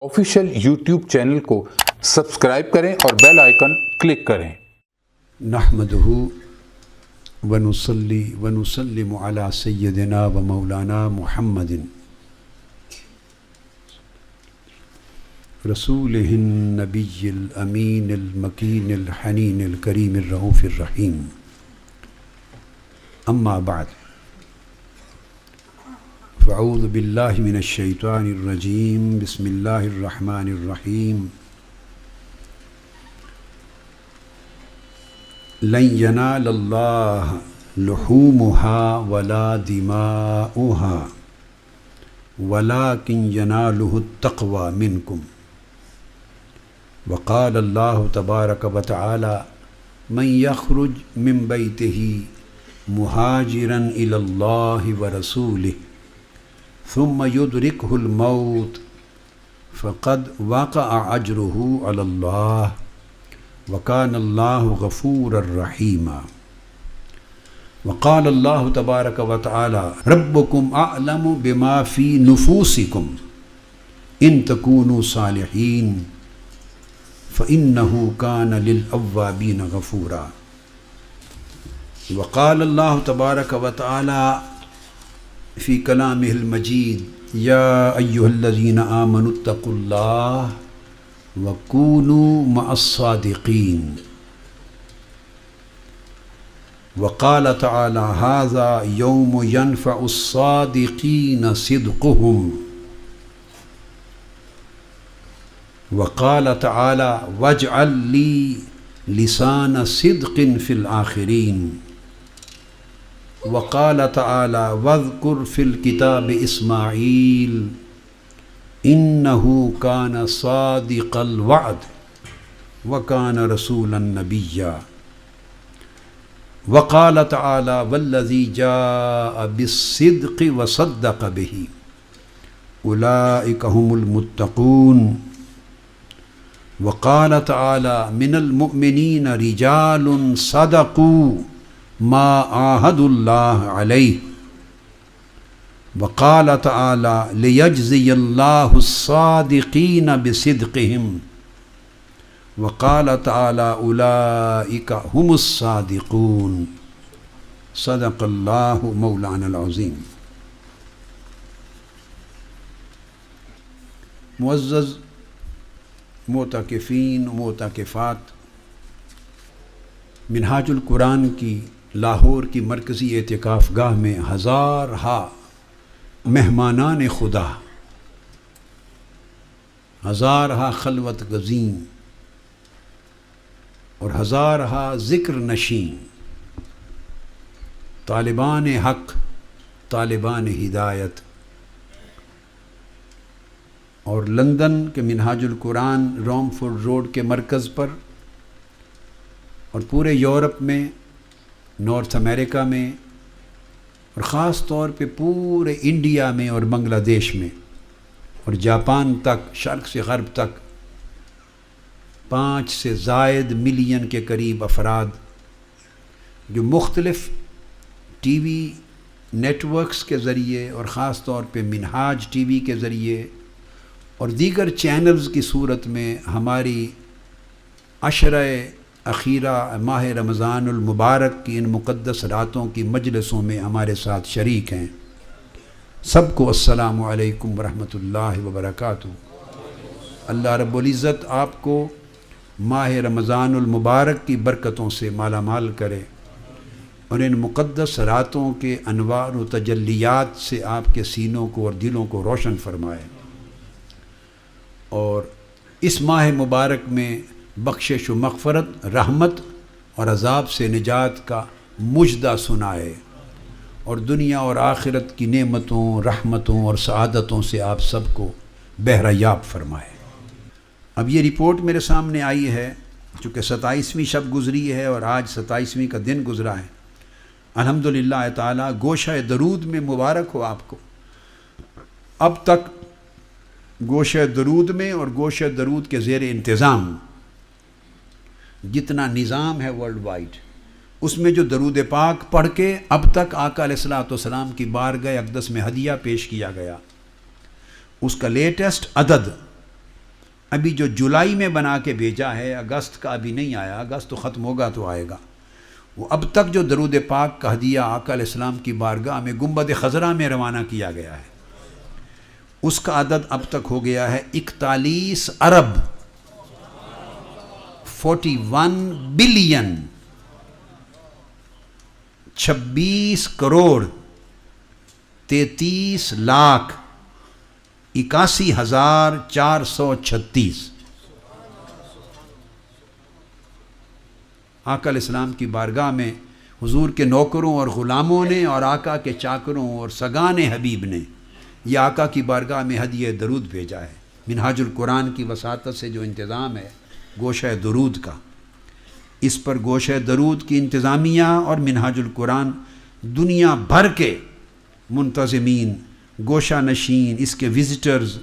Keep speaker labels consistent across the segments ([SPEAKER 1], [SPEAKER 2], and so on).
[SPEAKER 1] Official YouTube channel کو subscribe کریں اور بیل آئیکن کلک کریں۔
[SPEAKER 2] نحمدہ ونصلی ونسلم علی سیدنا و مولانا محمد رسولہ النبی الامین المکین الحنین الکریم الرؤوف الرحیم، اما بعد فاعوذ باللہ من الشیطان الرجیم، بسم اللہ الرحمن الرحیم۔ لن ینال اللہ لحومها ولا دماؤها ولكن ینالہ التقوی منکم۔ وقال اللہ تبارک وتعالی من یخرج من بیتہ مہاجرا الی اللہ ورسولہ ثم يدركه الموت فقد وقع اجره على الله وكان الله غفورا رحيما۔ وقال الله تبارك وتعالى ربكم اعلم بما في نفوسكم ان تكونوا صالحين فانه كان للاوابين غفورا۔ وقال الله تبارك وتعالى فی کلامہ المجید یا ایہا الذین آمنوا اتقوا اللہ وکونوا مع الصادقین۔ وقال تعالی ھذا یوم ینفع الصادقین صدقہم۔ وقال تعالی واجعل لی لسان صدق فی الآخرین۔ وقال تعالی واذکر فی الکتاب اسماعیل انہ کان صادق الوعد وکان رسولا نبیا۔ وقال تعالی والذی جاء بالصدق وصدق به اولئک هم المتقون۔ وقال تعالی من المؤمنین رجال صدقوا ما عاہدوا اللہ علیہ۔ وقال تعالی لیجزی اللہ الصادقین بصدقہم۔ وقال تعالی اولئک هم الصادقون۔ صدق اللہ مولانا العظیم۔ معزز معتکفین و معتکفات، منہاج القرآن کی لاہور کی مرکزی اعتکاف گاہ میں ہزارہا مہمانان خدا، ہزارہا خلوت گزین اور ہزارہا ذکر نشین، طالبان حق، طالبان ہدایت، اور لندن کے منہاج القرآن رومفورڈ روڈ کے مرکز پر اور پورے یورپ میں، نارتھ امریکہ میں، اور خاص طور پہ پورے انڈیا میں اور بنگلہ دیش میں اور جاپان تک، شرق سے غرب تک 5 سے زائد ملین کے قریب افراد جو مختلف ٹی وی نیٹ ورکس کے ذریعے اور خاص طور پہ منہاج ٹی وی کے ذریعے اور دیگر چینلز کی صورت میں ہماری عشرہ اخیرہ ماہ رمضان المبارک کی ان مقدس راتوں کی مجلسوں میں ہمارے ساتھ شریک ہیں، سب کو السلام علیکم ورحمۃ اللہ وبرکاتہ۔ اللہ رب العزت آپ کو ماہ رمضان المبارک کی برکتوں سے مالا مال کرے اور ان مقدس راتوں کے انوار و تجلیات سے آپ کے سینوں کو اور دلوں کو روشن فرمائے، اور اس ماہ مبارک میں بخشش و مغفرت، رحمت اور عذاب سے نجات کا مژدہ سنائے، اور دنیا اور آخرت کی نعمتوں، رحمتوں اور سعادتوں سے آپ سب کو بہرہ یاب فرمائے۔ اب یہ رپورٹ میرے سامنے آئی ہے، چونکہ 27ویں شب گزری ہے اور آج 27ویں کا دن گزرا ہے۔ الحمدللہ تعالی گوشہ درود میں مبارک ہو آپ کو۔ اب تک گوشہ درود میں اور گوشہ درود کے زیر انتظام جتنا نظام ہے ورلڈ وائڈ، اس میں جو درود پاک پڑھ کے اب تک آقا علیہ الصلوۃ والسلام کی بارگاہ اقدس میں ہدیہ پیش کیا گیا، اس کا لیٹسٹ عدد ابھی جو جولائی میں بنا کے بھیجا ہے، اگست کا ابھی نہیں آیا، اگست تو ختم ہوگا تو آئے گا، وہ اب تک جو درود پاک کا ہدیہ آقا علیہ السلام کی بارگاہ میں گنبد خضرا میں روانہ کیا گیا ہے، اس کا عدد اب تک ہو گیا ہے 41 ارب 41 بلین 26 کروڑ 33 لاکھ 81,436 آقا علیہ السلام کی بارگاہ میں حضور کے نوکروں اور غلاموں نے اور آقا کے چاکروں اور سگان حبیب نے یہ آقا کی بارگاہ میں ہدیہ درود بھیجا ہے۔ منہاج القرآن کی وساطت سے جو انتظام ہے گوشہ درود کا، اس پر گوشہ درود کی انتظامیہ اور منہاج القرآن دنیا بھر کے منتظمین، گوشہ نشین، اس کے وزٹرز،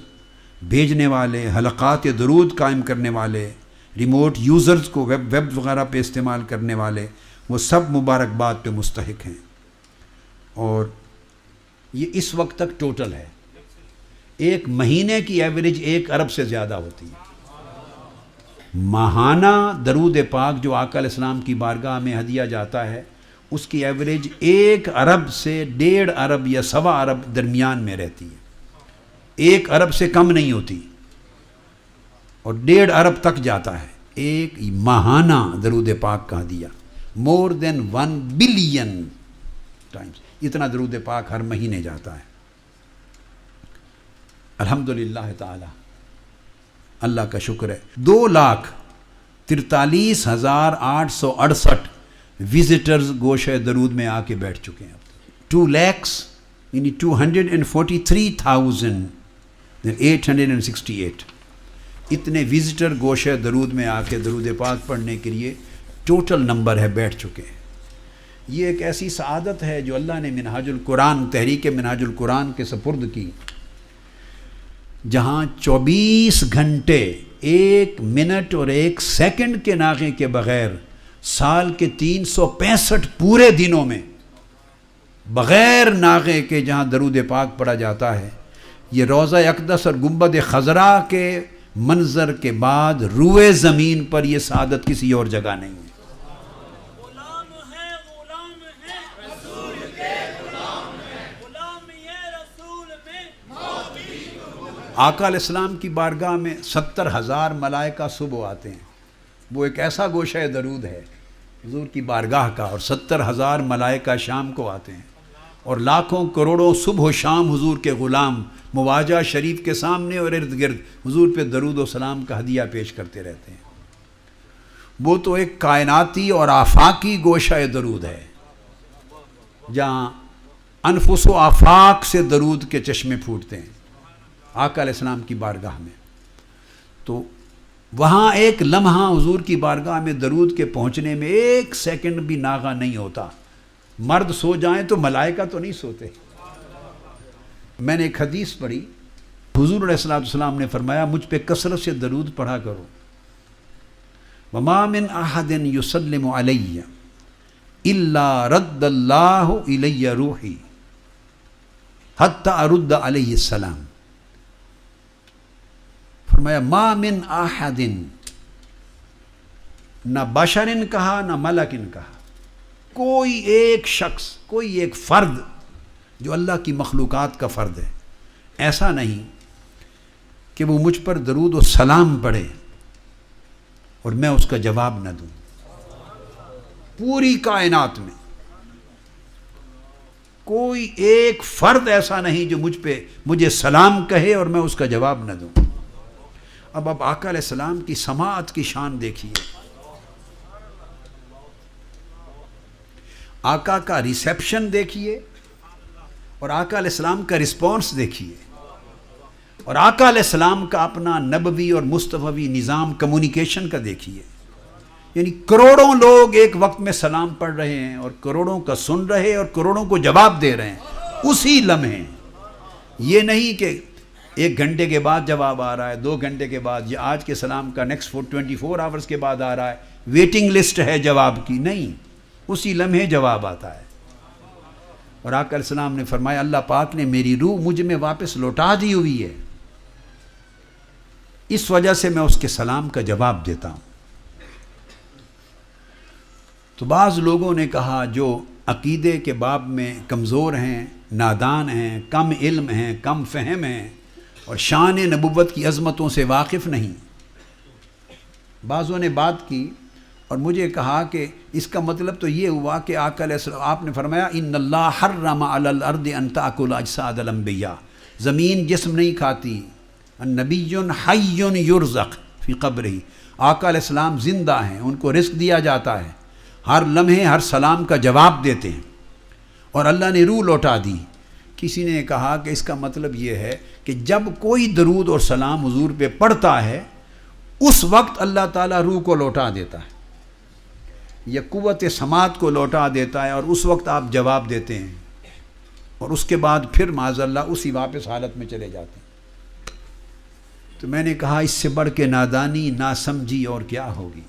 [SPEAKER 2] بھیجنے والے، حلقات درود قائم کرنے والے، ریموٹ یوزرز کو ویب وغیرہ پہ استعمال کرنے والے، وہ سب مبارکباد پہ مستحق ہیں۔ اور یہ اس وقت تک ٹوٹل ہے، ایک مہینے کی ایوریج 1 ارب سے زیادہ ہوتی ہے۔ ماہانہ درود پاک جو آقا علیہ السلام کی بارگاہ میں ہدیہ جاتا ہے، اس کی ایوریج 1 ارب سے 1.5 ارب یا 1.25 ارب درمیان میں رہتی ہے، 1 ارب سے کم نہیں ہوتی اور 1.5 ارب تک جاتا ہے ایک ماہانہ درود پاک کا ہدیہ، مور دین 1 بلین ٹائمز، اتنا درود پاک ہر مہینے جاتا ہے۔ الحمدللہ تعالی، اللہ کا شکر ہے، 2,43,868 وزٹرز گوشہ درود میں آ کے بیٹھ چکے ہیں۔ 2 lakhs یعنی 243,868 اتنے وزٹر گوشہ درود میں آ کے درود پاک پڑھنے کے لیے ٹوٹل نمبر ہے، بیٹھ چکے ہیں۔ یہ ایک ایسی سعادت ہے جو اللہ نے منہاج القرآن، تحریک منہاج القرآن کے سپرد کی، جہاں 24 گھنٹے 1 منٹ اور 1 سیکنڈ کے ناغے کے بغیر سال کے 365 پورے دنوں میں بغیر ناغے کے جہاں درود پاک پڑھا جاتا ہے، یہ روضہ اقدس اور گنبد خضرا کے منظر کے بعد روئے زمین پر یہ سعادت کسی اور جگہ نہیں ہے۔
[SPEAKER 3] غلام ہے رسول کے غلام ہے، غلام یہ رسول میں
[SPEAKER 2] آقا علیہ السلام کی بارگاہ میں 70,000 ملائکہ صبح آتے ہیں، وہ ایک ایسا گوشہ درود ہے حضور کی بارگاہ کا، اور 70,000 ملائکہ شام کو آتے ہیں، اور لاکھوں کروڑوں صبح و شام حضور کے غلام مواجہ شریف کے سامنے اور ارد گرد حضور پہ درود و سلام کا ہدیہ پیش کرتے رہتے ہیں۔ وہ تو ایک کائناتی اور آفاقی گوشہ درود ہے، جہاں انفس و آفاق سے درود کے چشمے پھوٹتے ہیں آقا علیہ السلام کی بارگاہ میں۔ تو وہاں ایک لمحہ حضور کی بارگاہ میں درود کے پہنچنے میں 1 سیکنڈ بھی ناغہ نہیں ہوتا، مرد سو جائیں تو ملائکہ تو نہیں سوتے۔ میں نے ایک حدیث پڑھی، حضور علیہ السلام نے فرمایا مجھ پہ کثرت سے درود پڑھا کرو، وَمَا مِنْ أَحَدٍ يُسَلِّمُ عَلَيَّ إِلَّا رَدَّ اللَّهُ إِلَيَّ رُوحِي حَتَّى أَرُدَّ عَلَيْهِ السَّلَامِ۔ فرمایا ما من احد، نہ بشرن کہا نہ ملکن کہا، کوئی ایک شخص، کوئی ایک فرد جو اللہ کی مخلوقات کا فرد ہے، ایسا نہیں کہ وہ مجھ پر درود و سلام پڑھے اور میں اس کا جواب نہ دوں۔ پوری کائنات میں کوئی ایک فرد ایسا نہیں جو مجھے سلام کہے اور میں اس کا جواب نہ دوں۔ اب آقا علیہ السلام کی سماعت کی شان دیکھیے، آقا کا ریسیپشن دیکھیے، اور آقا علیہ السلام کا رسپانس دیکھیے، اور آقا علیہ السلام کا اپنا نبوی اور مصطفی نظام کمیونیکیشن کا دیکھیے۔ یعنی کروڑوں لوگ ایک وقت میں سلام پڑھ رہے ہیں اور کروڑوں کا سن رہے اور کروڑوں کو جواب دے رہے ہیں اسی لمحے۔ یہ نہیں کہ 1 گھنٹے کے بعد جواب آ رہا ہے، 2 گھنٹے کے بعد، یا آج کے سلام کا نیکسٹ 24 آورز کے بعد آ رہا ہے، ویٹنگ لسٹ ہے جواب کی، نہیں، اسی لمحے جواب آتا ہے۔ اور آقا علیہ السلام نے فرمایا اللہ پاک نے میری روح مجھ میں واپس لوٹا دی ہوئی ہے، اس وجہ سے میں اس کے سلام کا جواب دیتا ہوں۔ تو بعض لوگوں نے کہا جو عقیدے کے باب میں کمزور ہیں، نادان ہیں، کم علم ہیں، کم فہم ہیں اور شان نبوت کی عظمتوں سے واقف نہیں، بعضوں نے بات کی اور مجھے کہا کہ اس کا مطلب تو یہ ہوا کہ آقا علیہ السلام، آپ نے فرمایا ان اللہ حرم علی الارض ان تاکل اجساد الانبیاء، زمین جسم نہیں کھاتی، النبی حی یرزق فی قبرہ، آقا علیہ السلام زندہ ہیں، ان کو رزق دیا جاتا ہے، ہر لمحے ہر سلام کا جواب دیتے ہیں، اور اللہ نے روح لوٹا دی۔ کسی نے کہا کہ اس کا مطلب یہ ہے کہ جب کوئی درود اور سلام حضور پہ پڑھتا ہے اس وقت اللہ تعالیٰ روح کو لوٹا دیتا ہے یا قوت سماعت کو لوٹا دیتا ہے، اور اس وقت آپ جواب دیتے ہیں، اور اس کے بعد پھر معاذ اللہ اسی واپس حالت میں چلے جاتے ہیں۔ تو میں نے کہا اس سے بڑھ کے نادانی، ناسمجھی اور کیا ہوگی؟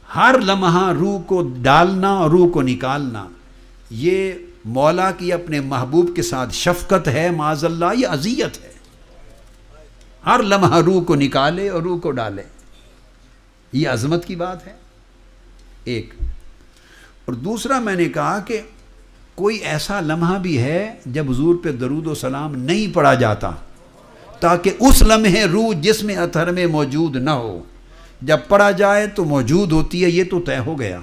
[SPEAKER 2] ہر لمحہ روح کو ڈالنا اور روح کو نکالنا، یہ مولا کی اپنے محبوب کے ساتھ شفقت ہے معاذ اللہ، یہ اذیت ہے۔ ہر لمحہ روح کو نکالے اور روح کو ڈالے، یہ عظمت کی بات ہے ایک۔ اور دوسرا میں نے کہا کہ کوئی ایسا لمحہ بھی ہے جب حضور پہ درود و سلام نہیں پڑھا جاتا، تاکہ اس لمحے روح جسم اطہر میں موجود نہ ہو، جب پڑھا جائے تو موجود ہوتی ہے، یہ تو طے ہو گیا،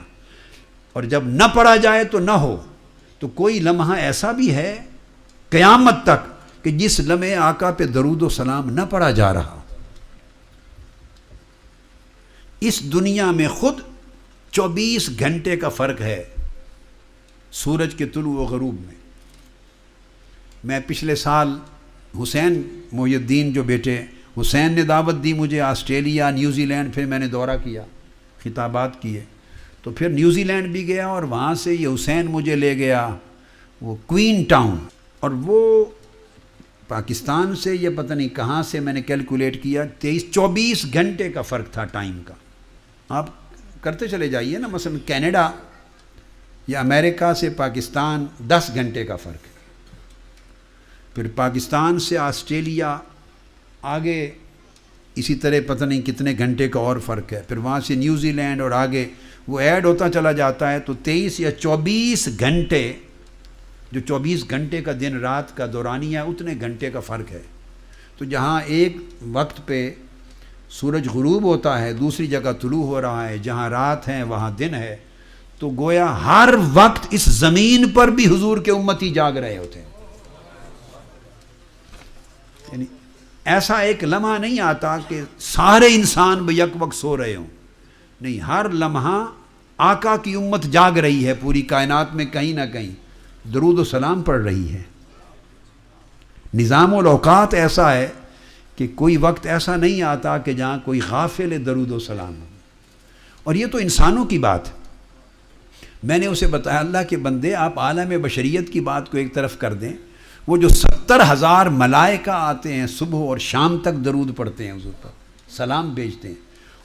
[SPEAKER 2] اور جب نہ پڑھا جائے تو نہ ہو۔ تو کوئی لمحہ ایسا بھی ہے قیامت تک کہ جس لمحے آقا پہ درود و سلام نہ پڑھا جا رہا۔ اس دنیا میں خود 24 گھنٹے کا فرق ہے سورج کے طلوع و غروب میں۔ میں پچھلے سال حسین محی الدین جو بیٹے حسین نے دعوت دی مجھے، آسٹریلیا، نیوزی لینڈ، پھر میں نے دورہ کیا، خطابات کیے، تو پھر نیوزی لینڈ بھی گیا اور وہاں سے یہ حسین مجھے لے گیا وہ کوئین ٹاؤن، اور وہ پاکستان سے یہ پتہ نہیں کہاں سے میں نے کیلکولیٹ کیا 24 گھنٹے کا فرق تھا ٹائم کا۔ آپ کرتے چلے جائیے نا، مثلا کینیڈا یا امریکہ سے پاکستان 10 گھنٹے کا فرق ہے، پھر پاکستان سے آسٹریلیا آگے اسی طرح پتہ نہیں کتنے گھنٹے کا اور فرق ہے، پھر وہاں سے نیوزی لینڈ اور آگے وہ ایڈ ہوتا چلا جاتا ہے، تو 23 یا 24 گھنٹے، جو 24 گھنٹے کا دن رات کا دورانیہ ہے اتنے گھنٹے کا فرق ہے۔ تو جہاں ایک وقت پہ سورج غروب ہوتا ہے، دوسری جگہ طلوع ہو رہا ہے، جہاں رات ہے وہاں دن ہے، تو گویا ہر وقت اس زمین پر بھی حضور کے امتی جاگ رہے ہوتے ہیں۔ یعنی ایسا ایک لمحہ نہیں آتا کہ سارے انسان بیک وقت سو رہے ہوں، نہیں، ہر لمحہ آقا کی امت جاگ رہی ہے، پوری کائنات میں کہیں نہ کہیں درود و سلام پڑھ رہی ہے۔ نظام الاوقات ایسا ہے کہ کوئی وقت ایسا نہیں آتا کہ جہاں کوئی غافل درود و سلام ہو، اور یہ تو انسانوں کی بات ہے۔ میں نے اسے بتایا اللہ کے بندے، آپ عالم بشریت کی بات کو ایک طرف کر دیں، وہ جو 70,000 ملائکہ آتے ہیں صبح اور شام تک درود پڑھتے ہیں حضور پر، سلام بھیجتے ہیں،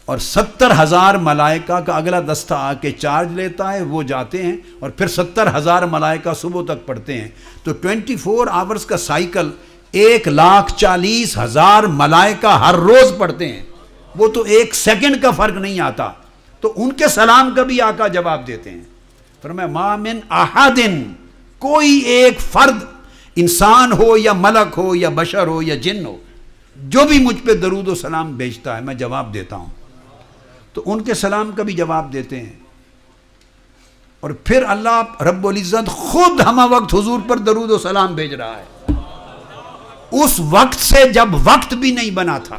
[SPEAKER 2] اور 70,000 ملائکہ کا اگلا دستہ آ کے چارج لیتا ہے، وہ جاتے ہیں، اور پھر 70,000 ملائکہ صبح تک پڑھتے ہیں، تو 24 آورز کا سائیکل 1,40,000 ملائکہ ہر روز پڑھتے ہیں، وہ تو ایک سیکنڈ کا فرق نہیں آتا، تو ان کے سلام کا بھی آقا جواب دیتے ہیں۔ فرمایا ما من احد، کوئی ایک فرد، انسان ہو یا ملک ہو یا بشر ہو یا جن ہو، جو بھی مجھ پہ درود و سلام بھیجتا ہے میں جواب دیتا ہوں، تو ان کے سلام کا بھی جواب دیتے ہیں۔ اور پھر اللہ رب العزت خود ہمہ وقت حضور پر درود و سلام بھیج رہا ہے، اس وقت سے جب وقت بھی نہیں بنا تھا،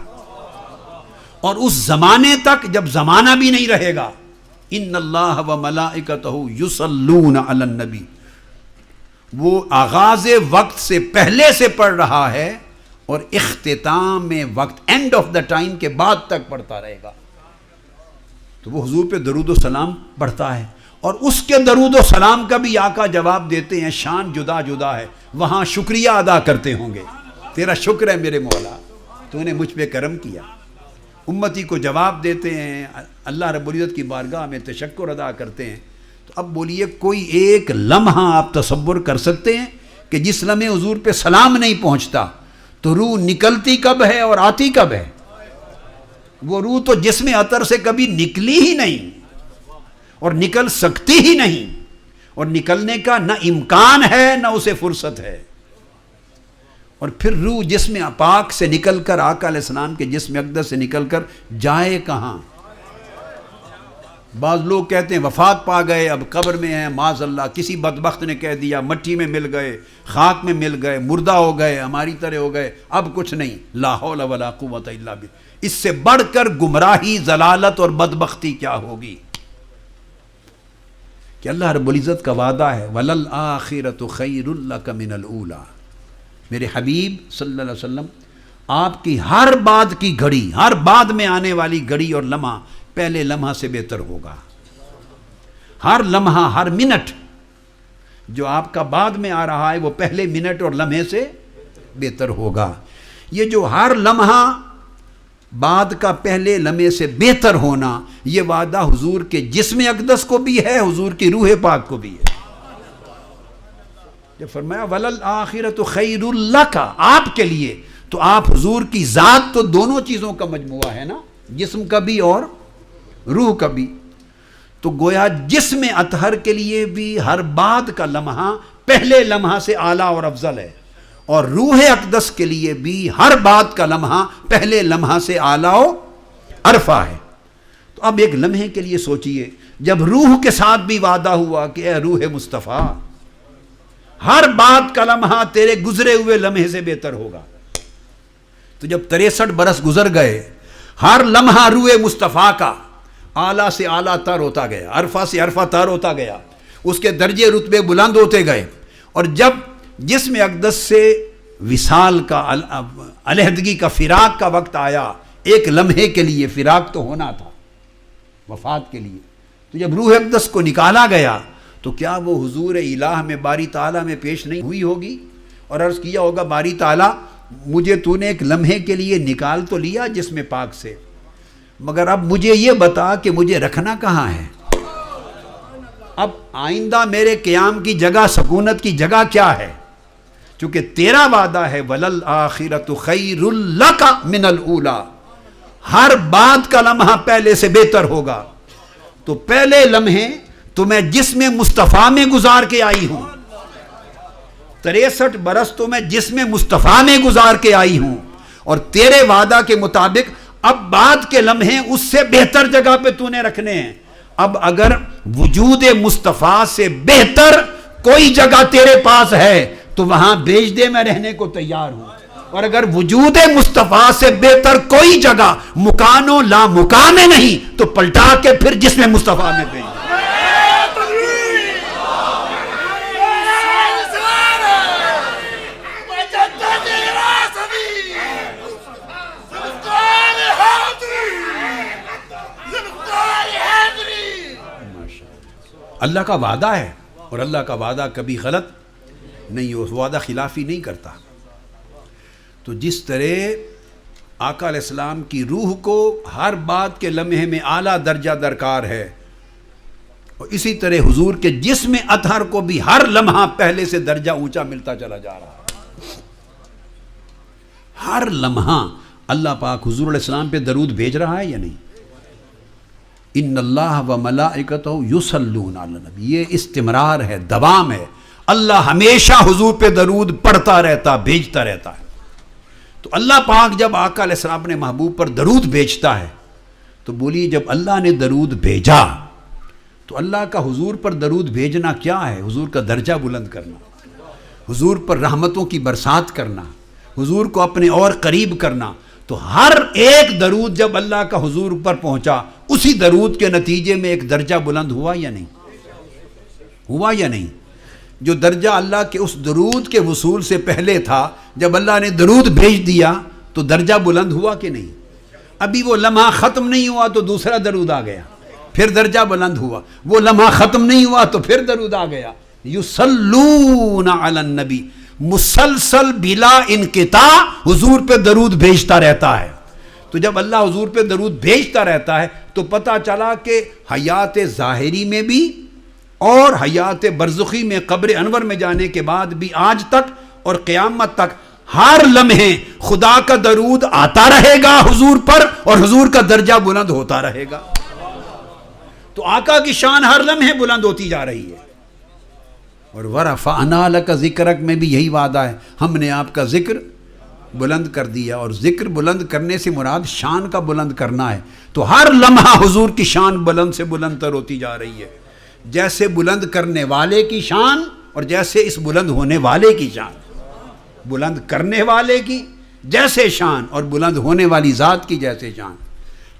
[SPEAKER 2] اور اس زمانے تک جب زمانہ بھی نہیں رہے گا۔ ان اللہ و ملائکتہ یصلون علی النبی، وہ آغاز وقت سے پہلے سے پڑھ رہا ہے اور اختتام وقت، اینڈ آف دا ٹائم کے بعد تک پڑھتا رہے گا۔ تو وہ حضور پہ درود و سلام پڑھتا ہے، اور اس کے درود و سلام کا بھی آقا جواب دیتے ہیں، شان جدا جدا ہے، وہاں شکریہ ادا کرتے ہوں گے، تیرا شکر ہے میرے مولا، تو نے مجھ پہ کرم کیا۔ امتی کو جواب دیتے ہیں، اللہ رب العزت کی بارگاہ میں تشکر ادا کرتے ہیں۔ تو اب بولیے کوئی ایک لمحہ آپ تصور کر سکتے ہیں کہ جس لمحے حضور پہ سلام نہیں پہنچتا تو روح نکلتی کب ہے اور آتی کب ہے؟ وہ روح تو جسم عطر سے کبھی نکلی ہی نہیں اور نکل سکتی ہی نہیں، اور نکلنے کا نہ امکان ہے نہ اسے فرصت ہے۔ اور پھر روح جسم پاک سے نکل کر آقا علیہ السلام کے جسم اقدس سے نکل کر جائے کہاں؟ بعض لوگ کہتے ہیں وفات پا گئے، اب قبر میں ہیں، معاذ اللہ، کسی بدبخت نے کہہ دیا مٹی میں مل گئے، خاک میں مل گئے، مردہ ہو گئے، ہماری طرح ہو گئے، اب کچھ نہیں۔ لا حول ولا قوت الا باللہ۔ اس سے بڑھ کر گمراہی، ضلالت اور بدبختی کیا ہوگی کہ اللہ رب العزت کا وعدہ ہے وَلَلْآخِرَةُ خَيْرٌ لَكَ مِنَ الْأُولَىٰ۔ میرے حبیب صلی اللہ علیہ وسلم، آپ کی ہر بعد کی گھڑی، ہر بعد میں آنے والی گھڑی اور لمحہ پہلے لمحہ سے بہتر ہوگا۔ ہر لمحہ، ہر منٹ جو آپ کا بعد میں آ رہا ہے وہ پہلے منٹ اور لمحے سے بہتر ہوگا۔ یہ جو ہر لمحہ بعد کا پہلے لمحے سے بہتر ہونا، یہ وعدہ حضور کے جسم اقدس کو بھی ہے، حضور کی روح پاک کو بھی ہے۔ جب فرمایا وَلَلْآخِرَةُ خَيْرٌ لَكَ، آپ کے لیے، تو آپ حضور کی ذات تو دونوں چیزوں کا مجموعہ ہے نا، جسم کا بھی اور روح کا بھی۔ تو گویا جسم اطہر کے لیے بھی ہر بعد کا لمحہ پہلے لمحہ سے اعلیٰ اور افضل ہے، اور روح اقدس کے لیے بھی ہر بعد کا لمحہ پہلے لمحہ سے اعلیٰ و عرفہ ہے۔ تو اب ایک لمحے کے لیے سوچئے، جب روح کے ساتھ بھی وعدہ ہوا کہ اے روح مصطفیٰ، ہر بعد کا لمحہ تیرے گزرے ہوئے لمحے سے بہتر ہوگا، تو جب 63 برس گزر گئے، ہر لمحہ روح مصطفیٰ کا اعلیٰ سے اعلیٰ تر ہوتا گیا، عرفہ سے عرفہ تر ہوتا گیا، اس کے درجے رتبے بلند ہوتے گئے، اور جب جسم اقدس سے وصال کا، علیحدگی کا، فراق کا وقت آیا، ایک لمحے کے لیے فراق تو ہونا تھا وفات کے لیے، تو جب روح اقدس کو نکالا گیا تو کیا وہ حضور الہ میں باری تعالیٰ میں پیش نہیں ہوئی ہوگی اور عرض کیا ہوگا باری تعالیٰ مجھے تو نے ایک لمحے کے لیے نکال تو لیا جسم پاک سے، مگر اب مجھے یہ بتا کہ مجھے رکھنا کہاں ہے؟ اب آئندہ میرے قیام کی جگہ، سکونت کی جگہ کیا ہے؟ چونکہ تیرا وعدہ ہے وَلَلْآخِرَةُ خَيْرٌ لَكَ مِنَ الْأُولَىٰ، ہر بعد کا لمحہ پہلے سے بہتر ہوگا، تو پہلے لمحے تو میں جسم مصطفیٰ میں گزار کے آئی ہوں، 63 برس تو میں جسم مصطفیٰ میں گزار کے آئی ہوں، اور تیرے وعدہ کے مطابق اب بعد کے لمحے اس سے بہتر جگہ پہ تو نے رکھنے ہیں۔ اب اگر وجود مصطفیٰ سے بہتر کوئی جگہ تیرے پاس ہے تو وہاں بھیج دے، میں رہنے کو تیار ہوں، اور اگر وجود مصطفیٰ سے بہتر کوئی جگہ مکان و لا مکان میں نہیں تو پلٹا کے پھر جسم مصطفیٰ میں بھیج دے۔ اللہ کا وعدہ ہے، اور اللہ کا وعدہ کبھی غلط نہیں ہو، وعدہ خلافی نہیں کرتا۔ تو جس طرح آقا علیہ السلام کی روح کو ہر بات کے لمحے میں اعلیٰ درجہ درکار ہے، اور اسی طرح حضور کے جسم اطہر کو بھی ہر لمحہ پہلے سے درجہ اونچا ملتا چلا جا رہا ہے۔ ہر لمحہ اللہ پاک حضور علیہ السلام پہ درود بھیج رہا ہے یا نہیں؟ ان اللہ و ملائکتہ یصلون علی النبی، یہ استمرار ہے، دوام ہے، اللہ ہمیشہ حضور پہ درود پڑھتا رہتا، بھیجتا رہتا ہے۔ تو اللہ پاک جب آقا علیہ السلام اپنے محبوب پر درود بھیجتا ہے تو بولیے جب اللہ نے درود بھیجا تو اللہ کا حضور پر درود بھیجنا کیا ہے؟ حضور کا درجہ بلند کرنا، حضور پر رحمتوں کی برسات کرنا، حضور کو اپنے اور قریب کرنا۔ تو ہر ایک درود جب اللہ کا حضور پر پہنچا، اسی درود کے نتیجے میں ایک درجہ بلند ہوا یا نہیں؟ ہوا یا نہیں؟ جو درجہ اللہ کے اس درود کے وصول سے پہلے تھا، جب اللہ نے درود بھیج دیا تو درجہ بلند ہوا کہ نہیں؟ ابھی وہ لمحہ ختم نہیں ہوا تو دوسرا درود آ گیا، پھر درجہ بلند ہوا، وہ لمحہ ختم نہیں ہوا تو پھر درود آ گیا۔ یصلون علی النبی، مسلسل بلا انقطاع حضور پہ درود بھیجتا رہتا ہے۔ تو جب اللہ حضور پہ درود بھیجتا رہتا ہے تو پتہ چلا کہ حیات ظاہری میں بھی اور حیات برزخی میں قبر انور میں جانے کے بعد بھی آج تک اور قیامت تک ہر لمحے خدا کا درود آتا رہے گا حضور پر اور حضور کا درجہ بلند ہوتا رہے گا. تو آقا کی شان ہر لمحے بلند ہوتی جا رہی ہے. اور وَرَفَعْنَا لَكَ ذِكْرَكَ میں بھی یہی وعدہ ہے، ہم نے آپ کا ذکر بلند کر دیا. اور ذکر بلند کرنے سے مراد شان کا بلند کرنا ہے. تو ہر لمحہ حضور کی شان بلند سے بلند تر ہوتی جا رہی ہے، جیسے بلند کرنے والے کی شان اور جیسے اس بلند ہونے والے کی شان. بلند کرنے والے کی جیسے شان اور بلند ہونے والی ذات کی جیسے شان.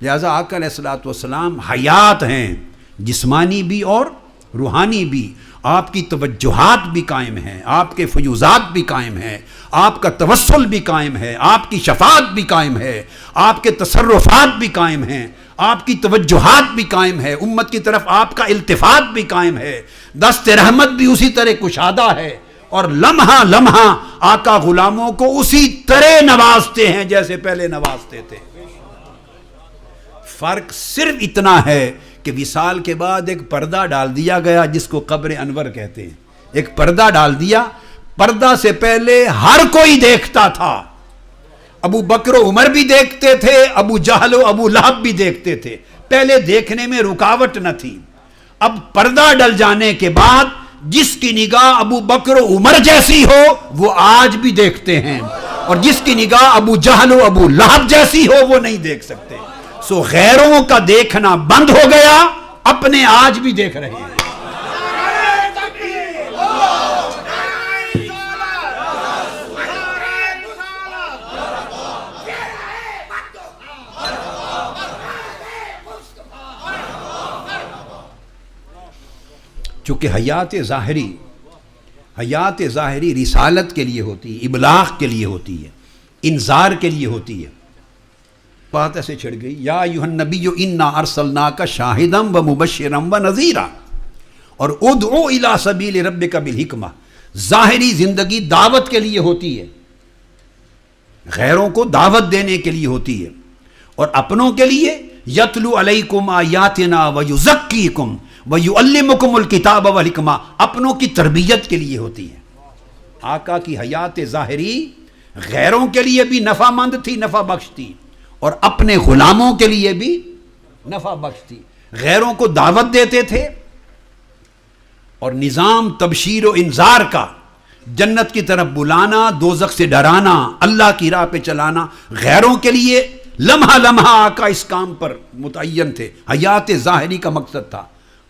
[SPEAKER 2] لہذا آقا علیہ الصلوۃ والسلام حیات ہیں، جسمانی بھی اور روحانی بھی. آپ کی توجہات بھی قائم ہیں، آپ کے فیوزات بھی قائم ہیں، آپ کا توسل بھی قائم ہے، آپ کی شفاعت بھی قائم ہے، آپ کے تصرفات بھی قائم ہیں، آپ کی توجہات بھی قائم ہے، امت کی طرف آپ کا التفات بھی قائم ہے، دست رحمت بھی اسی طرح کشادہ ہے. اور لمحہ لمحہ آقا غلاموں کو اسی طرح نوازتے ہیں جیسے پہلے نوازتے تھے. فرق صرف اتنا ہے کہ وصال کے بعد ایک پردہ ڈال دیا گیا جس کو قبر انور کہتے ہیں. ایک پردہ ڈال دیا. پردہ سے پہلے ہر کوئی دیکھتا تھا. ابو بکر و عمر بھی دیکھتے تھے، ابو جہل و ابو لہب بھی دیکھتے تھے. پہلے دیکھنے میں رکاوٹ نہ تھی. اب پردہ ڈل جانے کے بعد جس کی نگاہ ابو بکر و عمر جیسی ہو وہ آج بھی دیکھتے ہیں، اور جس کی نگاہ ابو جہل و ابو لہب جیسی ہو وہ نہیں دیکھ سکتے. سو غیروں کا دیکھنا بند ہو گیا، اپنے آج بھی دیکھ رہے ہیں. چونکہ حیات ظاہری رسالت کے لیے ہوتی ہے، ابلاغ کے لیے ہوتی ہے، انذار کے لیے ہوتی ہے. بات ایسے چھڑ گئی، یا ایھا النبی انا ارسلناک شاہدا ومبشرا ونذیرا. اور ادعو الی سبیل ربک بالحکمہ. ظاہری زندگی دعوت کے لیے ہوتی ہے، غیروں کو دعوت دینے کے لیے ہوتی ہے، اور اپنوں کے لیے یتلو علیکم آیاتنا ویزکیکم وَيُعَلِّمُكُمُ الْكِتَابَ وَالْحِکْمَةَ. اپنوں کی تربیت کے لیے ہوتی ہے. آقا کی حیات ظاہری غیروں کے لیے بھی نفع مند تھی، نفع بخش تھی، اور اپنے غلاموں کے لیے بھی نفع بخش تھی. غیروں کو دعوت دیتے تھے، اور نظام تبشیر و انذار کا، جنت کی طرف بلانا، دوزخ سے ڈرانا، اللہ کی راہ پہ چلانا. غیروں کے لیے لمحہ لمحہ آقا اس کام پر متعین تھے. حیات ظاہری کا مقصد تھا.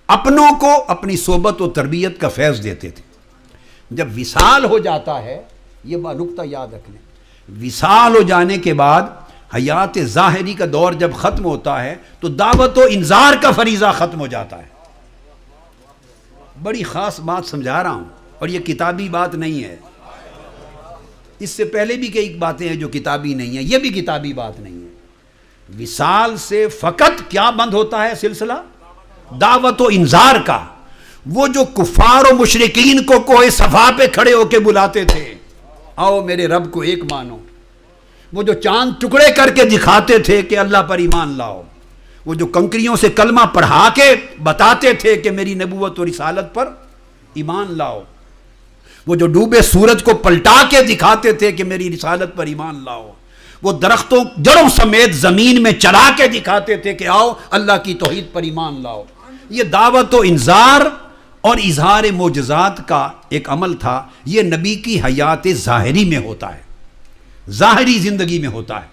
[SPEAKER 2] اپنوں کو اپنی صحبت و تربیت کا فیض دیتے تھے. جب وصال ہو جاتا ہے، یہ نکتہ یاد رکھ لیں، وصال ہو جانے کے بعد حیات ظاہری کا دور جب ختم ہوتا ہے تو دعوت و انذار کا فریضہ ختم ہو جاتا ہے. بڑی خاص بات سمجھا رہا ہوں، اور یہ کتابی بات نہیں ہے. اس سے پہلے بھی کئی باتیں ہیں جو کتابی نہیں ہیں، یہ بھی کتابی بات نہیں ہے. وصال سے فقط کیا بند ہوتا ہے سلسلہ؟ دعوت و انذار کا. وہ جو کفار و مشرکین کو کوہ صفا پہ کھڑے ہو کے بلاتے تھے، آؤ میرے رب کو ایک مانو. وہ جو چاند ٹکڑے کر کے دکھاتے تھے کہ اللہ پر ایمان لاؤ. وہ جو کنکریوں سے کلمہ پڑھا کے بتاتے تھے کہ میری نبوت و رسالت پر ایمان لاؤ. وہ جو ڈوبے سورج کو پلٹا کے دکھاتے تھے کہ میری رسالت پر ایمان لاؤ. وہ درختوں جڑوں سمیت زمین میں چلا کے دکھاتے تھے کہ آؤ اللہ کی توحید پر ایمان لاؤ. یہ دعوت و انذار اور اظہار معجزات کا ایک عمل تھا. یہ نبی کی حیات ظاہری میں ہوتا ہے، ظاہری زندگی میں ہوتا ہے.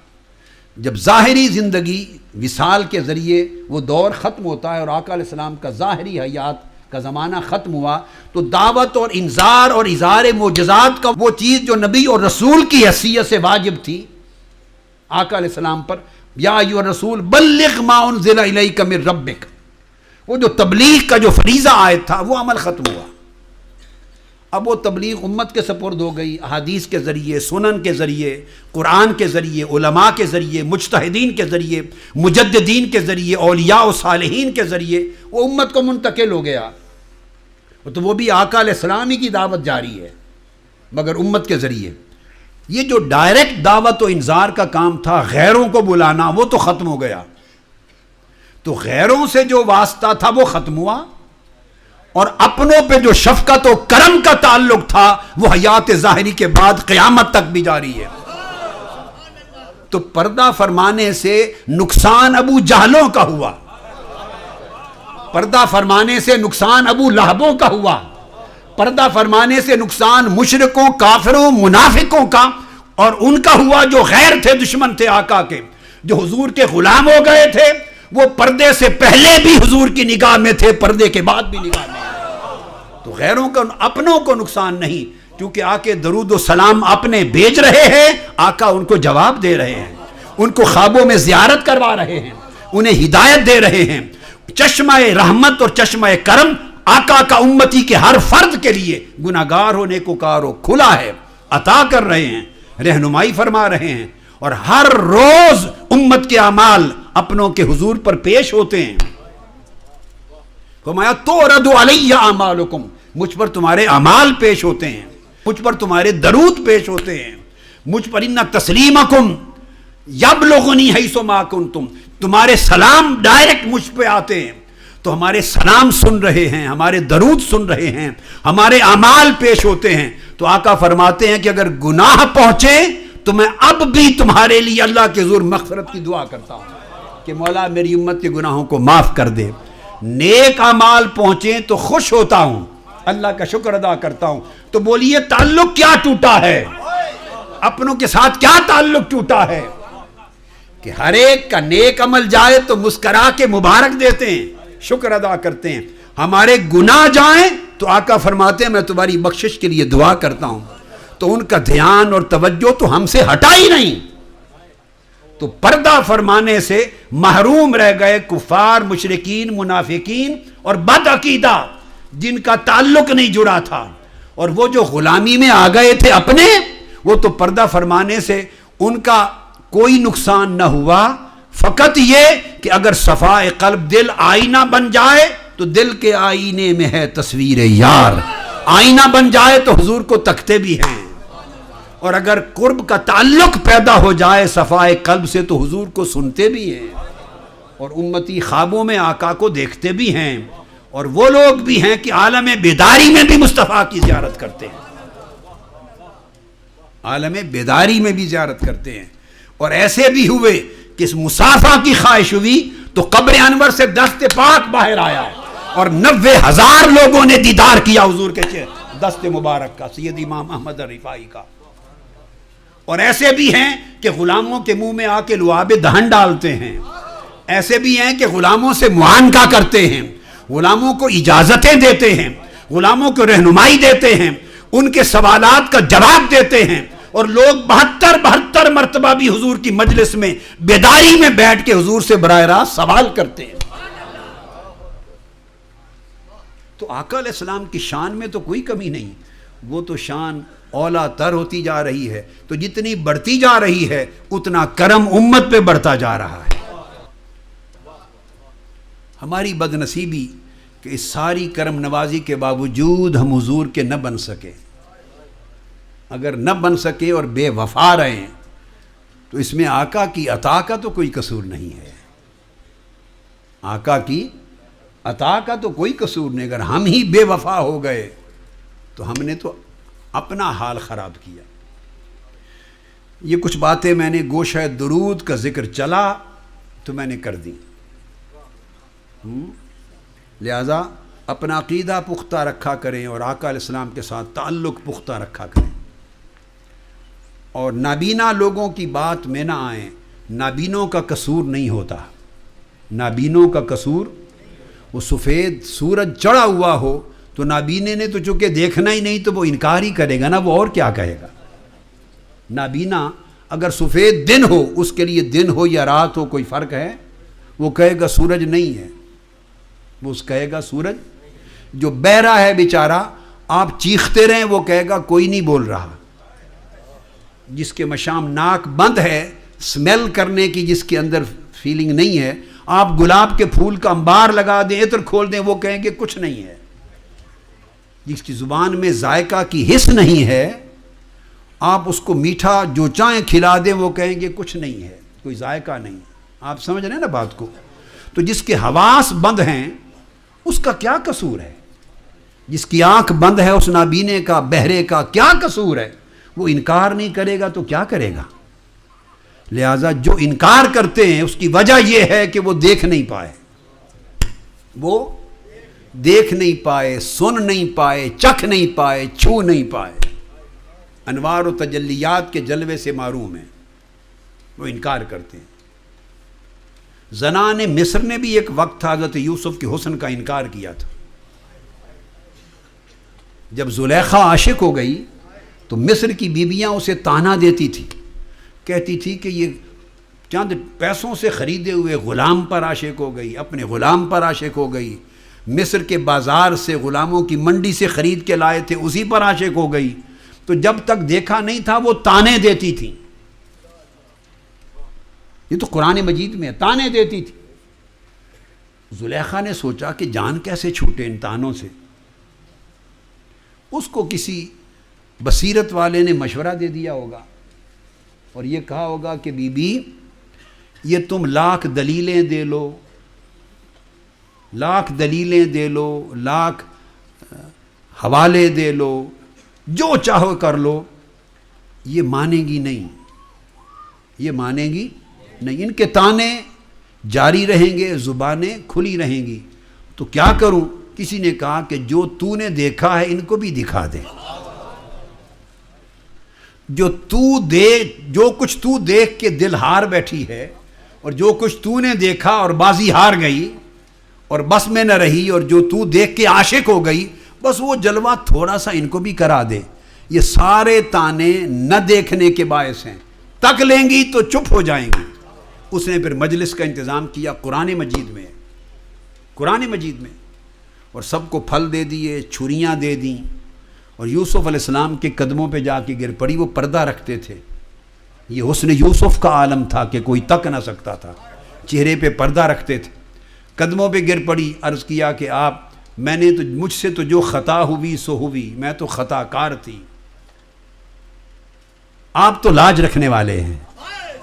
[SPEAKER 2] جب ظاہری زندگی وصال کے ذریعے وہ دور ختم ہوتا ہے اور آقا علیہ السلام کا ظاہری حیات کا زمانہ ختم ہوا، تو دعوت اور انذار اور اظہار معجزات کا وہ چیز جو نبی اور رسول کی حیثیت سے واجب تھی آقا علیہ السلام پر، یا ایھا الرسول بلغ ما انزل الیک من ربک، وہ جو تبلیغ کا جو فریضہ آیت تھا وہ عمل ختم ہوا. اب وہ تبلیغ امت کے سپرد ہو گئی، احادیث کے ذریعے، سنن کے ذریعے، قرآن کے ذریعے، علماء کے ذریعے، مجتہدین کے ذریعے، مجددین کے ذریعے، اولیاء و صالحین کے ذریعے وہ امت کو منتقل ہو گیا. تو وہ بھی آقا علیہ السلام ہی کی دعوت جاری ہے مگر امت کے ذریعے. یہ جو ڈائریکٹ دعوت و انذار کا کام تھا، غیروں کو بلانا، وہ تو ختم ہو گیا. تو غیروں سے جو واسطہ تھا وہ ختم ہوا، اور اپنوں پہ جو شفقت و کرم کا تعلق تھا وہ حیات ظاہری کے بعد قیامت تک بھی جاری ہے. تو پردہ فرمانے سے نقصان ابو جہلوں کا ہوا، پردہ فرمانے سے نقصان ابو لہبوں کا ہوا، پردہ فرمانے سے نقصان مشرکوں، کافروں، منافقوں کا، اور ان کا ہوا جو غیر تھے، دشمن تھے آقا کے، جو حضور کے غلام ہو گئے تھے. وہ پردے سے پہلے بھی حضور کی نگاہ میں تھے، پردے کے بعد بھی نگاہ میں. تو غیروں کو، اپنوں کو نقصان نہیں، کیونکہ آکے درود و سلام اپنے بھیج رہے ہیں، آقا ان کو جواب دے رہے ہیں، ان کو خوابوں میں زیارت کروا رہے ہیں، انہیں ہدایت دے رہے ہیں. چشمہ رحمت اور چشمہ کرم آقا کا امتی کے ہر فرد کے لیے گناہگار ہو، نیکوکار ہو، کھلا ہے، عطا کر رہے ہیں، رہنمائی فرما رہے ہیں. اور ہر روز امت کے اعمال اپنوں کے حضور پر پیش ہوتے ہیں. فرمایا تورد علی اعمالکم، مجھ پر تمہارے اعمال پیش ہوتے ہیں، مجھ پر تمہارے درود پیش ہوتے ہیں، مجھ پر ان تسلیمکم یبلغنی حیث ما کنتم، تمہارے سلام ڈائریکٹ مجھ پہ آتے ہیں. تو ہمارے سلام سن رہے ہیں، ہمارے درود سن رہے ہیں، ہمارے اعمال پیش ہوتے ہیں. تو آقا فرماتے ہیں کہ اگر گناہ پہنچے تو میں اب بھی تمہارے لیے اللہ کے حضور مغفرت کی دعا کرتا ہوں کہ مولا میری امت کے گناہوں کو معاف کر دے. نیک اعمال پہنچیں تو خوش ہوتا ہوں، اللہ کا شکر ادا کرتا ہوں. تو بولیے تعلق کیا ٹوٹا ہے، اپنوں کے ساتھ کیا تعلق ٹوٹا ہے کہ ہر ایک کا نیک عمل جائے تو مسکرا کے مبارک دیتے ہیں، شکر ادا کرتے ہیں. ہمارے گناہ جائیں تو آقا فرماتے ہیں میں تمہاری بخشش کے لیے دعا کرتا ہوں. تو ان کا دھیان اور توجہ تو ہم سے ہٹا ہی نہیں. تو پردہ فرمانے سے محروم رہ گئے کفار، مشرکین، منافقین اور بد عقیدہ جن کا تعلق نہیں جڑا تھا. اور وہ جو غلامی میں آ گئے تھے اپنے، وہ تو پردہ فرمانے سے ان کا کوئی نقصان نہ ہوا. فقط یہ کہ اگر صفائے قلب، دل آئینہ بن جائے تو دل کے آئینے میں ہے تصویر یار. آئینہ بن جائے تو حضور کو تکتے بھی ہیں. اور اگر قرب کا تعلق پیدا ہو جائے صفائے قلب سے تو حضور کو سنتے بھی ہیں، اور امتی خوابوں میں آقا کو دیکھتے بھی ہیں. اور وہ لوگ بھی ہیں کہ عالم بیداری میں بھی مصطفیٰ کی زیارت کرتے ہیں، عالم بیداری میں بھی زیارت کرتے ہیں. اور ایسے بھی ہوئے کہ اس مسافہ کی خواہش ہوئی تو قبر انور سے دست پاک باہر آیا اور 90,000 لوگوں نے دیدار کیا حضور کے دست مبارک کا، سید امام احمد رفاعی کا. اور ایسے بھی ہیں کہ غلاموں کے منہ میں آ کے لعاب دہن ڈالتے ہیں، ایسے بھی ہیں کہ غلاموں سے معانقہ کرتے ہیں، غلاموں کو اجازتیں دیتے ہیں، غلاموں کو رہنمائی دیتے ہیں، ان کے سوالات کا جواب دیتے ہیں. اور لوگ 72 مرتبہ بھی حضور کی مجلس میں بیداری میں بیٹھ کے حضور سے براہ راست سوال کرتے ہیں. تو آقا علیہ السلام کی شان میں تو کوئی کمی نہیں، وہ تو شان اولا تر ہوتی جا رہی ہے. تو جتنی بڑھتی جا رہی ہے اتنا کرم امت پہ بڑھتا جا رہا ہے. ہماری بد نصیبی کہ اس ساری کرم نوازی کے باوجود ہم حضور کے نہ بن سکے. اگر نہ بن سکے اور بے وفا رہیں تو اس میں آقا کی عطا کا تو کوئی قصور نہیں ہے، آقا کی عطا کا تو کوئی قصور نہیں. اگر ہم ہی بے وفا ہو گئے تو ہم نے تو اپنا حال خراب کیا. یہ کچھ باتیں میں نے گوشہ درود کا ذکر چلا تو میں نے کر دی. لہذا اپنا عقیدہ پختہ رکھا کریں اور آقا علیہ السلام کے ساتھ تعلق پختہ رکھا کریں. اور نابینا لوگوں کی بات میں نہ آئیں. نابینوں کا قصور نہیں ہوتا، نابینوں کا قصور. وہ سفید سورج چڑھا ہوا ہو تو نابینے نے تو چونکہ دیکھنا ہی نہیں تو وہ انکار ہی کرے گا نا، وہ اور کیا کہے گا. نابینا اگر سفید دن ہو، اس کے لیے دن ہو یا رات ہو کوئی فرق ہے؟ وہ کہے گا سورج نہیں ہے، وہ کہے گا سورج. جو بہرا ہے بیچارہ، آپ چیختے رہیں وہ کہے گا کوئی نہیں بول رہا. جس کے مشام ناک بند ہے، سمیل کرنے کی جس کے اندر فیلنگ نہیں ہے، آپ گلاب کے پھول کا انبار لگا دیں، عطر کھول دیں، وہ کہیں گے کچھ نہیں ہے. جس کی زبان میں ذائقہ کی حس نہیں ہے، آپ اس کو میٹھا جو چاہیں کھلا دیں وہ کہیں گے کچھ نہیں ہے، کوئی ذائقہ نہیں. آپ سمجھ رہے ہیں نا بات کو. تو جس کے حواس بند ہیں اس کا کیا قصور ہے؟ جس کی آنکھ بند ہے اس نابینے کا، بہرے کا کیا قصور ہے؟ وہ انکار نہیں کرے گا تو کیا کرے گا؟ لہذا جو انکار کرتے ہیں اس کی وجہ یہ ہے کہ وہ دیکھ نہیں پائے، وہ دیکھ نہیں پائے، سن نہیں پائے، چکھ نہیں پائے، چھو نہیں پائے، انوار و تجلیات کے جلوے سے محروم ہیں، وہ انکار کرتے ہیں۔ زنان مصر نے بھی ایک وقت تھا حضرت یوسف کے حسن کا انکار کیا تھا۔ جب زلیخا عاشق ہو گئی تو مصر کی بیویاں اسے طعنہ دیتی تھی، کہتی تھی کہ یہ چند پیسوں سے خریدے ہوئے غلام پر عاشق ہو گئی، اپنے غلام پر عاشق ہو گئی، مصر کے بازار سے غلاموں کی منڈی سے خرید کے لائے تھے اسی پر عاشق ہو گئی۔ تو جب تک دیکھا نہیں تھا وہ طعنے دیتی تھی، یہ تو قرآن مجید میں طعنے دیتی تھی۔ زلیخا نے سوچا کہ جان کیسے چھوٹے ان طعنوں سے، اس کو کسی بصیرت والے نے مشورہ دے دیا ہوگا اور یہ کہا ہوگا کہ بی بی یہ تم لاکھ دلیلیں دے لو، لاکھ دلیلیں دے لو، لاکھ حوالے دے لو، جو چاہو کر لو، یہ مانے گی نہیں، یہ مانے گی نہیں، ان کے طعنے جاری رہیں گے، زبانیں کھلی رہیں گی۔ تو کیا کروں؟ کسی نے کہا کہ جو تو نے دیکھا ہے ان کو بھی دکھا دے، جو کچھ تو دیکھ کے دل ہار بیٹھی ہے اور جو کچھ تو نے دیکھا اور بازی ہار گئی اور بس میں نہ رہی اور جو تو دیکھ کے عاشق ہو گئی، بس وہ جلوہ تھوڑا سا ان کو بھی کرا دے۔ یہ سارے طعنے نہ دیکھنے کے باعث ہیں، تک لیں گی تو چپ ہو جائیں گی۔ اس نے پھر مجلس کا انتظام کیا، قرآن مجید میں، قرآن مجید میں، اور سب کو پھل دے دیے، چھریاں دے دیں، اور یوسف علیہ السلام کے قدموں پہ جا کے گر پڑی۔ وہ پردہ رکھتے تھے، یہ حسن یوسف کا عالم تھا کہ کوئی تک نہ سکتا تھا، چہرے پہ پردہ رکھتے تھے، قدموں پہ گر پڑی، عرض کیا کہ آپ، میں نے تو مجھ سے تو جو خطا ہوئی سو ہوئی، میں تو خطا کار تھی، آپ تو لاج رکھنے والے ہیں،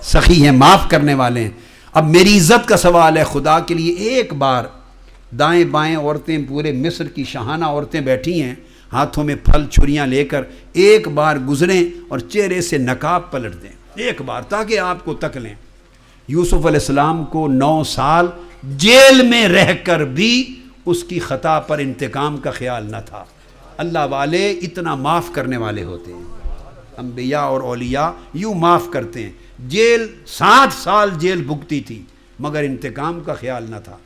[SPEAKER 2] سخی ہیں، معاف کرنے والے ہیں۔ اب میری عزت کا سوال ہے، خدا کے لیے ایک بار دائیں بائیں عورتیں، پورے مصر کی شاہانہ عورتیں بیٹھی ہیں ہاتھوں میں پھل چھریاں لے کر، ایک بار گزریں اور چہرے سے نقاب پلٹ دیں، ایک بار، تاکہ آپ کو تک لیں۔ یوسف علیہ السلام کو 9 سال جیل میں رہ کر بھی اس کی خطا پر انتقام کا خیال نہ تھا۔ اللہ والے اتنا معاف کرنے والے ہوتے ہیں، انبیاء اور اولیاء یوں معاف کرتے ہیں۔ جیل 7 سال جیل بھگتی تھی مگر انتقام کا خیال نہ تھا،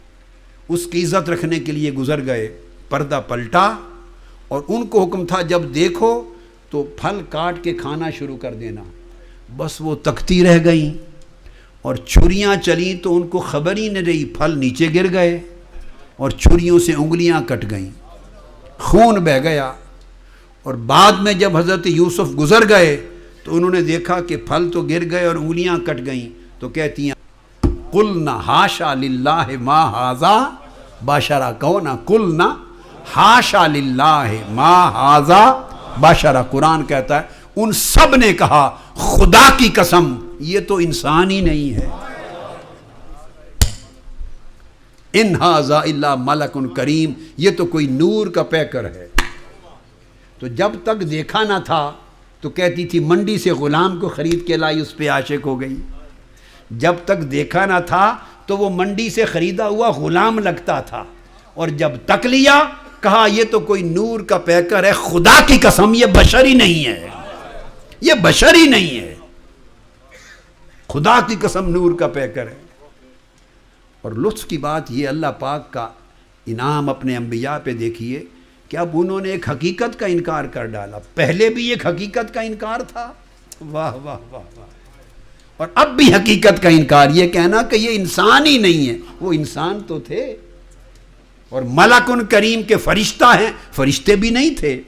[SPEAKER 2] اس کی عزت رکھنے کے لیے گزر گئے، پردہ پلٹا، اور ان کو حکم تھا جب دیکھو تو پھل کاٹ کے کھانا شروع کر دینا۔ بس وہ تکتی رہ گئیں اور چھریاں چلیں تو ان کو خبر ہی نہیں رہی، پھل نیچے گر گئے اور چھریوں سے انگلیاں کٹ گئیں، خون بہہ گیا۔ اور بعد میں جب حضرت یوسف گزر گئے تو انہوں نے دیکھا کہ پھل تو گر گئے اور انگلیاں کٹ گئیں، تو کہتی ہیں قلنا حاشا للہ ما ھذا بشرا، کہو نا قلنا حاشا للہ ما ھذا بشرا۔ قرآن کہتا ہے ان سب نے کہا خدا کی قسم یہ تو انسان ہی نہیں ہے، ان ھذا الا ملک کریم، یہ تو کوئی نور کا پیکر ہے۔ تو جب تک دیکھا نہ تھا تو کہتی تھی منڈی سے غلام کو خرید کے لائی، اس پہ عاشق ہو گئی۔ جب تک دیکھا نہ تھا تو وہ منڈی سے خریدا ہوا غلام لگتا تھا، اور جب تک لیا کہا یہ تو کوئی نور کا پیکر ہے، خدا کی قسم یہ بشر ہی نہیں ہے، یہ بشر ہی نہیں ہے، خدا کی قسم نور کا پیکر ہے۔ اور لطف کی بات یہ اللہ پاک کا انعام اپنے انبیاء پہ دیکھیے کہ اب انہوں نے ایک حقیقت کا انکار کر ڈالا، پہلے بھی ایک حقیقت کا انکار تھا، واہ واہ واہ واہ، اور اب بھی حقیقت کا انکار، یہ کہنا کہ یہ انسان ہی نہیں ہے، وہ انسان تو تھے، اور ملک کریم کے فرشتہ ہیں، فرشتے بھی نہیں تھے۔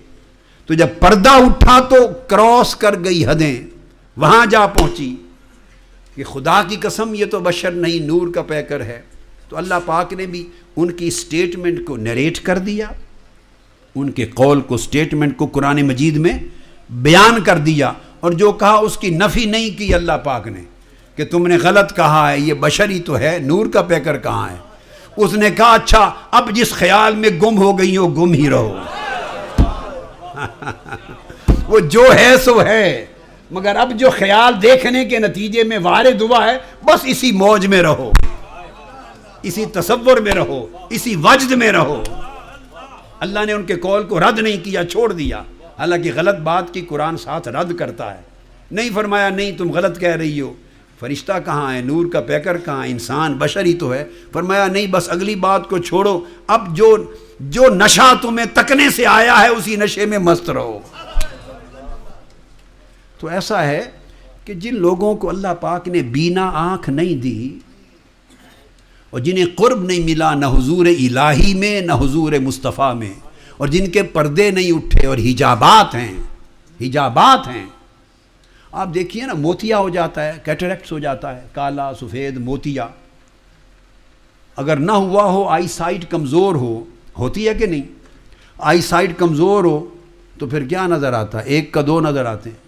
[SPEAKER 2] تو جب پردہ اٹھا تو کراس کر گئی حدیں، وہاں جا پہنچی کہ خدا کی قسم یہ تو بشر نہیں، نور کا پیکر ہے۔ تو اللہ پاک نے بھی ان کی سٹیٹمنٹ کو نریٹ کر دیا، ان کے قول کو، سٹیٹمنٹ کو قرآن مجید میں بیان کر دیا، اور جو کہا اس کی نفی نہیں کی اللہ پاک نے کہ تم نے غلط کہا ہے، یہ بشری تو ہے، نور کا پیکر کہاں ہے۔ اس نے کہا اچھا اب جس خیال میں گم ہو گئی ہو گم ہی رہو، وہ جو ہے سو ہے، مگر اب جو خیال دیکھنے کے نتیجے میں وارد ہوا ہے، بس اسی موج میں رہو، اسی تصور میں رہو، اسی وجد میں رہو۔ اللہ نے ان کے قول کو رد نہیں کیا، چھوڑ دیا، حالانکہ غلط بات کی قرآن ساتھ رد کرتا ہے۔ نہیں فرمایا نہیں تم غلط کہہ رہی ہو، فرشتہ کہاں ہے، نور کا پیکر کہاں، انسان بشر ہی تو ہے۔ فرمایا نہیں، بس اگلی بات کو چھوڑو، اب جو نشہ تمہیں تکنے سے آیا ہے اسی نشے میں مست رہو۔ تو ایسا ہے کہ جن لوگوں کو اللہ پاک نے بینا آنکھ نہیں دی اور جنہیں قرب نہیں ملا نہ حضور الہی میں نہ حضور مصطفیٰ میں، اور جن کے پردے نہیں اٹھے اور حجابات ہیں، آپ دیکھیے نا، موتیا ہو جاتا ہے، کیٹریکٹس ہو جاتا ہے، کالا سفید موتیا، اگر نہ ہوا ہو، آئی سائٹ کمزور ہوتی ہے کہ نہیں؟ آئی سائٹ کمزور ہو تو پھر کیا نظر آتا ہے؟ 1 کا 2 نظر آتے ہیں،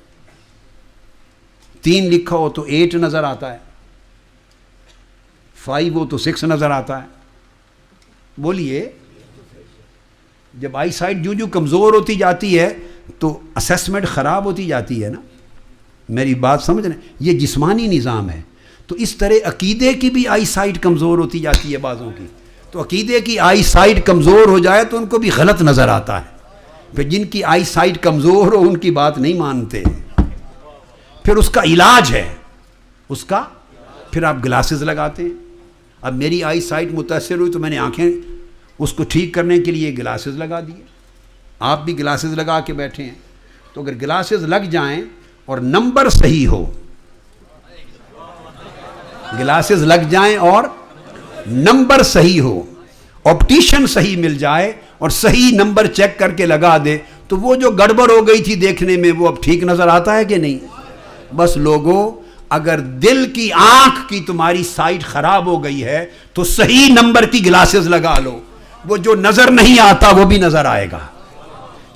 [SPEAKER 2] 3 لکھا ہو تو 8 نظر آتا ہے، 5 ہو تو 6 نظر آتا ہے۔ بولیے، جب آئی سائٹ جو کمزور ہوتی جاتی ہے تو اسیسمنٹ خراب ہوتی جاتی ہے نا، میری بات سمجھ رہے ہیں؟ یہ جسمانی نظام ہے۔ تو اس طرح عقیدے کی بھی آئی سائٹ کمزور ہوتی جاتی ہے بعضوں کی، تو عقیدے کی آئی سائٹ کمزور ہو جائے تو ان کو بھی غلط نظر آتا ہے، پھر جن کی آئی سائٹ کمزور ہو ان کی بات نہیں مانتے، پھر اس کا علاج ہے، پھر آپ گلاسز لگاتے ہیں۔ اب میری آئی سائٹ متاثر ہوئی تو میں نے آنکھیں اس کو ٹھیک کرنے کے لیے گلاسز لگا دیے، آپ بھی گلاسز لگا کے بیٹھے ہیں۔ تو اگر گلاسز لگ جائیں اور نمبر صحیح ہو، گلاسز لگ جائیں اور نمبر صحیح ہو، آپٹیشن صحیح مل جائے اور صحیح نمبر چیک کر کے لگا دے، تو وہ جو گڑبڑ ہو گئی تھی دیکھنے میں وہ اب ٹھیک نظر آتا ہے کہ نہیں؟ بس لوگوں، اگر دل کی آنکھ کی تمہاری سائٹ خراب ہو گئی ہے تو صحیح نمبر کی گلاسز لگا لو، وہ جو نظر نہیں آتا وہ بھی نظر آئے گا۔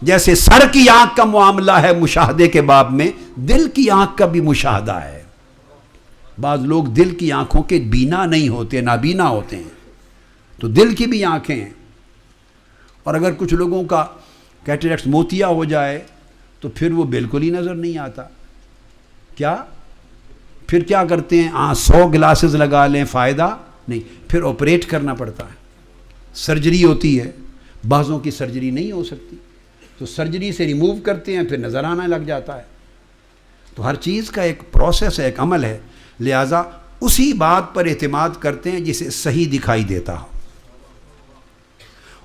[SPEAKER 2] جیسے سر کی آنکھ کا معاملہ ہے مشاہدے کے باب میں، دل کی آنکھ کا بھی مشاہدہ ہے۔ بعض لوگ دل کی آنکھوں کے بینا نہیں ہوتے، نابینا ہوتے ہیں، تو دل کی بھی آنکھیں ہیں۔ اور اگر کچھ لوگوں کا کیٹریکٹس موتیا ہو جائے تو پھر وہ بالکل ہی نظر نہیں آتا، پھر کیا کرتے ہیں؟ 100 گلاسز لگا لیں، فائدہ نہیں، پھر آپریٹ کرنا پڑتا ہے، سرجری ہوتی ہے، بعضوں کی سرجری نہیں ہو سکتی تو سرجری سے ریموو کرتے ہیں، پھر نظر آنا لگ جاتا ہے۔ تو ہر چیز کا ایک پروسیس ہے، ایک عمل ہے، لہٰذا اسی بات پر اعتماد کرتے ہیں جسے صحیح دکھائی دیتا ہو،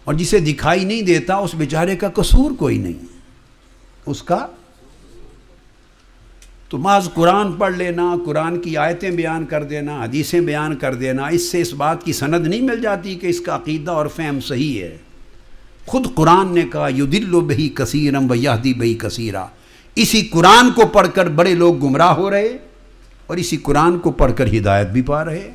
[SPEAKER 2] اور جسے دکھائی نہیں دیتا اس بیچارے کا قصور کوئی نہیں، اس کا تو محض قرآن پڑھ لینا، قرآن کی آیتیں بیان کر دینا، حدیثیں بیان کر دینا، اس سے اس بات کی سند نہیں مل جاتی کہ اس کا عقیدہ اور فہم صحیح ہے۔ خود قرآن نے کہا یضل بہ کثیرا ویہدی بہ کثیرا، اسی قرآن کو پڑھ کر بڑے لوگ گمراہ ہو رہے اور اسی قرآن کو پڑھ کر ہدایت بھی پا رہے۔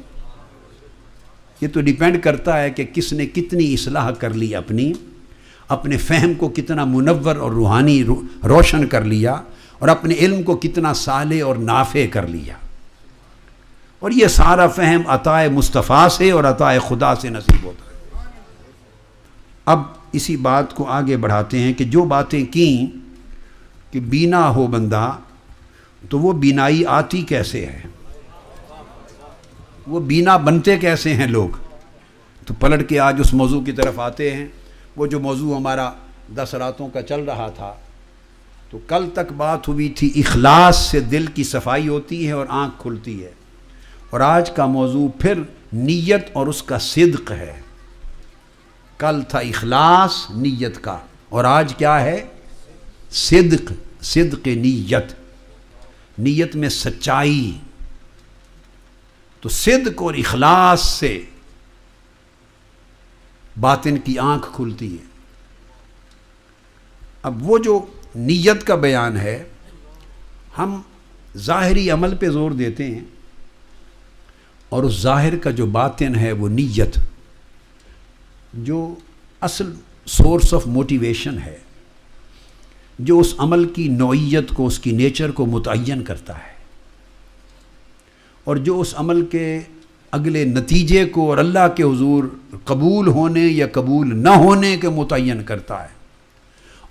[SPEAKER 2] یہ تو ڈیپینڈ کرتا ہے کہ کس نے کتنی اصلاح کر لی، اپنے فہم کو کتنا منور اور روحانی روشن کر لیا، اور اپنے علم کو کتنا صالح اور نافع کر لیا۔ اور یہ سارا فہم عطا مصطفیٰ سے اور عطا خدا سے نصیب ہوتا ہے۔ اب اسی بات کو آگے بڑھاتے ہیں کہ جو باتیں کیں کہ بینا ہو بندہ، تو وہ بینائی آتی کیسے ہے، وہ بینا بنتے کیسے ہیں لوگ؟ تو پلٹ کے آج اس موضوع کی طرف آتے ہیں، وہ جو موضوع ہمارا 10 راتوں کا چل رہا تھا۔ تو کل تک بات ہوئی تھی اخلاص سے دل کی صفائی ہوتی ہے اور آنکھ کھلتی ہے، اور آج کا موضوع پھر نیت اور اس کا صدق ہے۔ کل تھا اخلاص نیت کا، اور آج کیا ہے؟ صدق نیت میں سچائی۔ تو صدق اور اخلاص سے باطن کی آنکھ کھلتی ہے۔ اب وہ جو نیت کا بیان ہے، ہم ظاہری عمل پہ زور دیتے ہیں، اور اس ظاہر کا جو باطن ہے وہ نیت، جو اصل سورس آف موٹیویشن ہے، جو اس عمل کی نوعیت کو، اس کی نیچر کو متعین کرتا ہے، اور جو اس عمل کے اگلے نتیجے کو اور اللہ کے حضور قبول ہونے یا قبول نہ ہونے کے متعین کرتا ہے،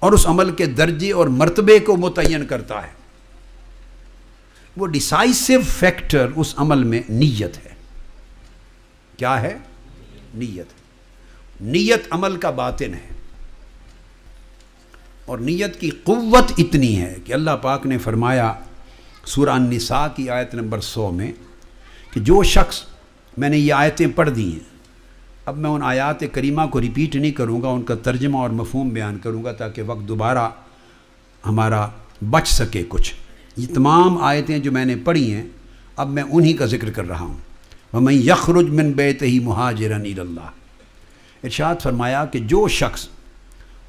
[SPEAKER 2] اور اس عمل کے درجے اور مرتبے کو متعین کرتا ہے۔ وہ ڈیسائسو فیکٹر اس عمل میں نیت ہے۔ کیا ہے؟ نیت۔ نیت عمل کا باطن ہے، اور نیت کی قوت اتنی ہے کہ اللہ پاک نے فرمایا سورہ النساء کی آیت نمبر 100 میں کہ جو شخص، میں نے یہ آیتیں پڑھ دی ہیں، اب میں ان آیات کریمہ کو ریپیٹ نہیں کروں گا، ان کا ترجمہ اور مفہوم بیان کروں گا تاکہ وقت دوبارہ ہمارا بچ سکے کچھ۔ یہ تمام آیتیں جو میں نے پڑھی ہیں اب میں انہی کا ذکر کر رہا ہوں۔ وَمَن يَخْرُجْ مِن بَيْتِهِ مُهَاجِرًا إِلَى اللَّهِ، ارشاد فرمایا کہ جو شخص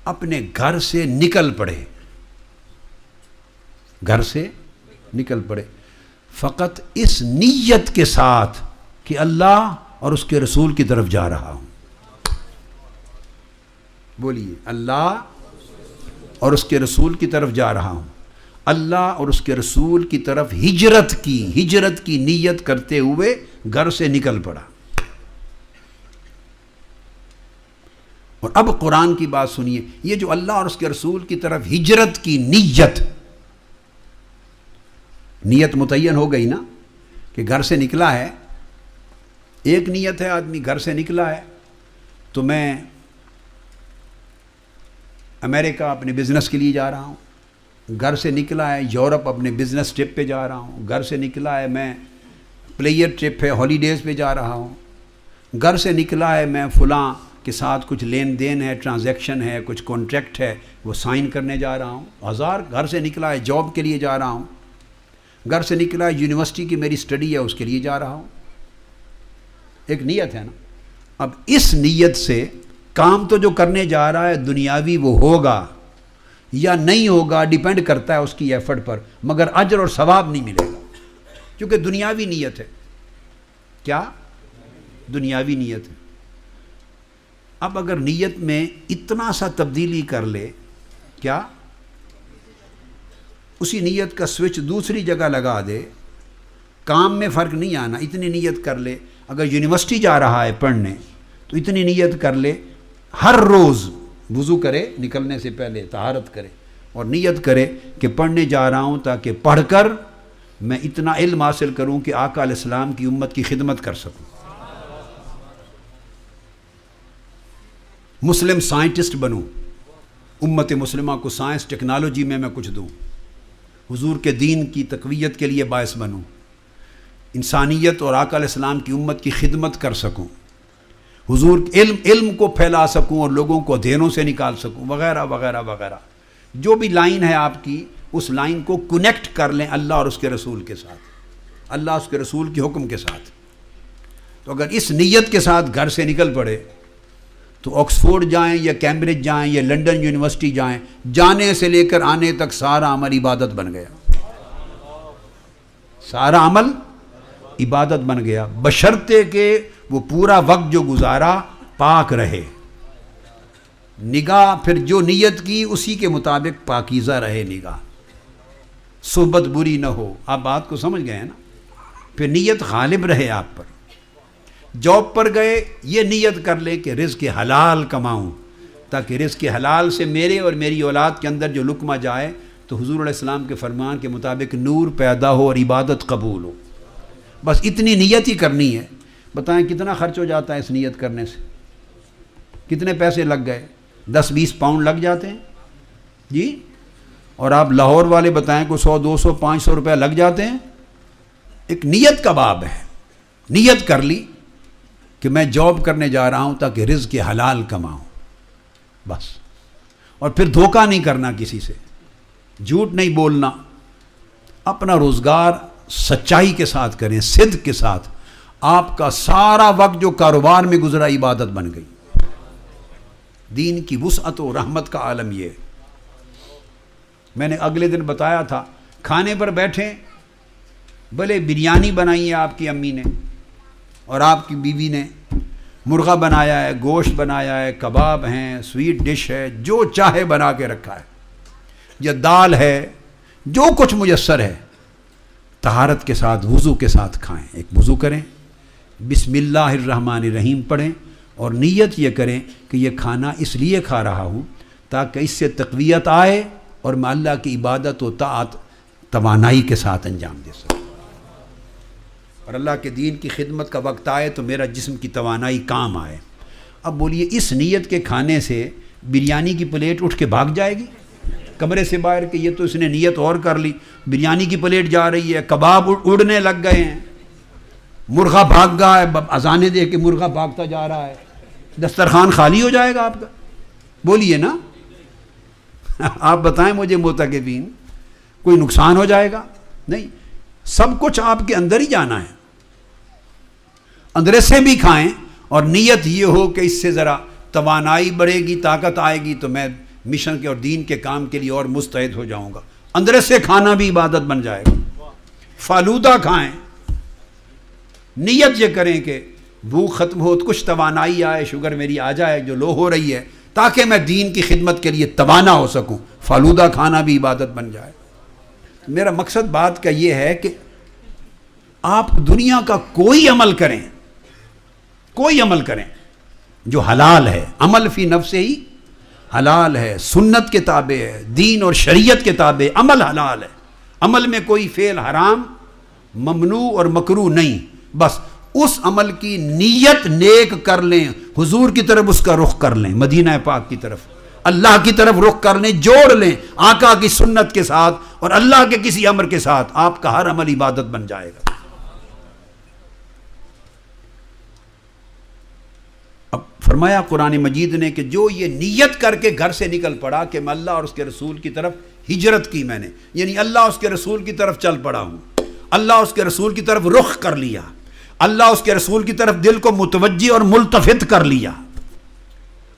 [SPEAKER 2] اپنے گھر سے نکل پڑے، گھر سے نکل پڑے فقط اس نیت کے ساتھ کہ اللہ اور اس کے رسول کی طرف جا رہا ہوں، بولیے اللہ اور اس کے رسول کی طرف جا رہا ہوں، اللہ اور اس کے رسول کی طرف ہجرت کی نیت کرتے ہوئے گھر سے نکل پڑا۔ اور اب قرآن کی بات سنیے، یہ جو اللہ اور اس کے رسول کی طرف ہجرت کی نیت متعین ہو گئی نا، کہ گھر سے نکلا ہے، ایک نیت ہے آدمی گھر سے نکلا ہے تو میں امریکہ اپنے بزنس کے لیے جا رہا ہوں، گھر سے نکلا ہے یورپ اپنے بزنس ٹرپ پہ جا رہا ہوں، گھر سے نکلا ہے میں پلیئر ٹرپ ہے ہالیڈیز پہ جا رہا ہوں، گھر سے نکلا ہے میں فلاں کے ساتھ کچھ لین دین ہے، ٹرانزیکشن ہے، کچھ کانٹریکٹ ہے، وہ سائن کرنے جا رہا ہوں، ہزار گھر سے نکلا ہے جاب کے لیے جا رہا ہوں، گھر سے نکلا ہے یونیورسٹی کی میری سٹڈی ہے اس کے لیے جا رہا ہوں، ایک نیت ہے نا۔ اب اس نیت سے کام تو جو کرنے جا رہا ہے دنیاوی وہ ہوگا یا نہیں ہوگا ڈیپینڈ کرتا ہے اس کی ایفرٹ پر، مگر اجر اور ثواب نہیں ملے گا کیونکہ دنیاوی نیت ہے۔ کیا؟ دنیاوی نیت ہے۔ اب اگر نیت میں اتنا سا تبدیلی کر لے، کیا؟ اسی نیت کا سوئچ دوسری جگہ لگا دے، کام میں فرق نہیں آنا، اتنی نیت کر لے۔ اگر یونیورسٹی جا رہا ہے پڑھنے تو اتنی نیت کر لے، ہر روز وضو کرے نکلنے سے پہلے، طہارت کرے اور نیت کرے کہ پڑھنے جا رہا ہوں تاکہ پڑھ کر میں اتنا علم حاصل کروں کہ آقا علیہ السلام کی امت کی خدمت کر سکوں، مسلم سائنٹسٹ بنوں، امت مسلمہ کو سائنس ٹیکنالوجی میں کچھ دوں، حضور کے دین کی تقویت کے لیے باعث بنوں، انسانیت اور آقا علیہ السلام کی امت کی خدمت کر سکوں، حضور علم کو پھیلا سکوں اور لوگوں کو اندھیروں سے نکال سکوں، وغیرہ وغیرہ وغیرہ۔ جو بھی لائن ہے آپ کی اس لائن کو کنیکٹ کر لیں اللہ اور اس کے رسول کے ساتھ، اللہ اس کے رسول کے حکم کے ساتھ۔ تو اگر اس نیت کے ساتھ گھر سے نکل پڑے تو آکسفورڈ جائیں یا کیمبرج جائیں یا لنڈن یونیورسٹی جائیں، جانے سے لے کر آنے تک سارا عمل عبادت بن گیا، سارا عمل عبادت بن گیا، بشرطے کہ وہ پورا وقت جو گزارا پاک رہے، نگاہ پھر جو نیت کی اسی کے مطابق پاکیزہ رہے، نگاہ صحبت بری نہ ہو۔ آپ بات کو سمجھ گئے ہیں نا؟ پھر نیت غالب رہے آپ پر۔ جاب پر گئے یہ نیت کر لے کہ رزق حلال کماؤں تاکہ رزق حلال سے میرے اور میری اولاد کے اندر جو لقمہ جائے تو حضور علیہ السلام کے فرمان کے مطابق نور پیدا ہو اور عبادت قبول ہو۔ بس اتنی نیت ہی کرنی ہے۔ بتائیں کتنا خرچ ہو جاتا ہے اس نیت کرنے سے؟ کتنے پیسے لگ گئے؟ 10-20 پاؤنڈ لگ جاتے ہیں جی؟ اور آپ لاہور والے بتائیں کو 100 200 500 روپے لگ جاتے ہیں۔ ایک نیت کا باب ہے، نیت کر لی کہ میں جاب کرنے جا رہا ہوں تاکہ رزق حلال کماؤں، بس۔ اور پھر دھوکہ نہیں کرنا کسی سے، جھوٹ نہیں بولنا، اپنا روزگار سچائی کے ساتھ کریں، صدق کے ساتھ۔ آپ کا سارا وقت جو کاروبار میں گزرا عبادت بن گئی۔ دین کی وسعت و رحمت کا عالم یہ۔ میں نے اگلے دن بتایا تھا، کھانے پر بیٹھیں، بھلے بریانی بنائی ہے آپ کی امی نے اور آپ کی بیوی نے، مرغا بنایا ہے، گوشت بنایا ہے، کباب ہیں، سویٹ ڈش ہے، جو چاہے بنا کے رکھا ہے، یا دال ہے، جو کچھ میسر ہے، طہارت کے ساتھ وضو کے ساتھ کھائیں۔ ایک وضو کریں، بسم اللہ الرحمن الرحیم پڑھیں اور نیت یہ کریں کہ یہ کھانا اس لیے کھا رہا ہوں تاکہ اس سے تقویت آئے اور میں اللہ کی عبادت و طاعت توانائی کے ساتھ انجام دے سکوں، اور اللہ کے دین کی خدمت کا وقت آئے تو میرا جسم کی توانائی کام آئے۔ اب بولیے اس نیت کے کھانے سے بریانی کی پلیٹ اٹھ کے بھاگ جائے گی کمرے سے باہر کہ یہ تو اس نے نیت اور کر لی، بریانی کی پلیٹ جا رہی ہے، کباب اڑنے لگ گئے ہیں، مرغا بھاگ گیا ہے، اذانیں دے کے مرغا بھاگتا جا رہا ہے، دسترخوان خالی ہو جائے گا آپ کا؟ بولیے نا، آپ بتائیں مجھے معتکفین، کوئی نقصان ہو جائے گا؟ نہیں، سب کچھ آپ کے اندر ہی جانا ہے، اندر سے بھی کھائیں اور نیت یہ ہو کہ اس سے ذرا توانائی بڑھے گی، طاقت آئے گی تو میں مشن کے اور دین کے کام کے لیے اور مستعد ہو جاؤں گا۔ اندر سے کھانا بھی عبادت بن جائے گا۔ فالودہ کھائیں، نیت یہ کریں کہ بھوک ختم ہو، کچھ توانائی آئے، شوگر میری آ جائے جو لو ہو رہی ہے، تاکہ میں دین کی خدمت کے لیے توانا ہو سکوں۔ فالودہ کھانا بھی عبادت بن جائے۔ میرا مقصد بات کا یہ ہے کہ آپ دنیا کا کوئی عمل کریں، کوئی عمل کریں جو حلال ہے، عمل فی نفس ہی حلال ہے، سنت کے تابع ہے، دین اور شریعت کے تابع، عمل حلال ہے، عمل میں کوئی فعل حرام، ممنوع اور مکروہ نہیں، بس اس عمل کی نیت نیک کر لیں، حضور کی طرف اس کا رخ کر لیں، مدینہ پاک کی طرف، اللہ کی طرف رخ کر لیں، جوڑ لیں آقا کی سنت کے ساتھ اور اللہ کے کسی امر کے ساتھ، آپ کا ہر عمل عبادت بن جائے گا۔ اب فرمایا قرآن مجید نے کہ جو یہ نیت کر کے گھر سے نکل پڑا کہ میں اللہ اور اس کے رسول کی طرف ہجرت کی، میں نے یعنی اللہ اس کے رسول کی طرف چل پڑا ہوں، اللہ اس کے رسول کی طرف رخ کر لیا، اللہ اس کے رسول کی طرف دل کو متوجہ اور ملتفت کر لیا،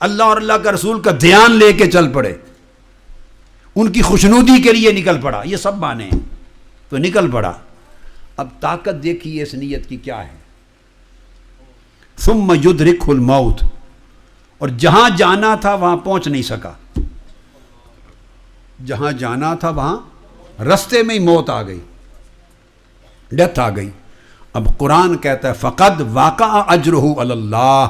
[SPEAKER 2] اللہ اور اللہ کا رسول کا دھیان لے کے چل پڑے، ان کی خوشنودی کے لیے نکل پڑا، یہ سب معنی ہیں، تو نکل پڑا۔ اب طاقت دیکھیے اس نیت کی کیا ہے، ثم یدرکہ الموت، اور جہاں جانا تھا وہاں پہنچ نہیں سکا، جہاں جانا تھا وہاں رستے میں ہی موت آ گئی، ڈیتھ آ گئی۔ اب قرآن کہتا ہے فقد واقع اجرہ علی اللہ،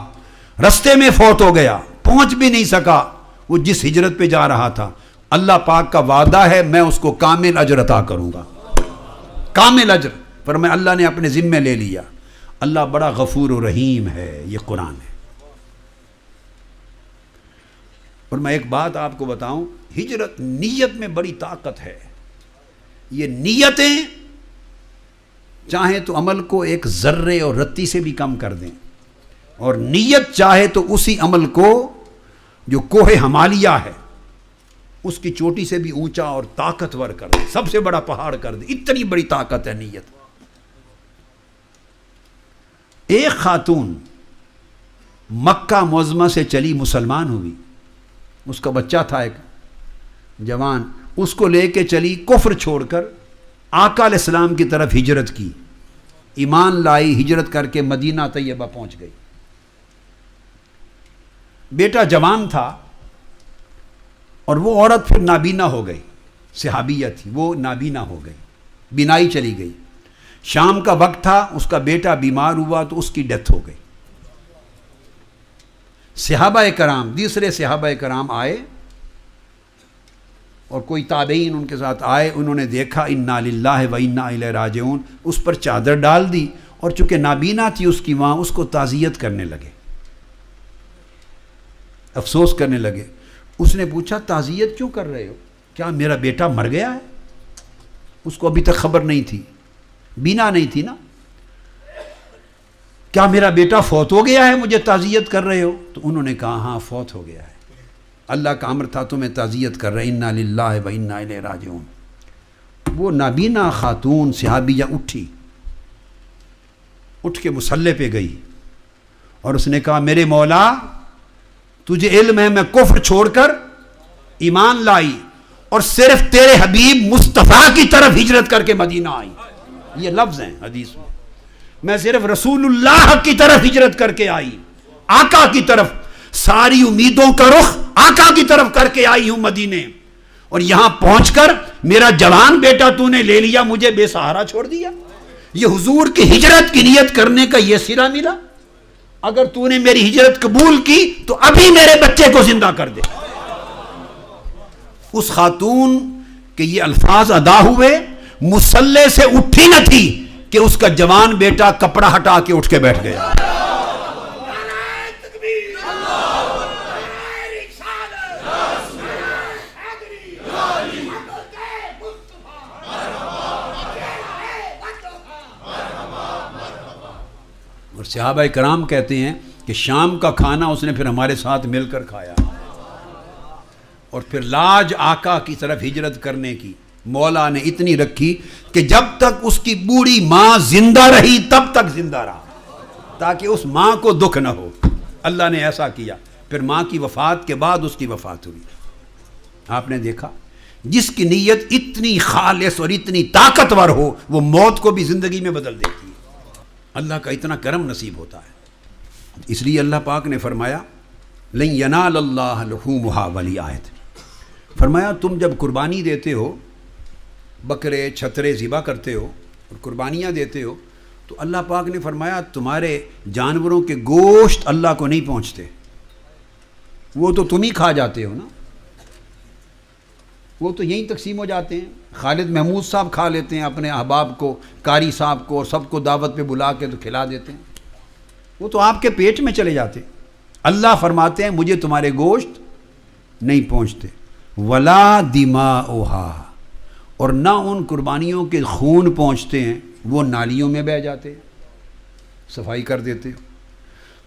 [SPEAKER 2] رستے میں فوت ہو گیا، پہنچ بھی نہیں سکا وہ جس ہجرت پہ جا رہا تھا، اللہ پاک کا وعدہ ہے میں اس کو کامل اجر عطا کروں گا، کامل اجر، پر میں اللہ نے اپنے ذمے لے لیا۔ اللہ بڑا غفور و رحیم ہے، یہ قرآن ہے۔ اور میں ایک بات آپ کو بتاؤں، ہجرت نیت میں بڑی طاقت ہے، یہ نیتیں چاہے تو عمل کو ایک ذرے اور رتی سے بھی کم کر دیں، اور نیت چاہے تو اسی عمل کو جو کوہ ہمالیہ ہے اس کی چوٹی سے بھی اونچا اور طاقتور کر دیں، سب سے بڑا پہاڑ کر دیں، اتنی بڑی طاقت ہے نیت۔ ایک خاتون مکہ معظمہ سے چلی، مسلمان ہوئی، اس کا بچہ تھا ایک جوان، اس کو لے کے چلی، کفر چھوڑ کر آقا علیہ السلام کی طرف ہجرت کی، ایمان لائی، ہجرت کر کے مدینہ طیبہ پہنچ گئی۔ بیٹا جوان تھا اور وہ عورت پھر نابینا ہو گئی، صحابیہ تھی، وہ نابینا ہو گئی، بینائی چلی گئی۔ شام کا وقت تھا، اس کا بیٹا بیمار ہوا تو اس کی ڈیتھ ہو گئی۔ صحابہ کرام، دوسرے صحابہ کرام آئے اور کوئی تابعین ان کے ساتھ آئے، انہوں نے دیکھا انا للہ و انا الیہ راجعون، اس پر چادر ڈال دی، اور چونکہ نابینا تھی اس کی ماں، اس کو تعزیت کرنے لگے، افسوس کرنے لگے۔ اس نے پوچھا تعزیت کیوں کر رہے ہو؟ کیا میرا بیٹا مر گیا ہے؟ اس کو ابھی تک خبر نہیں تھی، بینا نہیں تھی نا، کیا میرا بیٹا فوت ہو گیا ہے مجھے تعزیت کر رہے ہو؟ تو انہوں نے کہا ہاں فوت ہو گیا ہے، اللہ کا امر تھا تمہیں تعزیت کر رہے، انا للہ و انا الیہ راجعون۔ وہ نابینا خاتون صحابیہ اٹھی، اٹھ کے مصلی پہ گئی اور اس نے کہا میرے مولا تجھے علم ہے میں کفر چھوڑ کر ایمان لائی اور صرف تیرے حبیب مصطفیٰ کی طرف ہجرت کر کے مدینہ آئی، یہ لفظ ہیں حدیث میں صرف رسول اللہ کی طرف ہجرت کر کے آئی، آقا کی طرف، ساری امیدوں کا رخ آقا کی طرف کر کے آئی ہوں مدینے، اور یہاں پہنچ کر میرا جوان بیٹا تو نے لے لیا، مجھے بے سہارا چھوڑ دیا۔ یہ حضور کی ہجرت کی نیت کرنے کا یہ صلہ ملا، اگر تو نے میری ہجرت قبول کی تو ابھی میرے بچے کو زندہ کر دے، اس خاتون کے یہ الفاظ ادا ہوئے، مصلے سے اٹھی نہ تھی کہ اس کا جوان بیٹا کپڑا ہٹا کے اٹھ کے بیٹھ گیا۔ اور صحابہ کرام کہتے ہیں کہ شام کا کھانا اس نے پھر ہمارے ساتھ مل کر کھایا، اور پھر لاج آقا کی طرف ہجرت کرنے کی مولا نے اتنی رکھی کہ جب تک اس کی بوڑھی ماں زندہ رہی تب تک زندہ رہا، تاکہ اس ماں کو دکھ نہ ہو۔ اللہ نے ایسا کیا۔ پھر ماں کی وفات کے بعد اس کی وفات ہوئی۔ آپ نے دیکھا جس کی نیت اتنی خالص اور اتنی طاقتور ہو وہ موت کو بھی زندگی میں بدل دیتی ہے۔ اللہ کا اتنا کرم نصیب ہوتا ہے۔ اس لیے اللہ پاک نے فرمایا لن ینال اللہ لحومھا، والی آیت فرمایا تم جب قربانی دیتے ہو، بکرے چھترے ذبح کرتے ہو اور قربانیاں دیتے ہو، تو اللہ پاک نے فرمایا تمہارے جانوروں کے گوشت اللہ کو نہیں پہنچتے، وہ تو تم ہی کھا جاتے ہو نا، وہ تو یہیں تقسیم ہو جاتے ہیں۔ خالد محمود صاحب کھا لیتے ہیں اپنے احباب کو، قاری صاحب کو، اور سب کو دعوت پہ بلا کے تو کھلا دیتے ہیں، وہ تو آپ کے پیٹ میں چلے جاتے۔ اللہ فرماتے ہیں مجھے تمہارے گوشت نہیں پہنچتے، ولا دماؤھا، اور نہ ان قربانیوں کے خون پہنچتے ہیں، وہ نالیوں میں بہہ جاتے ہیں، صفائی کر دیتے ہو۔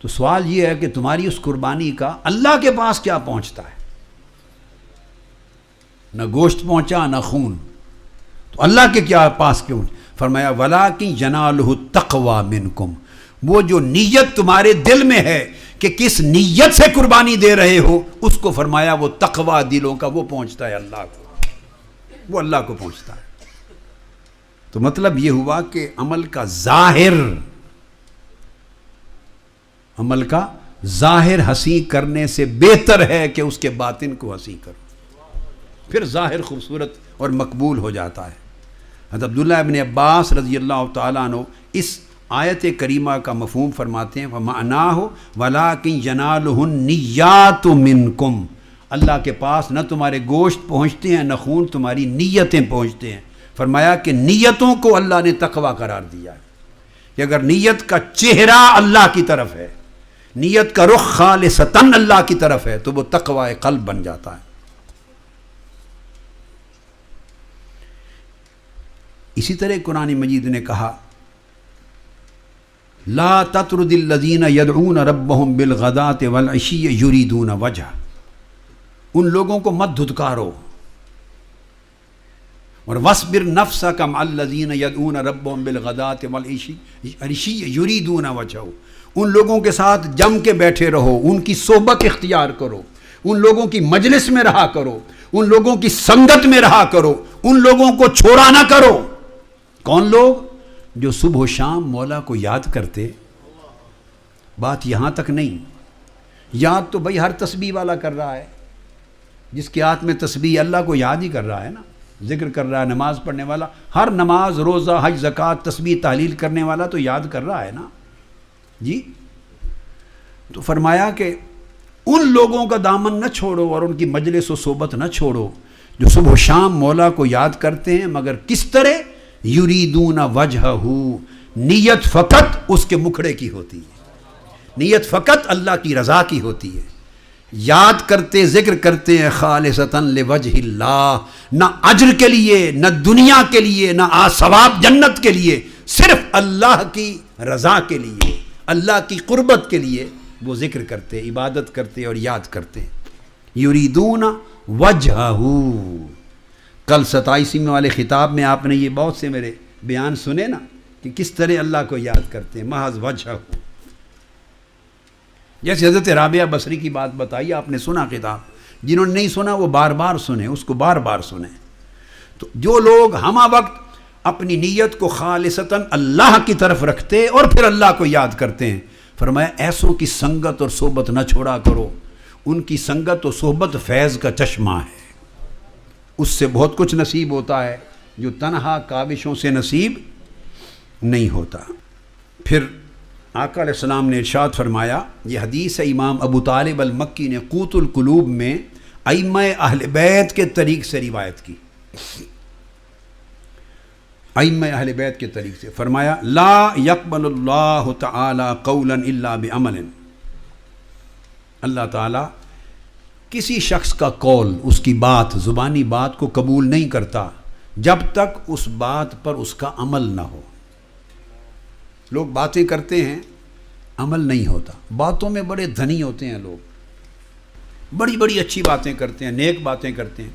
[SPEAKER 2] تو سوال یہ ہے کہ تمہاری اس قربانی کا اللہ کے پاس کیا پہنچتا ہے؟ نہ گوشت پہنچا نہ خون، تو اللہ کے کیا پاس کیوں؟ فرمایا وَلَٰكِن يَنَالُهُ التَّقْوَىٰ مِنْكُمْ، وہ جو نیت تمہارے دل میں ہے کہ کس نیت سے قربانی دے رہے ہو، اس کو فرمایا وہ تقویٰ دلوں کا وہ پہنچتا ہے اللہ کو، وہ اللہ کو پہنچتا ہے۔ تو مطلب یہ ہوا کہ عمل کا ظاہر حسین کرنے سے بہتر ہے کہ اس کے باطن کو حسین کرو، پھر ظاہر خوبصورت اور مقبول ہو جاتا ہے۔ حضرت عبداللہ ابن عباس رضی اللہ تعالیٰ عنہ اس آیت کریمہ کا مفہوم فرماتے ہیں وَمَعْنَاهُ وَلَٰكِن يَنَالُهُ النِّيَّاتُ مِنْكُمْ، اللہ کے پاس نہ تمہارے گوشت پہنچتے ہیں نہ خون، تمہاری نیتیں پہنچتے ہیں۔ فرمایا کہ نیتوں کو اللہ نے تقویٰ قرار دیا ہے کہ اگر نیت کا چہرہ اللہ کی طرف ہے، نیت کا رخ خالصتاً اللہ کی طرف ہے، تو وہ تقویٰ قلب بن جاتا ہے۔ اسی طرح قرآن مجید نے کہا لا تطرد الذین یدعون ربهم بالغداۃ والعشی یریدون وجہ، ان لوگوں کو مت دھتکارو، اور وَاصْبِرْ نَفْسَكَ مَعَ الَّذِينَ يَدْعُونَ رَبَّهُمْ بِالْغَدَاةِ وَالْعَشِيِّ يُرِيدُونَ وَجْهَهُ، ان لوگوں کے ساتھ جم کے بیٹھے رہو، ان کی صحبت اختیار کرو، ان لوگوں کی مجلس میں رہا کرو، ان لوگوں کی سنگت میں رہا کرو، ان لوگوں کو چھوڑا نہ کرو۔ کون لوگ؟ جو صبح و شام مولا کو یاد کرتے۔ بات یہاں تک نہیں، یاد تو بھائی ہر تسبیح والا کر رہا ہے، جس کے ہاتھ میں تسبیح اللہ کو یاد ہی کر رہا ہے نا، ذکر کر رہا ہے، نماز پڑھنے والا ہر نماز روزہ حج زکوٰۃ تسبیح تحلیل کرنے والا تو یاد کر رہا ہے نا جی۔ تو فرمایا کہ ان لوگوں کا دامن نہ چھوڑو اور ان کی مجلس و صحبت نہ چھوڑو جو صبح و شام مولا کو یاد کرتے ہیں، مگر کس طرح؟ یریدون وجہہ، نیت فقط اس کے مکھڑے کی ہوتی ہے، نیت فقط اللہ کی رضا کی ہوتی ہے، یاد کرتے ذکر کرتے ہیں خالصتاً لوجہ اللہ، نہ اجر کے لیے نہ دنیا کے لیے نہ ثواب جنت کے لیے، صرف اللہ کی رضا کے لیے، اللہ کی قربت کے لیے وہ ذکر کرتے، عبادت کرتے اور یاد کرتے۔ یریدون وجہہ، کل 27ویں والے خطاب میں آپ نے یہ بہت سے میرے بیان سنے نا کہ کس طرح اللہ کو یاد کرتے ہیں، محض وجہہ۔ جیسے حضرت رابعہ بصری کی بات بتائی، آپ نے سنا خطاب، جنہوں نے نہیں سنا وہ بار بار سنیں، اس کو بار بار سنیں۔ تو جو لوگ ہمہ وقت اپنی نیت کو خالصتاً اللہ کی طرف رکھتے اور پھر اللہ کو یاد کرتے ہیں، فرمایا ایسوں کی سنگت اور صحبت نہ چھوڑا کرو، ان کی سنگت و صحبت فیض کا چشمہ ہے، اس سے بہت کچھ نصیب ہوتا ہے جو تنہا کاوشوں سے نصیب نہیں ہوتا۔ پھر آقا علیہ السلام نے ارشاد فرمایا، یہ حدیث ہے امام ابو طالب المکی نے قوت القلوب میں ائمہ اہل بیت کے طریق سے روایت کی، ائمہ اہل بیت کے طریق سے فرمایا لا یقبل اللہ تعالی قولا الا بعمل، اللہ تعالیٰ کسی شخص کا قول، اس کی بات، زبانی بات کو قبول نہیں کرتا جب تک اس بات پر اس کا عمل نہ ہو۔ لوگ باتیں کرتے ہیں، عمل نہیں ہوتا، باتوں میں بڑے دھنی ہوتے ہیں لوگ، بڑی بڑی اچھی باتیں کرتے ہیں، نیک باتیں کرتے ہیں،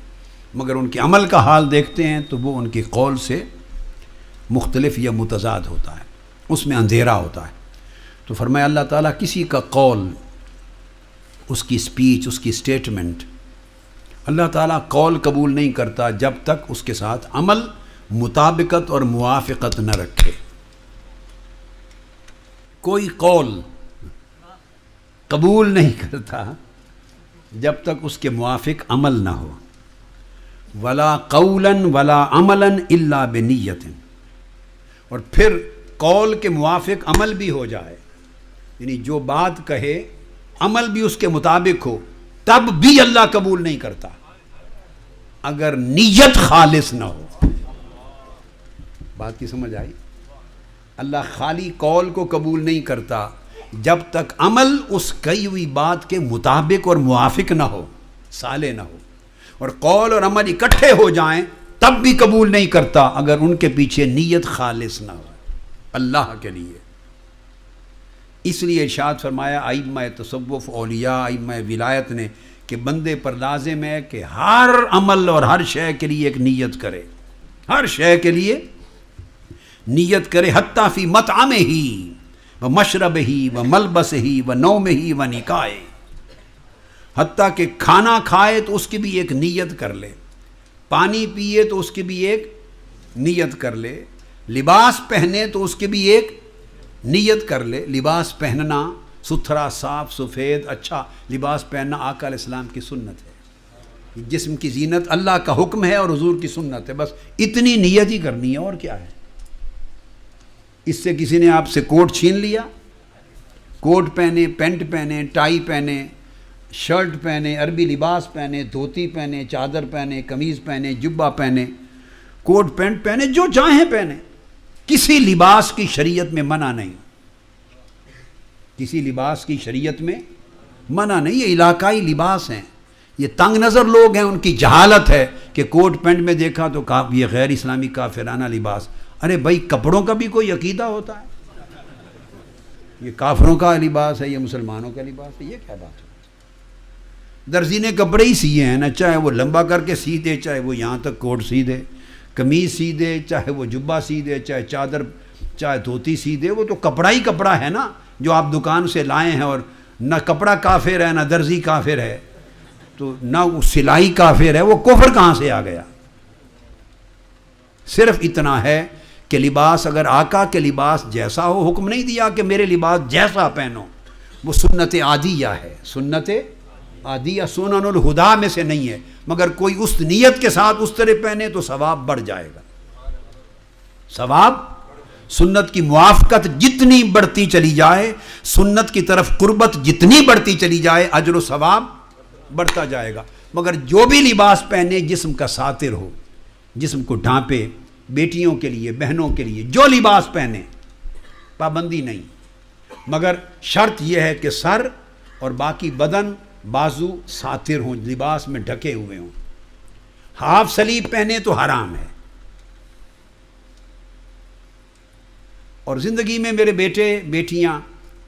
[SPEAKER 2] مگر ان کے عمل کا حال دیکھتے ہیں تو وہ ان کے قول سے مختلف یا متضاد ہوتا ہے، اس میں اندھیرا ہوتا ہے۔ تو فرمایا اللہ تعالیٰ کسی کا قول، اس کی سپیچ، اس کی سٹیٹمنٹ، اللہ تعالیٰ قول قبول نہیں کرتا جب تک اس کے ساتھ عمل مطابقت اور موافقت نہ رکھے۔ کوئی قول قبول نہیں کرتا جب تک اس کے موافق عمل نہ ہو۔ ولا قولا ولا عملا الا بنیت، اور پھر قول کے موافق عمل بھی ہو جائے، یعنی جو بات کہے عمل بھی اس کے مطابق ہو، تب بھی اللہ قبول نہیں کرتا اگر نیت خالص نہ ہو۔ بات کی سمجھ آئی؟ اللہ خالی قول کو قبول نہیں کرتا جب تک عمل اس کہی ہوئی بات کے مطابق اور موافق نہ ہو، صالح نہ ہو، اور قول اور عمل اکٹھے ہو جائیں تب بھی قبول نہیں کرتا اگر ان کے پیچھے نیت خالص نہ ہو اللہ کے لیے۔ اس لیے ارشاد فرمایا ائمہ تصوف، اولیاء، ائمہ ولایت نے کہ بندے پر لازم ہے کہ ہر عمل اور ہر شے کے لیے ایک نیت کرے، ہر شے کے لیے نیت کرے، حتیٰ فی مطعمہ ہی و مشرب ہی و ملبس ہی و نوم ہی و نکاح، حتیٰ کہ کھانا کھائے تو اس کی بھی ایک نیت کر لے، پانی پیے تو اس کی بھی ایک نیت کر لے، لباس پہنے تو اس کی بھی ایک نیت کر لے۔ لباس پہننا ستھرا، صاف، سفید، اچھا لباس پہننا آقا علیہ السلام کی سنت ہے، جسم کی زینت اللہ کا حکم ہے اور حضور کی سنت ہے، بس اتنی نیت ہی کرنی ہے، اور کیا ہے۔ اس سے کسی نے آپ سے کوٹ چھین لیا، کوٹ پہنے، پینٹ پہنے، ٹائی پہنے، شرٹ پہنے، عربی لباس پہنے، دھوتی پہنے، چادر پہنے، قمیض پہنے، جبہ پہنے، کوٹ پینٹ پہنے، جو چاہیں پہنے، کسی لباس کی شریعت میں منع نہیں، کسی لباس کی شریعت میں منع نہیں۔ یہ علاقائی لباس ہیں، یہ تنگ نظر لوگ ہیں، ان کی جہالت ہے کہ کوٹ پینٹ میں دیکھا تو یہ غیر اسلامی کافرانہ لباس۔ ارے بھائی کپڑوں کا بھی کوئی عقیدہ ہوتا ہے، یہ کافروں کا لباس ہے، یہ مسلمانوں کا لباس ہے، یہ کیا بات ہے؟ درزی نے کپڑے ہی سیے ہیں نا، چاہے وہ لمبا کر کے سی دے، چاہے وہ یہاں تک کوٹ سی دے، قمیض سی دے، چاہے وہ جبہ سی دے، چاہے چادر، چاہے دھوتی سی دے، وہ تو کپڑا ہی کپڑا ہے نا جو آپ دکان سے لائے ہیں۔ اور نہ کپڑا کافر ہے، نہ درزی کافر ہے، تو نہ وہ سلائی کافر ہے، وہ کفر کہاں سے آ گیا؟ صرف اتنا ہے کہ لباس اگر آقا کے لباس جیسا ہو، حکم نہیں دیا کہ میرے لباس جیسا پہنو، وہ سنت عادیہ ہے، سنت عادیہ سنن الہدا میں سے نہیں ہے، مگر کوئی اس نیت کے ساتھ اس طرح پہنے تو ثواب بڑھ جائے گا۔ ثواب، سنت کی موافقت جتنی بڑھتی چلی جائے، سنت کی طرف قربت جتنی بڑھتی چلی جائے، اجر و ثواب بڑھتا جائے گا۔ مگر جو بھی لباس پہنے جسم کا ساتر ہو، جسم کو ڈھانپے، بیٹیوں کے لیے، بہنوں کے لیے جو لباس پہنے، پابندی نہیں، مگر شرط یہ ہے کہ سر اور باقی بدن، بازو ساتر ہوں، لباس میں ڈھکے ہوئے ہوں۔ ہاف سلیب پہنے تو حرام ہے۔ اور زندگی میں میرے بیٹے بیٹیاں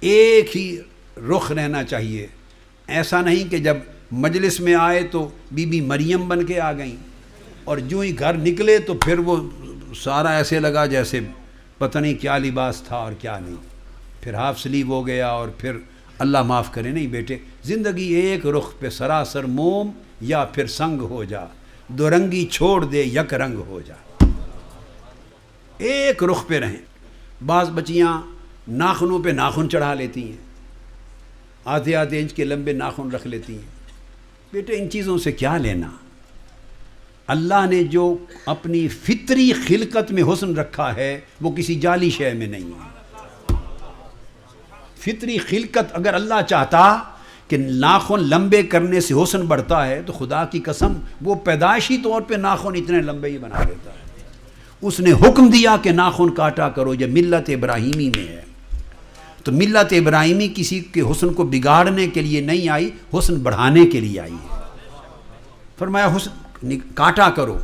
[SPEAKER 2] ایک ہی رخ رہنا چاہیے، ایسا نہیں کہ جب مجلس میں آئے تو بی بی مریم بن کے آ گئیں اور جو ہی گھر نکلے تو پھر وہ سارا ایسے لگا جیسے پتہ نہیں کیا لباس تھا اور کیا نہیں، پھر ہاف سلیو ہو گیا اور پھر اللہ معاف کرے۔ نہیں بیٹے، زندگی ایک رخ پہ سراسر موم یا پھر سنگ ہو جا، دو رنگی چھوڑ دے یک رنگ ہو جا، ایک رخ پہ رہیں۔ بعض بچیاں ناخنوں پہ ناخن چڑھا لیتی ہیں، آدھے آدھے انچ کے لمبے ناخن رکھ لیتی ہیں۔ بیٹے ان چیزوں سے کیا لینا؟ اللہ نے جو اپنی فطری خلقت میں حسن رکھا ہے وہ کسی جعلی شے میں نہیں ہے۔ فطری خلقت اگر اللہ چاہتا کہ ناخن لمبے کرنے سے حسن بڑھتا ہے، تو خدا کی قسم وہ پیدائشی طور پہ ناخن اتنے لمبے ہی بنا دیتا ہے۔ اس نے حکم دیا کہ ناخن کاٹا کرو، یہ ملت ابراہیمی میں ہے۔ تو ملت ابراہیمی کسی کے حسن کو بگاڑنے کے لیے نہیں آئی، حسن بڑھانے کے لیے آئی ہے۔ فرمایا حسن کاٹا کرو،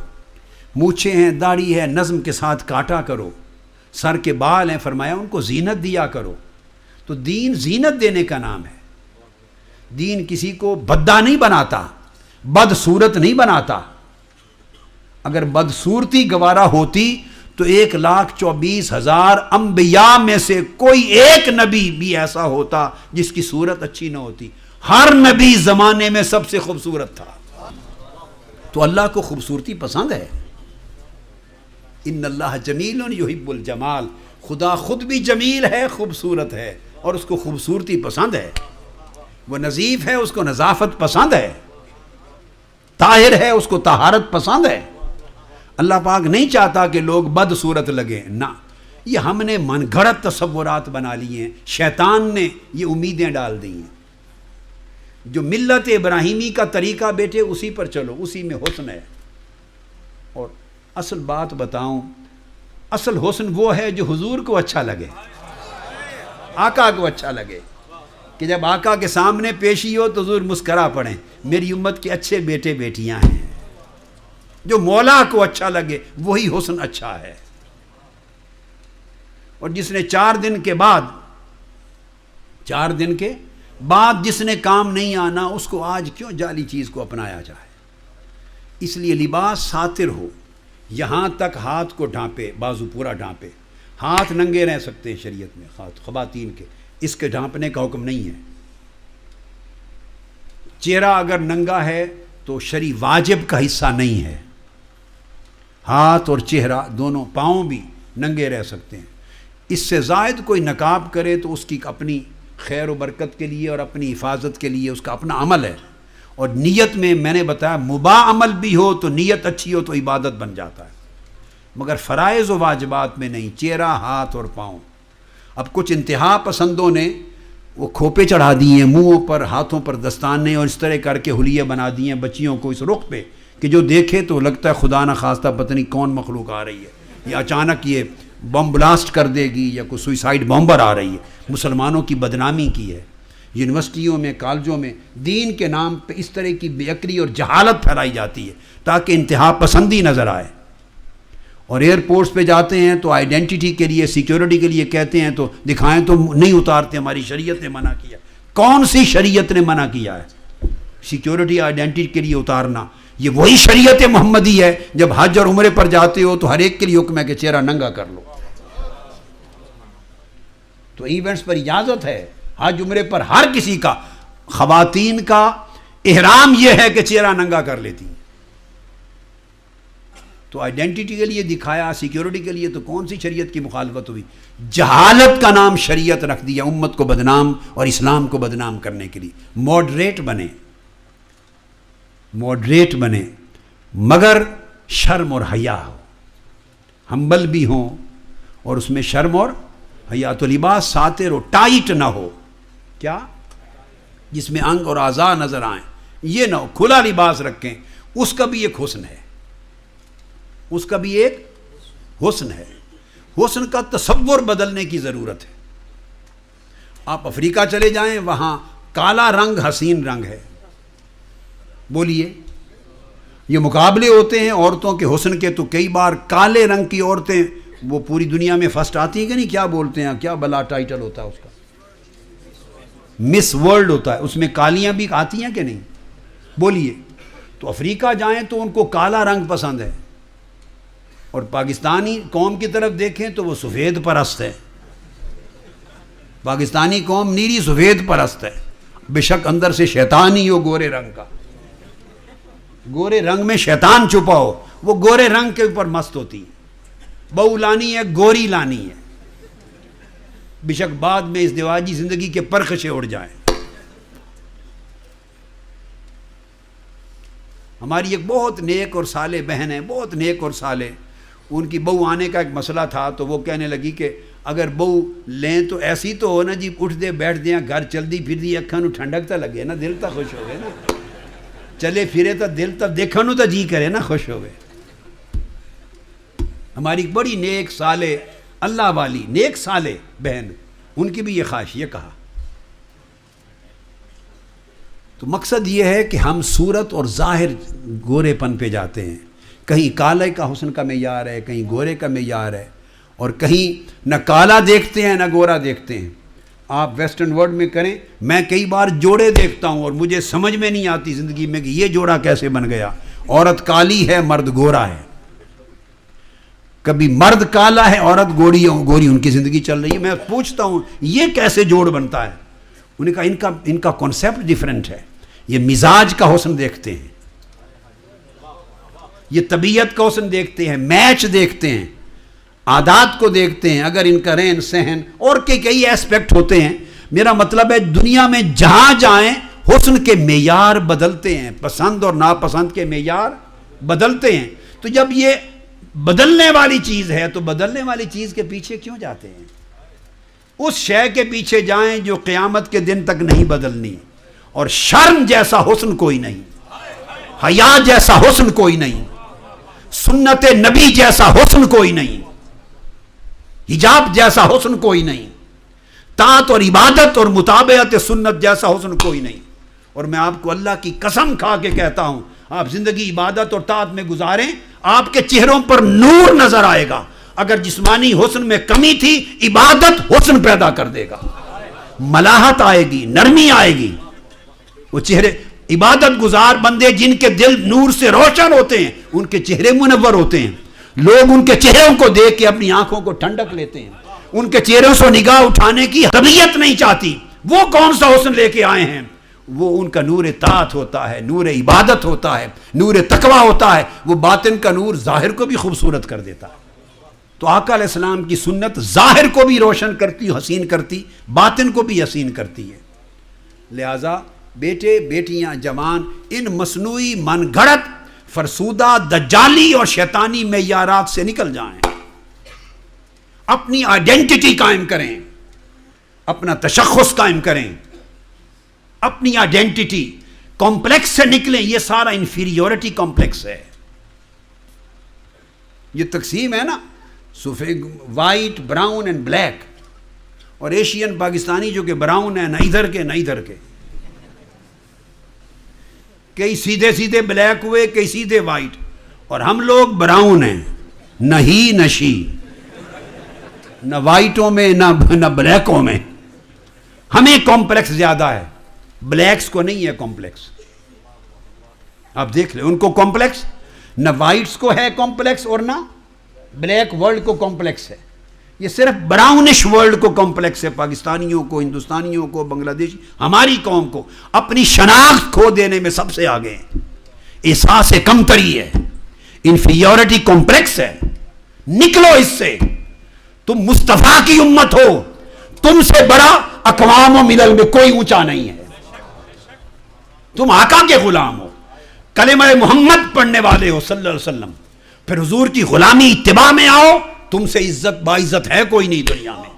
[SPEAKER 2] مونچھیں ہیں، داڑھی ہے، نظم کے ساتھ کاٹا کرو، سر کے بال ہیں، فرمایا ان کو زینت دیا کرو۔ تو دین زینت دینے کا نام ہے۔ دین کسی کو بددہ نہیں بناتا، بدصورت نہیں بناتا۔ اگر بدصورتی گوارا ہوتی تو 1,24,000 انبیاء میں سے کوئی ایک نبی بھی ایسا ہوتا جس کی صورت اچھی نہ ہوتی۔ ہر نبی زمانے میں سب سے خوبصورت تھا۔ تو اللہ کو خوبصورتی پسند ہے۔ ان اللہ جمیل یحب الجمال، خدا خود بھی جمیل ہے، خوبصورت ہے، اور اس کو خوبصورتی پسند ہے۔ وہ نظیف ہے، اس کو نظافت پسند ہے، طاہر ہے، اس کو طہارت پسند ہے۔ اللہ پاک نہیں چاہتا کہ لوگ بدصورت لگیں، نہ، یہ ہم نے من گھڑت تصورات بنا لیے ہیں، شیطان نے یہ امیدیں ڈال دی ہیں۔ جو ملت ابراہیمی کا طریقہ بیٹے اسی پر چلو، اسی میں حسن ہے۔ اور اصل بات بتاؤں، اصل حسن وہ ہے جو حضور کو اچھا لگے، آقا کو اچھا لگے، کہ جب آقا کے سامنے پیشی ہو تو حضور مسکرا پڑیں، میری امت کے اچھے بیٹے بیٹیاں ہیں۔ جو مولا کو اچھا لگے وہی حسن اچھا ہے۔ اور جس نے 4 دن کے بعد جس نے کام نہیں آنا، اس کو آج کیوں جعلی چیز کو اپنایا جائے؟ اس لیے لباس ساتر ہو، یہاں تک ہاتھ کو ڈھانپے، بازو پورا ڈھانپے۔ ہاتھ ننگے رہ سکتے ہیں شریعت میں خواتین کے، اس کے ڈھانپنے کا حکم نہیں ہے۔ چہرہ اگر ننگا ہے تو شرعی واجب کا حصہ نہیں ہے۔ ہاتھ اور چہرہ دونوں، پاؤں بھی ننگے رہ سکتے ہیں۔ اس سے زائد کوئی نقاب کرے تو اس کی اپنی خیر و برکت کے لیے اور اپنی حفاظت کے لیے اس کا اپنا عمل ہے۔ اور نیت میں نے بتایا مباح عمل بھی ہو تو نیت اچھی ہو تو عبادت بن جاتا ہے، مگر فرائض و واجبات میں نہیں، چہرہ، ہاتھ اور پاؤں۔ اب کچھ انتہا پسندوں نے وہ کھوپے چڑھا دیے ہیں منہوں پر، ہاتھوں پر دستانے، اور اس طرح کر کے حلیے بنا دیے ہیں بچیوں کو اس رخ پہ کہ جو دیکھے تو لگتا ہے خدا نہ خواستہ پتہ نہیں کون مخلوق آ رہی ہے، یا اچانک یہ بم بلاسٹ کر دے گی، یا کوئی سوئسائڈ بامبر آ رہی ہے۔ مسلمانوں کی بدنامی کی ہے۔ یونیورسٹیوں میں، کالجوں میں دین کے نام پہ اس طرح کی بے عقلی اور جہالت پھیلائی جاتی ہے تاکہ انتہا پسندی نظر آئے۔ اور ایئرپورٹس پہ جاتے ہیں تو آئیڈینٹی کے لیے، سیکیورٹی کے لیے کہتے ہیں تو دکھائیں تو نہیں اتارتے، ہماری شریعت نے منع کیا۔ کون سی شریعت نے منع کیا ہے سیکیورٹی آئیڈینٹی کے لیے اتارنا؟ یہ وہی شریعت محمدی ہے۔ جب حج اور عمرے پر جاتے ہو تو ہر ایک کے لیے حکم ہے کہ چہرہ ننگا کر لو۔ تو ایونٹس پر اجازت ہے، حج عمرے پر ہر کسی کا، خواتین کا احرام یہ ہے کہ چہرہ ننگا کر لیتی ہیں۔ تو آئیڈینٹی کے لیے دکھایا، سیکیورٹی کے لیے، تو کون سی شریعت کی مخالفت ہوئی؟ جہالت کا نام شریعت رکھ دیا امت کو بدنام اور اسلام کو بدنام کرنے کے لیے۔ موڈریٹ بنے مگر شرم اور حیا ہو، ہمبل بھی ہوں اور اس میں شرم اور حیا۔ تو لباس ساتر ہو، ٹائٹ نہ ہو، کیا جس میں انگ اور اعضاء نظر آئیں، یہ نہ ہو، کھلا لباس رکھیں۔ اس کا بھی ایک حسن ہے، اس کا بھی ایک حسن ہے۔ حسن کا تصور بدلنے کی ضرورت ہے۔ آپ افریقہ چلے جائیں، وہاں کالا رنگ حسین رنگ ہے۔ بولیے، یہ مقابلے ہوتے ہیں عورتوں کے حسن کے، تو کئی بار کالے رنگ کی عورتیں وہ پوری دنیا میں فرسٹ آتی ہیں کہ نہیں؟ کیا بولتے ہیں، کیا بلا ٹائٹل ہوتا ہے اس کا؟ مس ورلڈ ہوتا ہے، اس میں کالیاں بھی آتی ہیں کہ نہیں؟ بولیے۔ تو افریقہ جائیں تو ان کو کالا رنگ پسند ہے، اور پاکستانی قوم کی طرف دیکھیں تو وہ سفید پرست ہے۔ پاکستانی قوم نیلی سفید پرست ہے، بے شک اندر سے شیطان ہی ہو گورے رنگ کا، گورے رنگ میں شیطان چھپا ہو، وہ گورے رنگ کے اوپر مست ہوتی ہے۔ بہو لانی ہے، گوری لانی ہے، بے شک بعد میں اس دیواجی زندگی کے پرخشے اڑ جائیں۔ ہماری ایک بہت نیک اور صالح بہن ہے، بہت نیک اور صالح، ان کی بہو آنے کا ایک مسئلہ تھا، تو وہ کہنے لگی کہ اگر بہو لیں تو ایسی تو ہو نا جی اٹھ دے بیٹھ دیں گھر چل دی پھر دی اکھاں نو ٹھنڈک تا لگے نا دل تا خوش ہوئے نا چلے پھرے تا دل تا دیکھا نو تا جی کرے نا خوش ہوئے. ہماری بڑی نیک صالح اللہ والی نیک صالح بہن ان کی بھی یہ خواہش یہ کہا. تو مقصد یہ ہے کہ ہم صورت اور ظاہر گورے پن پہ جاتے ہیں. کہیں کالے کا حسن کا معیار ہے کہیں گورے کا معیار ہے اور کہیں نہ کالا دیکھتے ہیں نہ گورا دیکھتے ہیں. آپ ویسٹرن ورلڈ میں کریں میں کئی بار جوڑے دیکھتا ہوں اور مجھے سمجھ میں نہیں آتی زندگی میں کہ یہ جوڑا کیسے بن گیا. عورت کالی ہے مرد گورا ہے. کبھی مرد کالا ہے عورت گوری ان کی زندگی چل رہی ہے. میں پوچھتا ہوں یہ کیسے جوڑ بنتا ہے. انہوں نے کہا ان کا کانسیپٹ ڈیفرنٹ ہے. یہ مزاج کا حسن دیکھتے ہیں یہ طبیعت کا حسن دیکھتے ہیں میچ دیکھتے ہیں عادات کو دیکھتے ہیں. اگر ان کا رہن سہن اور کئی ایسپیکٹ ہوتے ہیں. میرا مطلب ہے دنیا میں جہاں جائیں حسن کے معیار بدلتے ہیں پسند اور ناپسند کے معیار بدلتے ہیں. تو جب یہ بدلنے والی چیز ہے تو بدلنے والی چیز کے پیچھے کیوں جاتے ہیں. اس شے کے پیچھے جائیں جو قیامت کے دن تک نہیں بدلنی. اور شرم جیسا حسن کوئی نہیں حیا جیسا حسن کوئی نہیں سنت نبی جیسا حسن کوئی نہیں حجاب جیسا حسن کوئی نہیں طاعت اور عبادت اور مطابعت سنت جیسا حسن کوئی نہیں. اور میں آپ کو اللہ کی قسم کھا کے کہتا ہوں آپ زندگی عبادت اور طاعت میں گزاریں آپ کے چہروں پر نور نظر آئے گا. اگر جسمانی حسن میں کمی تھی عبادت حسن پیدا کر دے گا. ملاحت آئے گی نرمی آئے گی. وہ چہرے عبادت گزار بندے جن کے دل نور سے روشن ہوتے ہیں ان کے چہرے منور ہوتے ہیں. لوگ ان کے چہروں کو دیکھ کے اپنی آنکھوں کو ٹھنڈک لیتے ہیں. ان کے چہروں سے نگاہ اٹھانے کی طبیعت نہیں چاہتی. وہ کون سا حسن لے کے آئے ہیں وہ ان کا نور طاعت ہوتا ہے نور عبادت ہوتا ہے نور تقوی ہوتا ہے. وہ باطن کا نور ظاہر کو بھی خوبصورت کر دیتا ہے. تو آقا علیہ السلام کی سنت ظاہر کو بھی روشن کرتی حسین کرتی باطن کو بھی حسین کرتی ہے. لہذا بیٹے بیٹیاں جوان ان مصنوعی من گھڑت فرسودہ دجالی اور شیطانی معیارات سے نکل جائیں. اپنی آئیڈینٹی قائم کریں اپنا تشخص قائم کریں اپنی آئیڈینٹی کمپلیکس سے نکلیں. یہ سارا انفیریورٹی کمپلیکس ہے. یہ تقسیم ہے نا سفید وائٹ براؤن اینڈ بلیک اور ایشین پاکستانی جو کہ براؤن ہے نہ ادھر کے نہ ادھر کے. کئی سیدھے سیدھے بلیک ہوئے کئی سیدھے وائٹ اور ہم لوگ براؤن ہیں نہ ہی نشی نہ وائٹوں میں نہ بلیکوں میں. ہمیں کمپلیکس زیادہ ہے بلیکس کو نہیں ہے کمپلیکس. آپ دیکھ لیں ان کو کمپلیکس نہ وائٹس کو ہے کمپلیکس اور نہ بلیک ورلڈ کو کمپلیکس ہے. یہ صرف براؤنش ورلڈ کو کمپلیکس ہے. پاکستانیوں کو ہندوستانیوں کو بنگلہ دیش ہماری قوم کو اپنی شناخت کھو دینے میں سب سے آگے ہیں. احساس کمتری ہے انفیریورٹی کمپلیکس ہے. نکلو اس سے. تم مصطفیٰ کی امت ہو. تم سے بڑا اقوام و ملل میں کوئی اونچا نہیں ہے. تم آقا کے غلام ہو کلمہ محمد پڑھنے والے ہو صلی اللہ علیہ وسلم. پھر حضور کی غلامی اتباع میں آؤ. تم سے عزت باعزت ہے کوئی نہیں دنیا میں.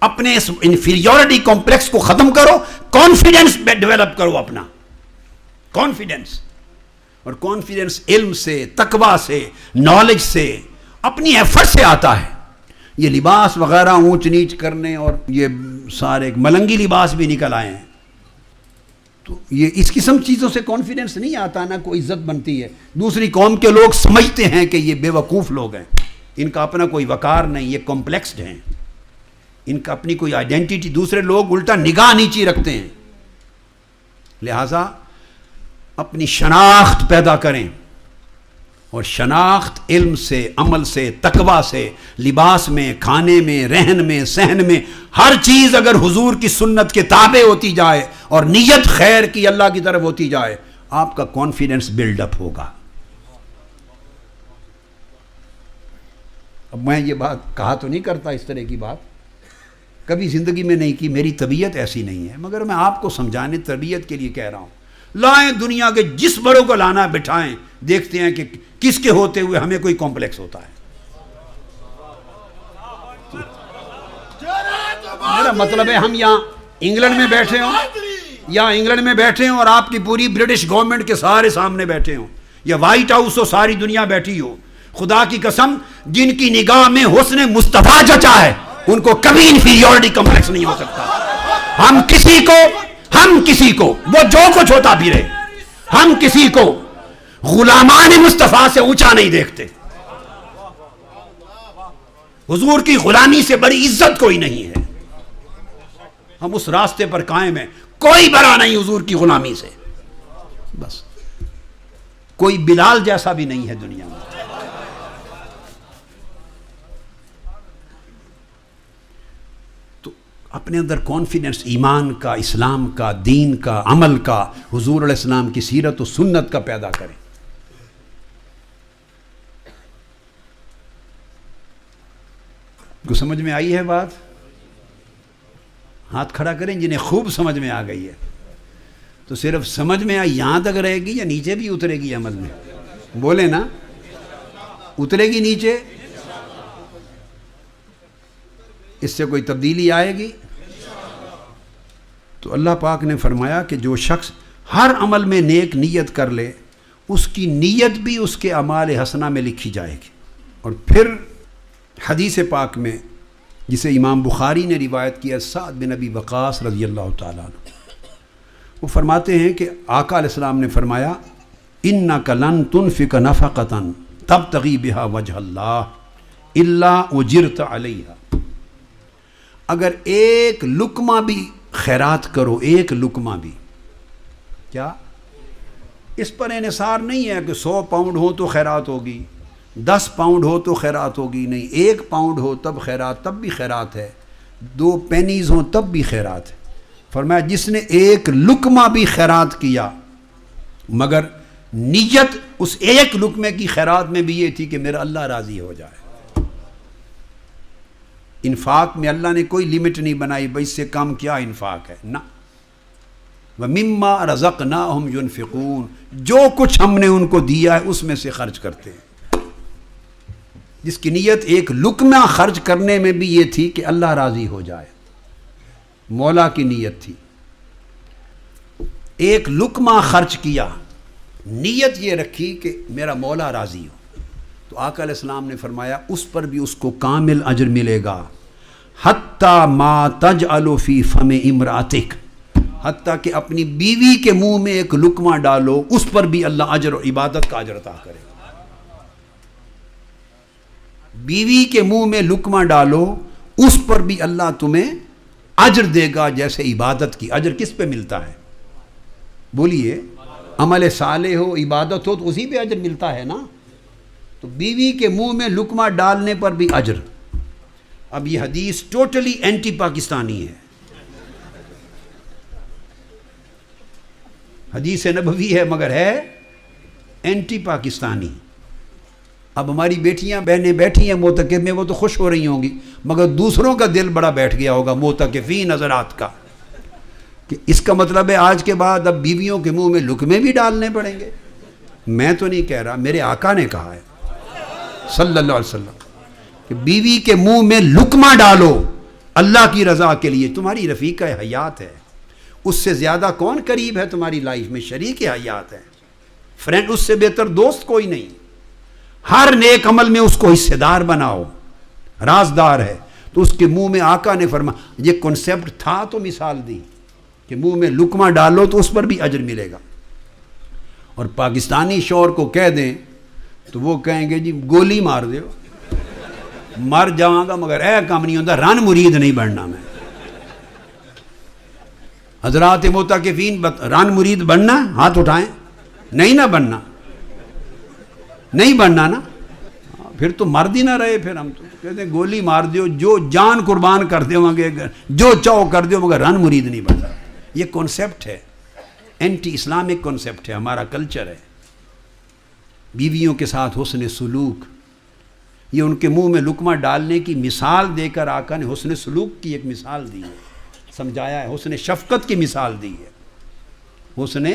[SPEAKER 2] اپنے اس انفیریورٹی کمپلیکس کو ختم کرو. کانفیڈنس ڈیولپ کرو اپنا کانفیڈنس. اور کانفیڈنس علم سے تقوی سے نالج سے اپنی ایفرٹ سے آتا ہے. یہ لباس وغیرہ اونچ نیچ کرنے اور یہ سارے ملنگی لباس بھی نکل آئے ہیں تو یہ اس قسم چیزوں سے کانفیڈنس نہیں آتا نہ کوئی عزت بنتی ہے. دوسری قوم کے لوگ سمجھتے ہیں کہ یہ بے وقوف لوگ ہیں ان کا اپنا کوئی وقار نہیں یہ کمپلیکسڈ ہیں ان کا اپنی کوئی آئیڈینٹی. دوسرے لوگ الٹا نگاہ نیچی رکھتے ہیں. لہذا اپنی شناخت پیدا کریں اور شناخت علم سے عمل سے تقوی سے لباس میں کھانے میں رہن میں سہن میں ہر چیز اگر حضور کی سنت کے تابع ہوتی جائے اور نیت خیر کی اللہ کی طرف ہوتی جائے آپ کا کانفیڈنس بلڈ اپ ہوگا. اب میں یہ بات کہا تو نہیں کرتا اس طرح کی بات کبھی زندگی میں نہیں کی میری طبیعت ایسی نہیں ہے مگر میں آپ کو سمجھانے تربیت کے لیے کہہ رہا ہوں. لائیں دنیا کے جس بڑوں کو لانا بٹھائیں دیکھتے ہیں کہ کس کے ہوتے ہوئے ہمیں کوئی کمپلیکس ہوتا ہے. تمہارا مطلب ہے ہم یہاں انگلینڈ میں بیٹھے ہوں، یا انگلینڈ میں بیٹھے ہوں اور آپ کی پوری برٹش گورنمنٹ کے سارے سامنے بیٹھے ہوں، یا وائٹ ہاؤس ہو ساری دنیا بیٹھی ہو، خدا کی قسم جن کی نگاہ میں حسن مصطفیٰ جچا ہے ان کو کبھی انفیریورٹی کمپلیکس نہیں ہو سکتا۔ ہم کسی کو وہ جو کچھ ہوتا بھی رہے، ہم کسی کو غلامان مصطفیٰ سے اونچا نہیں دیکھتے۔ حضور کی غلامی سے بڑی عزت کوئی نہیں ہے، ہم اس راستے پر قائم ہیں، کوئی بڑا نہیں حضور کی غلامی سے، بس کوئی بلال جیسا بھی نہیں ہے دنیا میں۔ تو اپنے اندر کانفیڈنس ایمان کا، اسلام کا، دین کا، عمل کا، حضور علیہ السلام کی سیرت و سنت کا پیدا کریں۔ کو سمجھ میں آئی ہے بات؟ ہاتھ کھڑا کریں جنہیں خوب سمجھ میں آ گئی ہے۔ تو صرف سمجھ میں آئی یہاں تک رہے گی یا نیچے بھی اترے گی عمل میں؟ بولے نا، اترے گی نیچے؟ اس سے کوئی تبدیلی آئے گی؟ تو اللہ پاک نے فرمایا کہ جو شخص ہر عمل میں نیک نیت کر لے اس کی نیت بھی اس کے اعمال حسنہ میں لکھی جائے گی۔ اور پھر حدیث پاک میں جسے امام بخاری نے روایت کیا سعد بن ابی وقاص رضی اللہ تعالیٰ عنہ، وہ فرماتے ہیں کہ آقا علیہ السلام نے فرمایا اِنَّكَ لَن تُنْفِقَ نَفَقَةً تَبْتَغِي بِهَا وَجْهَ اللَّهِ إِلَّا أُجِرْتَ عَلَيْهَا، اگر ایک لقمہ بھی خیرات کرو، ایک لقمہ بھی، کیا اس پر انحصار نہیں ہے کہ 100 پاؤنڈ ہو تو خیرات ہوگی، 10 پاؤنڈ ہو تو خیرات ہوگی، نہیں، 1 پاؤنڈ ہو تب خیرات، تب بھی خیرات ہے، 2 پینیز ہوں تب بھی خیرات ہے۔ فرمایا جس نے ایک لقمہ بھی خیرات کیا مگر نیت اس ایک لقمے کی خیرات میں بھی یہ تھی کہ میرا اللہ راضی ہو جائے۔ انفاق میں اللہ نے کوئی لمٹ نہیں بنائی، بھائی اس سے کم کیا انفاق ہے، نہ، وَمِمَّا رَزَقْنَاهُمْ يُنْفِقُونَ، جو کچھ ہم نے ان کو دیا ہے اس میں سے خرچ کرتے ہیں۔ جس کی نیت ایک لقمہ خرچ کرنے میں بھی یہ تھی کہ اللہ راضی ہو جائے، مولا کی نیت تھی، ایک لقمہ خرچ کیا، نیت یہ رکھی کہ میرا مولا راضی ہو، تو آقا علیہ السلام نے فرمایا اس پر بھی اس کو کامل اجر ملے گا، حتی ما تجعل فی فم امراتک، حتیٰ کہ اپنی بیوی کے منہ میں ایک لقمہ ڈالو اس پر بھی اللہ اجر و عبادت کا اجر عطا کرے۔ بیوی کے منہ میں لقمہ ڈالو اس پر بھی اللہ تمہیں اجر دے گا جیسے عبادت کی۔ اجر کس پہ ملتا ہے؟ بولیے، عمل صالح ہو، عبادت ہو تو اسی پہ اجر ملتا ہے نا۔ تو بیوی کے منہ میں لقمہ ڈالنے پر بھی اجر۔ اب یہ حدیث ٹوٹلی اینٹی پاکستانی ہے، حدیث نبوی ہے مگر ہے اینٹی پاکستانی۔ اب ہماری بیٹیاں بہنیں بیٹھی ہیں معتکف میں، وہ تو خوش ہو رہی ہوں گی، مگر دوسروں کا دل بڑا بیٹھ گیا ہوگا معتکفین حضرات کا، کہ اس کا مطلب ہے آج کے بعد اب بیویوں کے منہ میں لقمے بھی ڈالنے پڑیں گے۔ میں تو نہیں کہہ رہا، میرے آقا نے کہا ہے صلی اللہ علیہ وسلم کہ بیوی کے منہ میں لقمہ ڈالو اللہ کی رضا کے لیے، تمہاری رفیقہ حیات ہے، اس سے زیادہ کون قریب ہے تمہاری لائف میں؟ شریک حیات ہے، فرینڈ، اس سے بہتر دوست کوئی نہیں۔ ہر نیک عمل میں اس کو حصے دار بناؤ، رازدار ہے۔ تو اس کے منہ میں آقا نے فرمایا، یہ کنسیپٹ تھا تو مثال دی کہ منہ میں لقمہ ڈالو تو اس پر بھی اجر ملے گا۔ اور پاکستانی شوہر کو کہہ دیں تو وہ کہیں گے جی گولی مار دیو، مر جاؤں گا مگر اے کام نہیں ہوتا، رن مرید نہیں بننا میں۔ حضرات معتکفین رن مرید بننا، ہاتھ اٹھائیں، نہیں نہ بننا، نہیں بننا نا، پھر تو مرد ہی نہ رہے، پھر ہم تو کہتے ہیں گولی مار دیو، جو جان قربان کر دیو گے، جو چاہو کر دیو مگر رن مرید نہیں بننا۔ یہ کنسیپٹ ہے، اینٹی اسلامک کنسیپٹ ہے، ہمارا کلچر ہے۔ بیویوں کے ساتھ حسن سلوک، یہ ان کے منہ میں لقمہ ڈالنے کی مثال دے کر آقا نے حسن سلوک کی ایک مثال دی ہے، سمجھایا ہے، حسن شفقت کی مثال دی ہے، حسن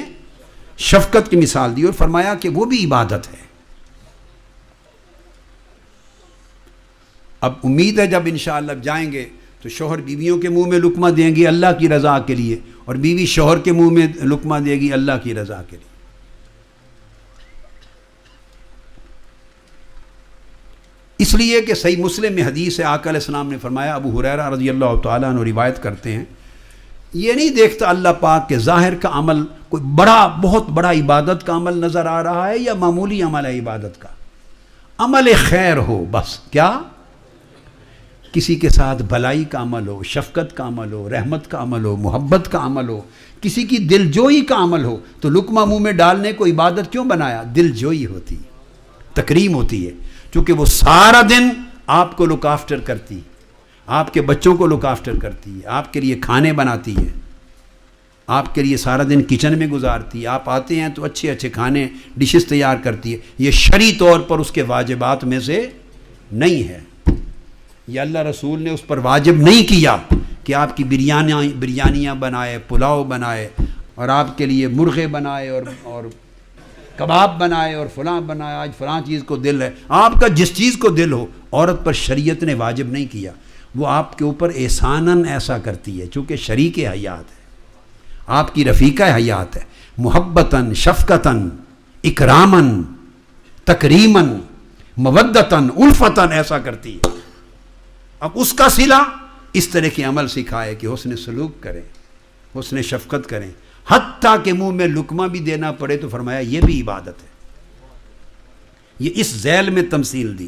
[SPEAKER 2] شفقت کی مثال دی اور فرمایا کہ وہ بھی عبادت ہے۔ اب امید ہے جب انشاءاللہ جائیں گے تو شوہر بیویوں کے منہ میں لقمہ دیں گے اللہ کی رضا کے لیے، اور بیوی شوہر کے منہ میں لقمہ دے گی اللہ کی رضا کے لیے۔ اس لیے کہ صحیح مسلم میں حدیث ہے، آقا علیہ السلام نے فرمایا، ابو ہریرہ رضی اللہ تعالیٰ عنہ روایت کرتے ہیں، یہ نہیں دیکھتا اللہ پاک کہ ظاہر کا عمل کوئی بہت بڑا عبادت کا عمل نظر آ رہا ہے یا معمولی عمل ہے عبادت کا، عمل خیر ہو بس، کیا کسی کے ساتھ بھلائی کا عمل ہو، شفقت کا عمل ہو، رحمت کا عمل ہو، محبت کا عمل ہو، کسی کی دل جوئی کا عمل ہو، تو لقمہ منہ میں ڈالنے کو عبادت کیوں بنایا؟ دل جوئی ہوتی ہے، تکریم ہوتی ہے، چونکہ وہ سارا دن آپ کو لک آفٹر کرتی ہے، آپ کے بچوں کو لک آفٹر کرتی ہے، آپ کے لیے کھانے بناتی ہے، آپ کے لیے سارا دن کچن میں گزارتی ہے، آپ آتے ہیں تو اچھے اچھے کھانے ڈشز تیار کرتی ہے، یہ شرعی طور پر اس کے واجبات میں سے نہیں ہے، یہ اللہ رسول نے اس پر واجب نہیں کیا کہ آپ کی بریانیاں بنائے، پلاؤ بنائے، اور آپ کے لیے مرغے بنائے اور کباب بنائے اور فلاں بنائے، آج فلاں چیز کو دل ہے، آپ کا جس چیز کو دل ہو، عورت پر شریعت نے واجب نہیں کیا، وہ آپ کے اوپر احساناً ایسا کرتی ہے، چونکہ شریک حیات ہے، آپ کی رفیقہ حیات ہے، محبتاً، شفقتاً، اکراماً، تکریماً، مودتاً، الفتاً ایسا کرتی ہے۔ اب اس کا صلہ اس طرح کے عمل سکھائے کہ حسن سلوک کریں، حسن شفقت کریں، حتیٰ کہ منہ میں لقمہ بھی دینا پڑے، تو فرمایا یہ بھی عبادت ہے۔ یہ اس ذیل میں تمثیل دی،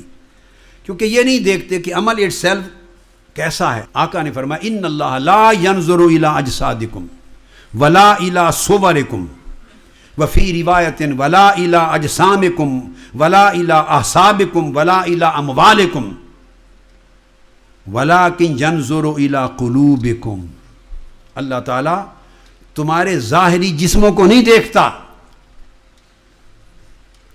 [SPEAKER 2] کیونکہ یہ نہیں دیکھتے کہ عمل اٹ سیلف کیسا ہے۔ آقا نے فرمایا ان اللہ لا ينظر الى اجسادکم ولا الى صورکم وفی روایت ولا الى اجسامکم ولا الى احسابکم ولا الى اموالکم ولیکن ینظر الی قلوبکم۔ اللہ تعالیٰ تمہارے ظاہری جسموں کو نہیں دیکھتا،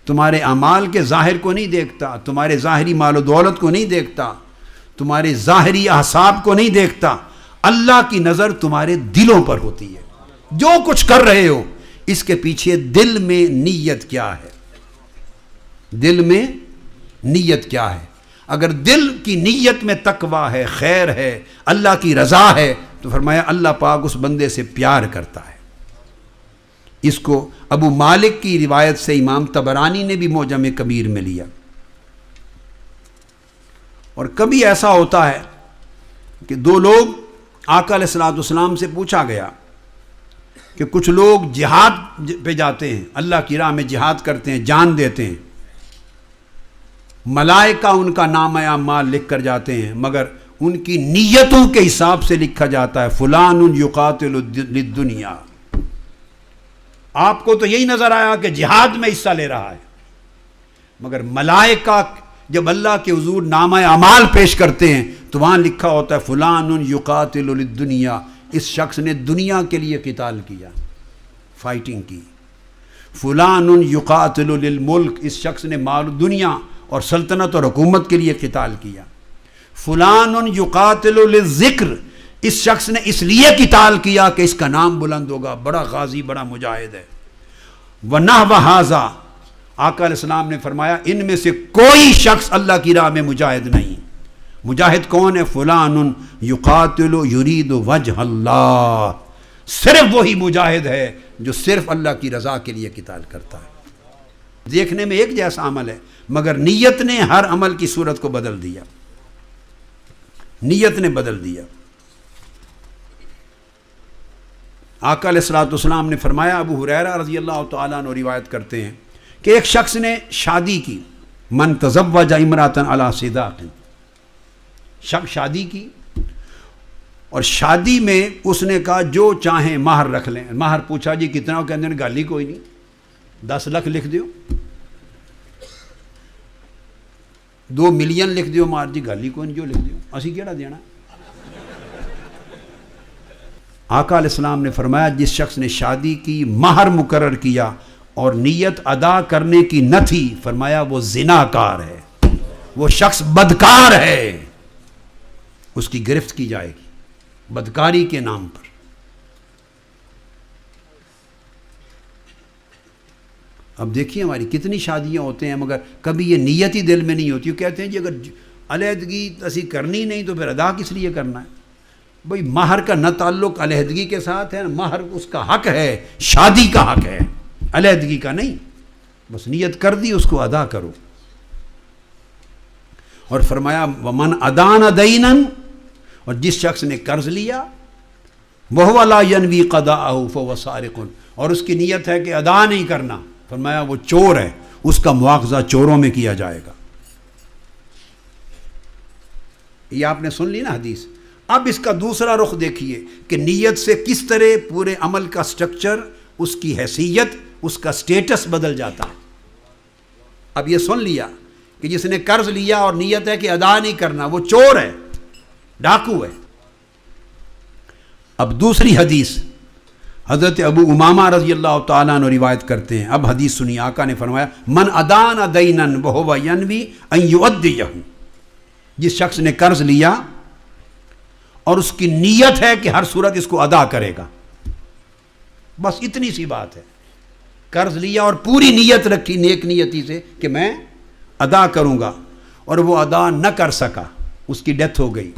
[SPEAKER 2] تمہارے اعمال کے ظاہر کو نہیں دیکھتا، تمہارے ظاہری مال و دولت کو نہیں دیکھتا، تمہارے ظاہری احساب کو نہیں دیکھتا، اللہ کی نظر تمہارے دلوں پر ہوتی ہے۔ جو کچھ کر رہے ہو اس کے پیچھے دل میں نیت کیا ہے، دل میں نیت کیا ہے۔ اگر دل کی نیت میں تقویٰ ہے، خیر ہے، اللہ کی رضا ہے، تو فرمایا اللہ پاک اس بندے سے پیار کرتا ہے۔ اس کو ابو مالک کی روایت سے امام طبرانی نے بھی معجم کبیر میں لیا۔ اور کبھی ایسا ہوتا ہے کہ دو لوگ، آقا علیہ الصلوۃ والسلام سے پوچھا گیا کہ کچھ لوگ جہاد پہ جاتے ہیں، اللہ کی راہ میں جہاد کرتے ہیں، جان دیتے ہیں، ملائکہ ان کا نام اعمال لکھ کر جاتے ہیں، مگر ان کی نیتوں کے حساب سے لکھا جاتا ہے فلان یقاتل للدنیا۔ آپ کو تو یہی نظر آیا کہ جہاد میں حصہ لے رہا ہے، مگر ملائکہ جب اللہ کے حضور نامہ اعمال پیش کرتے ہیں تو وہاں لکھا ہوتا ہے فلان یقاتل للدنیا، اس شخص نے دنیا کے لیے قتال کیا، فائٹنگ کی۔ فلان یقاتل للملک، اس شخص نے مال دنیا اور سلطنت اور حکومت کے لیے قتال کیا۔ فلان یقاتل للذکر، اس شخص نے اس لیے قتال کیا کہ اس کا نام بلند ہوگا، بڑا غازی، بڑا مجاہد ہے۔ وَنَحْوَ هَذَا، آقا علیہ السلام نے فرمایا ان میں سے کوئی شخص اللہ کی راہ میں مجاہد نہیں۔ مجاہد کون ہے؟ فلان یقاتل یرید وجہ اللہ، صرف وہی مجاہد ہے جو صرف اللہ کی رضا کے لیے قتال کرتا ہے۔ دیکھنے میں ایک جیسا عمل ہے، مگر نیت نے ہر عمل کی صورت کو بدل دیا، نیت نے بدل دیا۔ آقا علیہ الصلوۃ والسلام نے فرمایا، ابو ہریرہ رضی اللہ تعالیٰ عنہ روایت کرتے ہیں کہ ایک شخص نے شادی کی، من تزوج امرأۃ علی صداق، شخص شادی کی اور شادی میں اس نے کہا جو چاہیں مہر رکھ لیں۔ مہر پوچھا جی کتنا، کہتے ہیں گالی کوئی نہیں، 10 لاکھ لکھ دیو، 2 ملین لکھ دیو مہر، جی گالی کوئی نہیں، جو لکھ دیو، اسی کیڑا دینا۔ آقا علیہ السلام نے فرمایا جس شخص نے شادی کی، مہر مقرر کیا اور نیت ادا کرنے کی نہ تھی، فرمایا وہ زناکار ہے، وہ شخص بدکار ہے، اس کی گرفت کی جائے گی بدکاری کے نام پر۔ اب دیکھیے ہماری کتنی شادیاں ہوتے ہیں مگر کبھی یہ نیت ہی دل میں نہیں ہوتی، وہ کہتے ہیں جی اگر علیحدگی اسی کرنی نہیں تو پھر ادا کس لیے کرنا ہے۔ بھئی مہر کا نہ تعلق علیحدگی کے ساتھ ہے، مہر اس کا حق ہے، شادی کا حق ہے، علیحدگی کا نہیں. بس نیت کر دی، اس کو ادا کرو. اور فرمایا ومن ادان دینن، اور جس شخص نے قرض لیا، وہو لا ینوی قضاءہ فہو سارق، اور اس کی نیت ہے کہ ادا نہیں کرنا، فرمایا وہ چور ہے، اس کا مواخذہ چوروں میں کیا جائے گا. یہ آپ نے سن لی نا حدیث. اب اس کا دوسرا رخ دیکھیے کہ نیت سے کس طرح پورے عمل کا سٹرکچر، اس کی حیثیت، اس کا سٹیٹس بدل جاتا ہے. اب یہ سن لیا کہ جس نے قرض لیا اور نیت ہے کہ ادا نہیں کرنا، وہ چور ہے، ڈاکو ہے. اب دوسری حدیث حضرت ابو امامہ رضی اللہ تعالیٰ عنہ روایت کرتے ہیں. اب حدیث سنی، آقا نے فرمایا من ادان دینن وہو ینوی ان یؤدیہ، جس شخص نے قرض لیا اور اس کی نیت ہے کہ ہر صورت اس کو ادا کرے گا. بس اتنی سی بات ہے. قرض لیا اور پوری نیت رکھی نیک نیتی سے کہ میں ادا کروں گا، اور وہ ادا نہ کر سکا، اس کی ڈیتھ ہو گئی،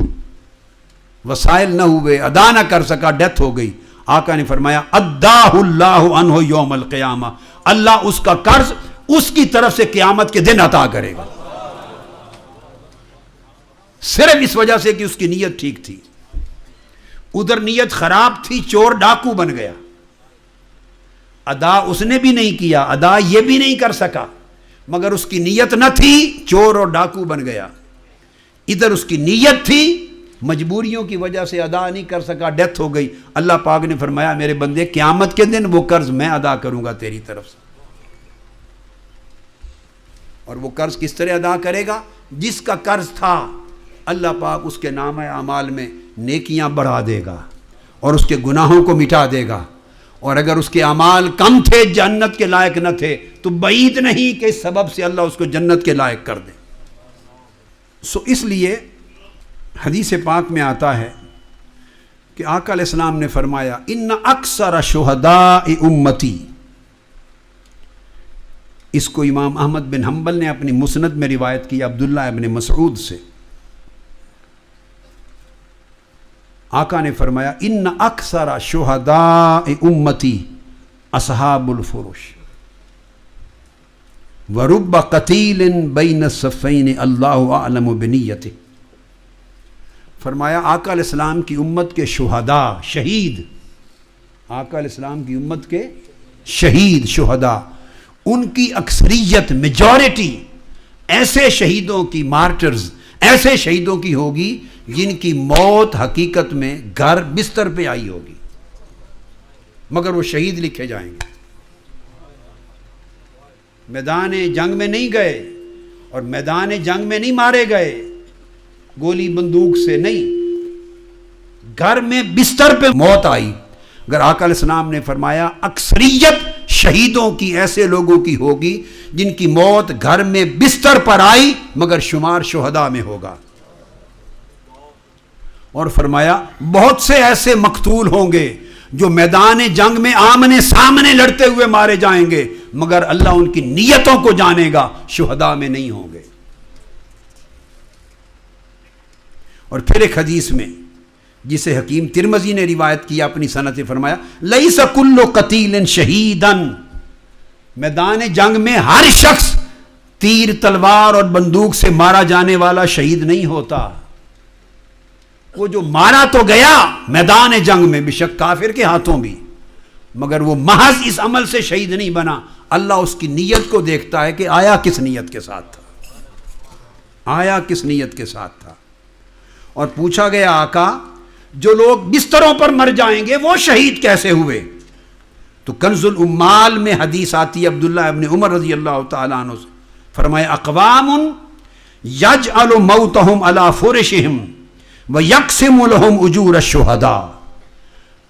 [SPEAKER 2] وسائل نہ ہوئے، ادا نہ کر سکا، ڈیتھ ہو گئی. آقا نے فرمایا اداہ اللہ عنہ یوم القیامہ، اللہ اس کا قرض اس کی طرف سے قیامت کے دن عطا کرے گا، صرف اس وجہ سے کہ اس کی نیت ٹھیک تھی. ادھر نیت خراب تھی، چور ڈاکو بن گیا، ادا اس نے بھی نہیں کیا، ادا یہ بھی نہیں کر سکا، مگر اس کی نیت نہ تھی، چور اور ڈاکو بن گیا. ادھر اس کی نیت تھی، مجبوریوں کی وجہ سے ادا نہیں کر سکا، ڈیتھ ہو گئی. اللہ پاک نے فرمایا میرے بندے قیامت کے دن وہ قرض میں ادا کروں گا تیری طرف سے. اور وہ قرض کس طرح ادا کرے گا؟ جس کا قرض تھا اللہ پاک اس کے نامہ اعمال میں نیکیاں بڑھا دے گا اور اس کے گناہوں کو مٹا دے گا. اور اگر اس کے اعمال کم تھے، جنت کے لائق نہ تھے، تو بعید نہیں کہ اس سبب سے اللہ اس کو جنت کے لائق کر دے. اس لیے حدیث پاک میں آتا ہے کہ آقا علیہ السلام نے فرمایا ان اکثر شہداء امتی، اس کو امام احمد بن حنبل نے اپنی مسند میں روایت کی عبداللہ ابن مسعود سے. آقا نے فرمایا ان اکثر شہداء امتی اصحاب الفروش ورب قتیل بین الصفین اللہ اعلم بنیتہ. فرمایا آقا علیہ السلام کی امت کے شہداء، شہید، آقا علیہ السلام کی امت کے شہید، شہداء، ان کی اکثریت، میجورٹی ایسے شہیدوں کی، مارٹرز ایسے شہیدوں کی ہوگی جن کی موت حقیقت میں گھر بستر پہ آئی ہوگی، مگر وہ شہید لکھے جائیں گے. میدان جنگ میں نہیں گئے اور میدان جنگ میں نہیں مارے گئے، گولی بندوق سے نہیں، گھر میں بستر پہ موت آئی. اگر آقا علیہ السلام نے فرمایا اکثریت شہیدوں کی ایسے لوگوں کی ہوگی جن کی موت گھر میں بستر پر آئی مگر شمار شہداء میں ہوگا. اور فرمایا بہت سے ایسے مقتول ہوں گے جو میدان جنگ میں آمنے سامنے لڑتے ہوئے مارے جائیں گے، مگر اللہ ان کی نیتوں کو جانے گا، شہداء میں نہیں ہوں گے. اور پھر ایک حدیث میں جسے حکیم ترمذی نے روایت کیا اپنی سند سے، فرمایا لیس کل قتیل شہیدا، میدان جنگ میں ہر شخص تیر تلوار اور بندوق سے مارا جانے والا شہید نہیں ہوتا. وہ جو مارا تو گیا میدان جنگ میں، بے شک کافر کے ہاتھوں بھی، مگر وہ محض اس عمل سے شہید نہیں بنا. اللہ اس کی نیت کو دیکھتا ہے کہ آیا کس نیت کے ساتھ تھا، آیا کس نیت کے ساتھ تھا. اور پوچھا گیا آقا جو لوگ بستروں پر مر جائیں گے وہ شہید کیسے ہوئے؟ تو کنز الامال میں حدیث آتی ہے عبداللہ ابن عمر رضی اللہ تعالیٰ عنہ سے، فرمایا اقوام یجعل موتہم علی فرشہم ویقسم لہم اجور الشہداء.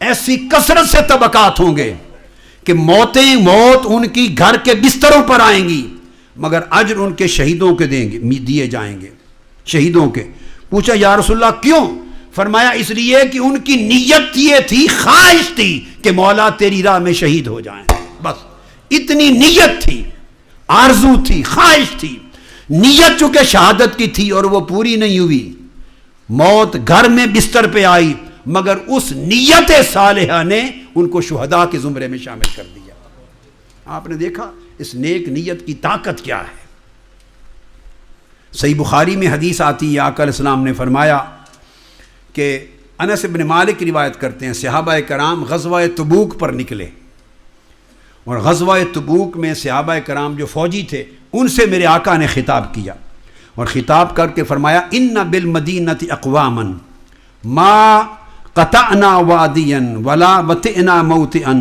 [SPEAKER 2] ایسی کثرت سے طبقات ہوں گے کہ موت ان کی گھر کے بستروں پر آئیں گی مگر اجر ان کے شہیدوں کے دیے جائیں گے، شہیدوں کے. پوچھا یا رسول اللہ کیوں؟ فرمایا اس لیے کہ ان کی نیت یہ تھی، خواہش تھی کہ مولا تیری راہ میں شہید ہو جائیں. بس اتنی نیت تھی، آرزو تھی، خواہش تھی. نیت چونکہ شہادت کی تھی اور وہ پوری نہیں ہوئی، موت گھر میں بستر پہ آئی مگر اس نیت صالحہ نے ان کو شہداء کے زمرے میں شامل کر دیا۔ آپ نے دیکھا اس نیک نیت کی طاقت کیا ہے۔ صحیح بخاری میں حدیث آتی ہے، آقا علیہ السلام نے فرمایا کہ انس بن مالک روایت کرتے ہیں صحابہ کرام غزوہ تبوک پر نکلے، اور غزوہ تبوک میں صحابہ کرام جو فوجی تھے ان سے میرے آقا نے خطاب کیا، اور خطاب کر کے فرمایا ان بالمدینۃ اقواما ما قطعنا وادیا ولا وطئنا موطئا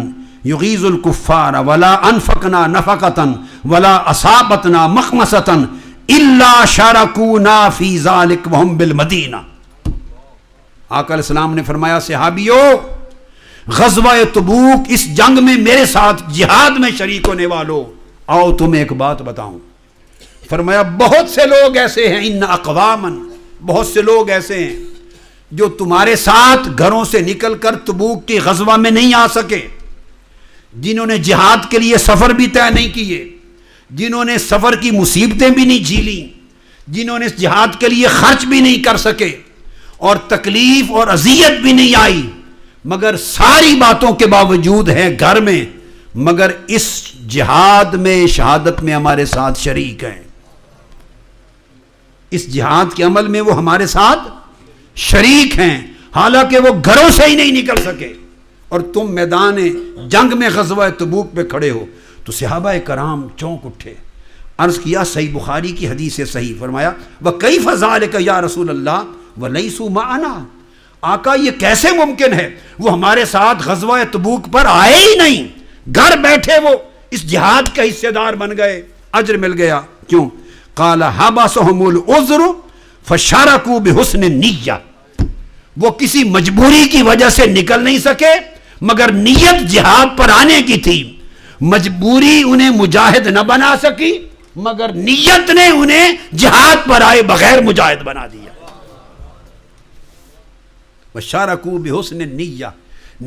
[SPEAKER 2] یغیظ الکفار ولا انفقنا نفقۃ ولا اصابتنا مخمصۃ الا شارکونا فی ذلک وہم بالمدینہ۔ آقا علیہ السلام نے فرمایا صحابیو، غزوہ تبوک اس جنگ میں میرے ساتھ جہاد میں شریک ہونے والو، آؤ تمہیں ایک بات بتاؤں۔ فرمایا بہت سے لوگ ایسے ہیں، ان اقواما، بہت سے لوگ ایسے ہیں جو تمہارے ساتھ گھروں سے نکل کر تبوک کی غزوہ میں نہیں آ سکے، جنہوں نے جہاد کے لیے سفر بھی طے نہیں کیے، جنہوں نے سفر کی مصیبتیں بھی نہیں جھیلیں، جنہوں نے جہاد کے لیے خرچ بھی نہیں کر سکے اور تکلیف اور اذیت بھی نہیں آئی، مگر ساری باتوں کے باوجود ہیں گھر میں، مگر اس جہاد میں شہادت میں ہمارے ساتھ شریک ہیں، اس جہاد کے عمل میں وہ ہمارے ساتھ شریک ہیں، حالانکہ وہ گھروں سے ہی نہیں نکل سکے، اور تم میدان جنگ میں غزوہ تبوک پہ کھڑے ہو۔ تو صحابہ کرام چونک اٹھے، عرض کیا صحیح بخاری کی حدیث صحیح، فرمایا وَكَيْفَ ذَلِكَ یا رسول اللہ وَلَيْسُوا مَعَنَا، آقا یہ کیسے ممکن ہے، وہ ہمارے ساتھ غزوہ تبوک پر آئے ہی نہیں، گھر بیٹھے وہ اس جہاد کا حصے دار بن گئے، اجر مل گیا، کیوں؟ قال حبسهم العذر فشاركوا بحسن النیہ، وہ کسی مجبوری کی وجہ سے نکل نہیں سکے، مگر نیت جہاد پر آنے کی تھی، مجبوری انہیں مجاہد نہ بنا سکی، مگر نیت نے انہیں جہاد پر آئے بغیر مجاہد بنا دیا۔ وشاركوا بحسن النیہ،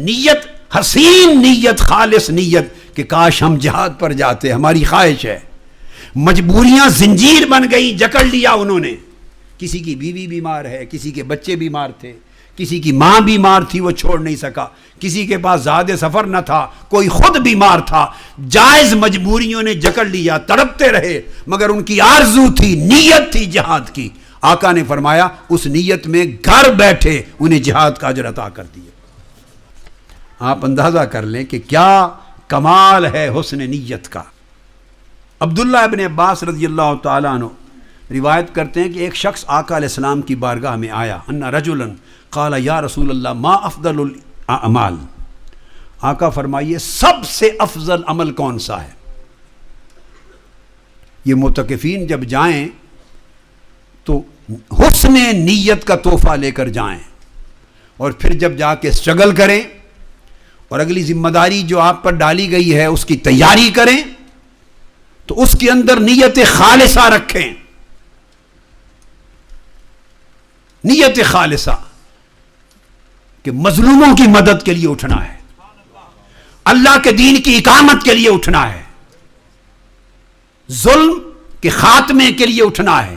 [SPEAKER 2] نیت حسین نیت، خالص نیت کہ کاش ہم جہاد پر جاتے، ہماری خواہش ہے، مجبوریاں زنجیر بن گئی، جکڑ لیا انہوں نے، کسی کی بیوی بیمار ہے، کسی کے بچے بیمار تھے، کسی کی ماں بیمار تھی وہ چھوڑ نہیں سکا، کسی کے پاس زیادہ سفر نہ تھا، کوئی خود بیمار تھا، جائز مجبوریوں نے جکڑ لیا، تڑپتے رہے، مگر ان کی آرزو تھی، نیت تھی جہاد کی۔ آقا نے فرمایا اس نیت میں گھر بیٹھے انہیں جہاد کا اجر عطا کر دیا۔ آپ اندازہ کر لیں کہ کیا کمال ہے حسن نیت کا۔ عبداللہ ابن عباس رضی اللہ تعالیٰ عنہ روایت کرتے ہیں کہ ایک شخص آقا علیہ السلام کی بارگاہ میں آیا، ان رجلا قال یا رسول اللہ ما افضل الاعمال، آقا فرمائیے سب سے افضل عمل کون سا ہے؟ یہ معتکفین جب جائیں تو حسن نیت کا تحفہ لے کر جائیں، اور پھر جب جا کے اسٹرگل کریں اور اگلی ذمہ داری جو آپ پر ڈالی گئی ہے اس کی تیاری کریں، تو اس کے اندر نیت خالصہ رکھیں، نیت خالصہ کہ مظلوموں کی مدد کے لیے اٹھنا ہے، اللہ کے دین کی اقامت کے لیے اٹھنا ہے، ظلم کے خاتمے کے لیے اٹھنا ہے،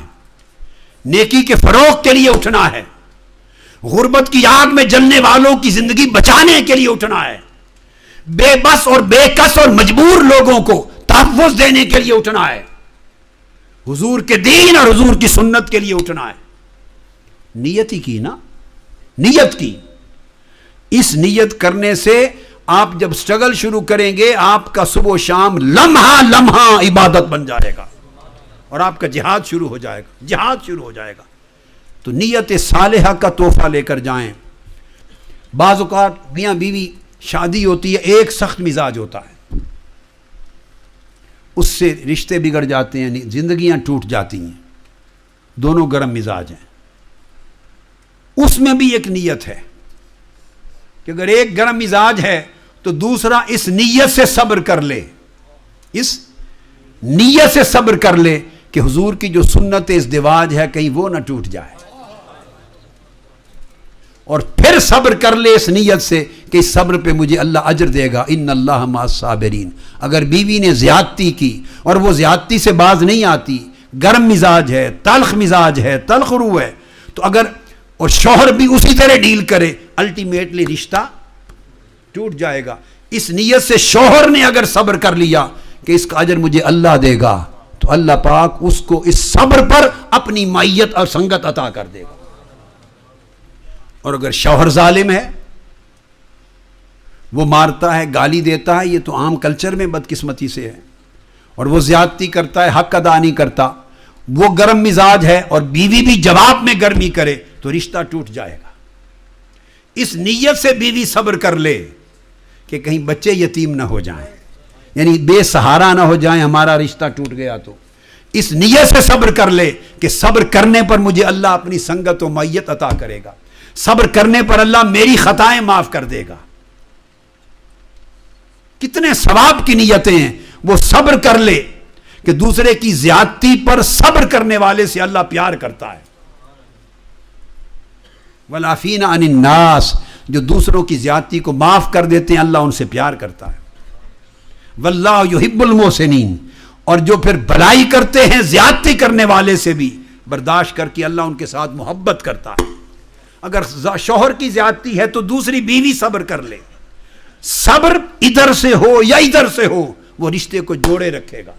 [SPEAKER 2] نیکی کے فروغ کے لیے اٹھنا ہے، غربت کی آگ میں جلنے والوں کی زندگی بچانے کے لیے اٹھنا ہے، بے بس اور بے کس اور مجبور لوگوں کو تحفظ دینے کے لیے اٹھنا ہے، حضور کے دین اور حضور کی سنت کے لیے اٹھنا ہے۔ نیت ہی کی نا، نیت کی، اس نیت کرنے سے آپ جب سٹرگل شروع کریں گے آپ کا صبح و شام لمحہ لمحہ عبادت بن جائے گا، اور آپ کا جہاد شروع ہو جائے گا، جہاد شروع ہو جائے گا۔ تو نیت صالحہ کا تحفہ لے کر جائیں۔ بعض اوقات میاں بیوی شادی ہوتی ہے، ایک سخت مزاج ہوتا ہے، اس سے رشتے بگڑ جاتے ہیں، زندگیاں ٹوٹ جاتی ہیں، دونوں گرم مزاج ہیں۔ اس میں بھی ایک نیت ہے کہ اگر ایک گرم مزاج ہے تو دوسرا اس نیت سے صبر کر لے، اس نیت سے صبر کر لے کہ حضور کی جو سنت ازدواج ہے کہیں وہ نہ ٹوٹ جائے، اور پھر صبر کر لے اس نیت سے کہ اس صبر پہ مجھے اللہ اجر دے گا، ان اللہ مع الصابرین۔ اگر بیوی نے زیادتی کی اور وہ زیادتی سے باز نہیں آتی، گرم مزاج ہے، تلخ مزاج ہے، تلخ روح ہے، تو اگر اور شوہر بھی اسی طرح ڈیل کرے، الٹیمیٹلی رشتہ ٹوٹ جائے گا۔ اس نیت سے شوہر نے اگر صبر کر لیا کہ اس کا اجر مجھے اللہ دے گا، تو اللہ پاک اس کو اس صبر پر اپنی معیت اور سنگت عطا کر دے گا۔ اور اگر شوہر ظالم ہے، وہ مارتا ہے، گالی دیتا ہے، یہ تو عام کلچر میں بدقسمتی سے ہے، اور وہ زیادتی کرتا ہے، حق ادا نہیں کرتا، وہ گرم مزاج ہے اور بیوی بھی جواب میں گرمی کرے، تو رشتہ ٹوٹ جائے گا۔ اس نیت سے بیوی صبر کر لے کہ کہیں بچے یتیم نہ ہو جائیں، یعنی بے سہارا نہ ہو جائیں، ہمارا رشتہ ٹوٹ گیا تو اس نیت سے صبر کر لے کہ صبر کرنے پر مجھے اللہ اپنی سنگت و معیت عطا کرے گا، صبر کرنے پر اللہ میری خطائیں معاف کر دے گا۔ کتنے ثواب کی نیتیں ہیں، وہ صبر کر لے کہ دوسرے کی زیادتی پر صبر کرنے والے سے اللہ پیار کرتا ہے۔ والعافین عن الناس، جو دوسروں کی زیادتی کو معاف کر دیتے ہیں، اللہ ان سے پیار کرتا ہے۔ واللہ یحب المحسنین، اور جو پھر بھلائی کرتے ہیں زیادتی کرنے والے سے بھی برداشت کر کے اللہ ان کے ساتھ محبت کرتا ہے۔ اگر شوہر کی زیادتی ہے تو دوسری بیوی صبر کر لے، صبر ادھر سے ہو یا ادھر سے ہو، وہ رشتے کو جوڑے رکھے گا۔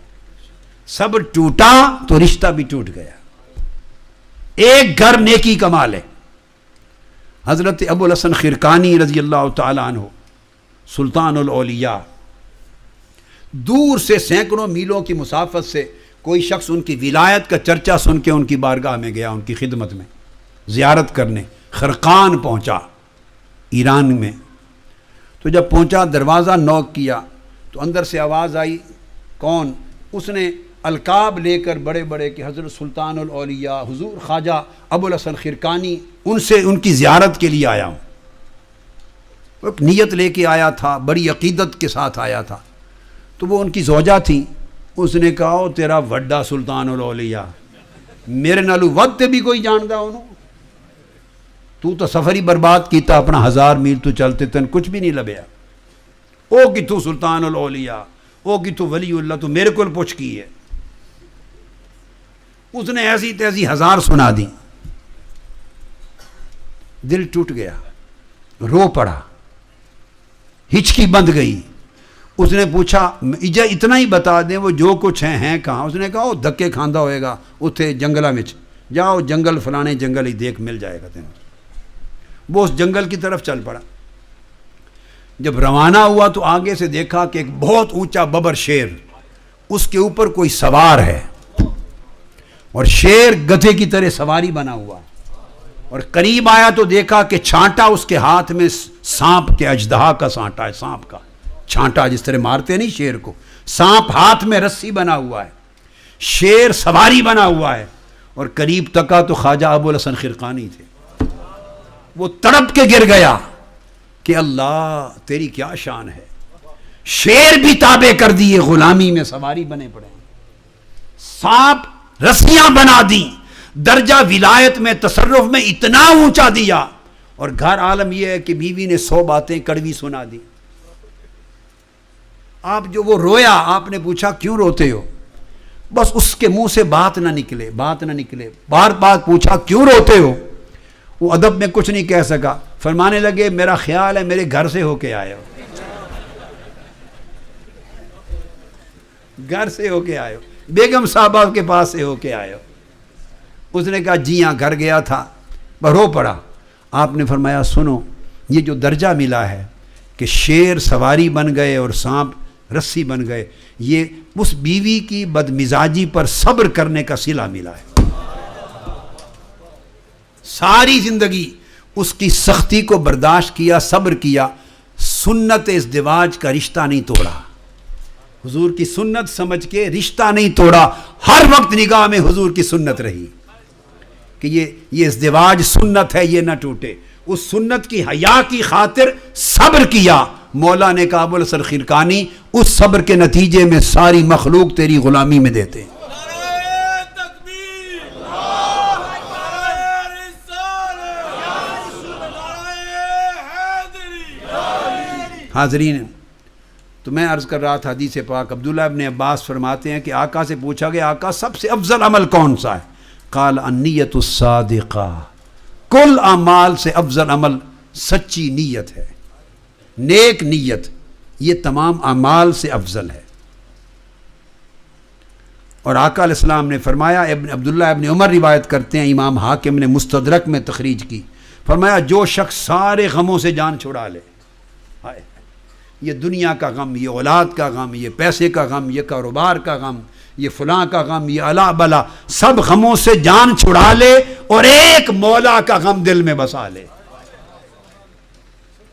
[SPEAKER 2] صبر ٹوٹا تو رشتہ بھی ٹوٹ گیا۔ ایک گھر نیکی کا مال ہے۔ حضرت ابو الحسن خرقانی رضی اللہ تعالی عنہ، سلطان الاولیاء، دور سے سینکڑوں میلوں کی مسافت سے کوئی شخص ان کی ولایت کا چرچا سن کے ان کی بارگاہ میں گیا، ان کی خدمت میں زیارت کرنے۔ خرقان پہنچا ایران میں، تو جب پہنچا دروازہ نوک کیا تو اندر سے آواز آئی، کون؟ اس نے القاب لے کر بڑے بڑے کہ حضرت سلطان الاولیاء حضور خواجہ ابو الحسن خرقانی، ان سے ان کی زیارت کے لیے آیا ہوں۔ ایک نیت لے کے آیا تھا، بڑی عقیدت کے ساتھ آیا تھا۔ تو وہ ان کی زوجہ تھیں، اس نے کہا او تیرا وڈا سلطان الاولیاء، میرے نالو ود تے بھی کوئی جاندا انہوں، تو سفر ہی برباد کیتا اپنا 1000 میل تو چلتے تن کچھ بھی نہیں لبیا۔ او کہ تو سلطان الاولیاء، او کہ تو ولی اللہ، تو میرے کو پوچھ کی ہے۔ اس نے ایسی تیسی 1000 سنا دی، دل ٹوٹ گیا، رو پڑا، ہچکی بند گئی۔ اس نے پوچھا اتنا ہی بتا دیں وہ جو کچھ ہیں کہاں؟ اس نے کہا وہ دھکے کھاندا ہوئے گا اتھے جنگلہ میں، جاؤ جنگل فلانے جنگل ہی دیکھ مل جائے گا تینوں۔ وہ اس جنگل کی طرف چل پڑا۔ جب روانہ ہوا تو آگے سے دیکھا کہ ایک بہت اونچا ببر شیر، اس کے اوپر کوئی سوار ہے، اور شیر گدھے کی طرح سواری بنا ہوا، اور قریب آیا تو دیکھا کہ چھانٹا اس کے ہاتھ میں سانپ کے اژدہا کا سانٹا ہے، سانپ کا چھانٹا جس طرح مارتے نہیں شیر کو، سانپ ہاتھ میں رسی بنا ہوا ہے، شیر سواری بنا ہوا ہے، اور قریب تکا تو خواجہ ابو الحسن خرقانی تھے۔ وہ تڑپ کے گر گیا کہ اللہ تیری کیا شان ہے، شیر بھی تابع کر دیے، غلامی میں سواری بنے پڑے، سانپ رسیاں بنا دی، درجہ ولایت میں تصرف میں اتنا اونچا دیا، اور گھر عالم یہ ہے کہ بیوی نے 100 باتیں کڑوی سنا دی۔ آپ جو وہ رویا، آپ نے پوچھا کیوں روتے ہو؟ بس اس کے منہ سے بات نہ نکلے، بات نہ نکلے، بار بار پوچھا کیوں روتے ہو؟ وہ ادب میں کچھ نہیں کہہ سکا، فرمانے لگے میرا خیال ہے میرے گھر سے ہو کے آئے ہو، گھر سے ہو کے آئے ہو، بیگم صاحبہ کے پاس سے ہو کے آئے ہو۔ اس نے کہا جی ہاں گھر گیا تھا، رو پڑا۔ آپ نے فرمایا سنو، یہ جو درجہ ملا ہے کہ شیر سواری بن گئے اور سانپ رسی بن گئے، یہ اس بیوی کی بدمزاجی پر صبر کرنے کا صلہ ملا ہے۔ ساری زندگی اس کی سختی کو برداشت کیا، صبر کیا، سنت ازدواج کا رشتہ نہیں توڑا، حضور کی سنت سمجھ کے رشتہ نہیں توڑا، ہر وقت نگاہ میں حضور کی سنت رہی کہ یہ ازدواج سنت ہے، یہ نہ ٹوٹے۔ اس سنت کی حیا کی خاطر صبر کیا۔ مولا نے کہا ابو الحسن خرقانی، اس صبر کے نتیجے میں ساری مخلوق تیری غلامی میں دیتے ہیں۔ حاضرین، تو میں عرض کر رہا تھا حدیث پاک، عبداللہ ابن عباس فرماتے ہیں کہ آقا سے پوچھا گیا آقا سب سے افضل عمل کون سا ہے؟ قال النیت الصادقہ، کل اعمال سے افضل عمل سچی نیت ہے، نیک نیت، یہ تمام اعمال سے افضل ہے۔ اور آقا علیہ السلام نے فرمایا، عبداللہ ابن عمر روایت کرتے ہیں، امام حاکم نے مستدرک میں تخریج کی، فرمایا جو شخص سارے غموں سے جان چھڑا لے، یہ دنیا کا غم، یہ اولاد کا غم، یہ پیسے کا غم، یہ کاروبار کا غم، یہ فلاں کا غم، یہ الا بلا، سب غموں سے جان چھڑا لے اور ایک مولا کا غم دل میں بسا لے،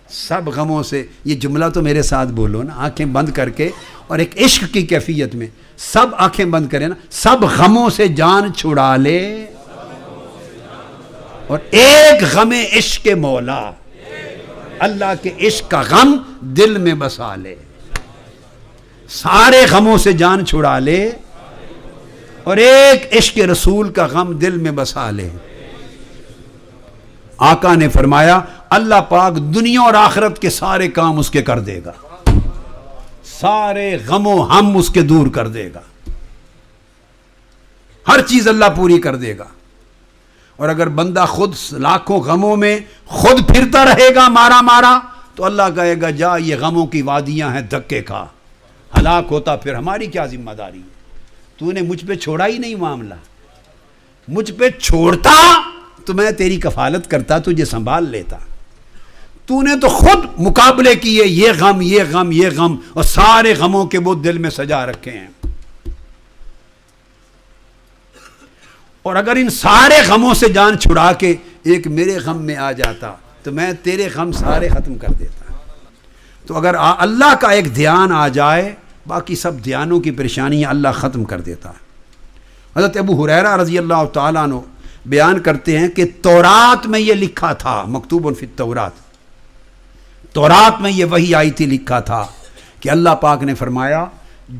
[SPEAKER 2] سب غموں سے، یہ جملہ تو میرے ساتھ بولو نا، آنکھیں بند کر کے، اور ایک عشق کی کیفیت میں سب آنکھیں بند کریں نا، سب غموں سے جان چھڑا لے اور ایک غم عشق مولا، اللہ کے عشق کا غم دل میں بسا لے، سارے غموں سے جان چھڑا لے اور ایک عشق رسول کا غم دل میں بسا لے۔ آقا نے فرمایا اللہ پاک دنیا اور آخرت کے سارے کام اس کے کر دے گا، سارے غم و ہم اس کے دور کر دے گا، ہر چیز اللہ پوری کر دے گا۔ اور اگر بندہ خود لاکھوں غموں میں خود پھرتا رہے گا مارا مارا، تو اللہ کہے گا جا یہ غموں کی وادیاں ہیں، دھکے کھا، ہلاک ہوتا، پھر ہماری کیا ذمہ داری ہے؟ تو نے مجھ پہ چھوڑا ہی نہیں معاملہ، مجھ پہ چھوڑتا تو میں تیری کفالت کرتا، تجھے سنبھال لیتا، تو نے تو خود مقابلے کیے، یہ غم یہ غم یہ غم، اور سارے غموں کے وہ دل میں سجا رکھے ہیں۔ اور اگر ان سارے غموں سے جان چھڑا کے ایک میرے غم میں آ جاتا تو میں تیرے غم سارے ختم کر دیتا۔ تو اگر اللہ کا ایک دھیان آ جائے، باقی سب دھیانوں کی پریشانیاں اللہ ختم کر دیتا ہے۔ حضرت ابو ہریرہ رضی اللہ تعالیٰ عنہ بیان کرتے ہیں کہ تورات میں یہ لکھا تھا، مکتوب فی التورات، تورات میں یہ وحی آئی تھی، لکھا تھا کہ اللہ پاک نے فرمایا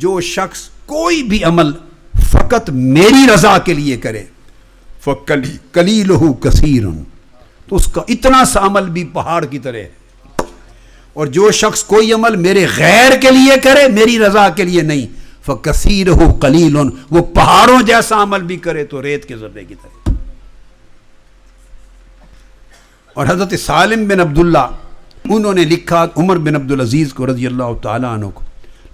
[SPEAKER 2] جو شخص کوئی بھی عمل فقط میری رضا کے لیے کرے فَقَلِيلُهُ كَثِيرٌ، تو اس کا اتنا سا عمل بھی پہاڑ کی طرح ہے، اور جو شخص کوئی عمل میرے غیر کے لیے کرے، میری رضا کے لیے نہیں، فَكَثِيرُهُ قَلِيلٌ، وہ پہاڑوں جیسا عمل بھی کرے تو ریت کے ذرے کی طرح۔ اور حضرت سالم بن عبداللہ انہوں نے لکھا عمر بن عبدالعزیز کو رضی اللہ تعالیٰ عنہ کو،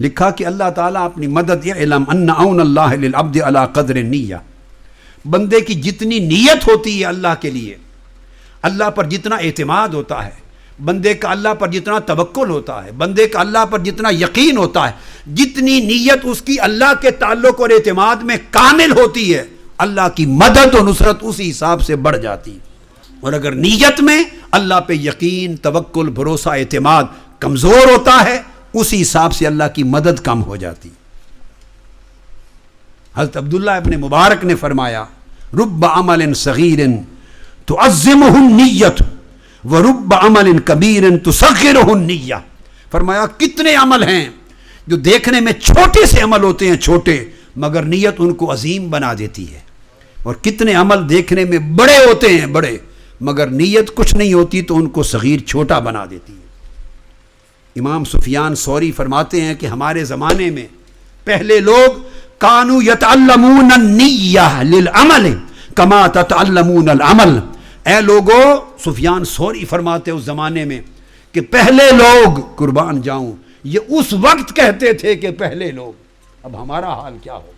[SPEAKER 2] لکھا کہ اللہ تعالیٰ اپنی مدد، اعلم ان عون اللہ للعبد علی قدر النیہ، بندے کی جتنی نیت ہوتی ہے اللہ کے لیے، اللہ پر جتنا اعتماد ہوتا ہے، بندے کا اللہ پر جتنا توکل ہوتا ہے، بندے کا اللہ پر جتنا یقین ہوتا ہے، جتنی نیت اس کی اللہ کے تعلق اور اعتماد میں کامل ہوتی ہے، اللہ کی مدد و نصرت اسی حساب سے بڑھ جاتی ہے۔ اور اگر نیت میں اللہ پہ یقین، توکل، بھروسہ، اعتماد کمزور ہوتا ہے، اسی حساب سے اللہ کی مدد کم ہو جاتی۔ حضرت عبداللہ ابن مبارک نے فرمایا رب عمل صغیر تعظمہ النیت ورب عمل کبیر تصغرہ النیہ، فرمایا کتنے عمل ہیں جو دیکھنے میں چھوٹے سے عمل ہوتے ہیں، چھوٹے، مگر نیت ان کو عظیم بنا دیتی ہے، اور کتنے عمل دیکھنے میں بڑے ہوتے ہیں، بڑے، مگر نیت کچھ نہیں ہوتی تو ان کو صغیر، چھوٹا بنا دیتی ہے۔ امام سفیان ثوری فرماتے ہیں کہ ہمارے زمانے میں پہلے لوگ کانوا یتعلمون النیہ للعمل کما تتعلمون العمل، اے لوگو، سفیان ثوری فرماتے اس زمانے میں کہ پہلے لوگ، قربان جاؤں، یہ اس وقت کہتے تھے کہ پہلے لوگ، اب ہمارا حال کیا ہو؟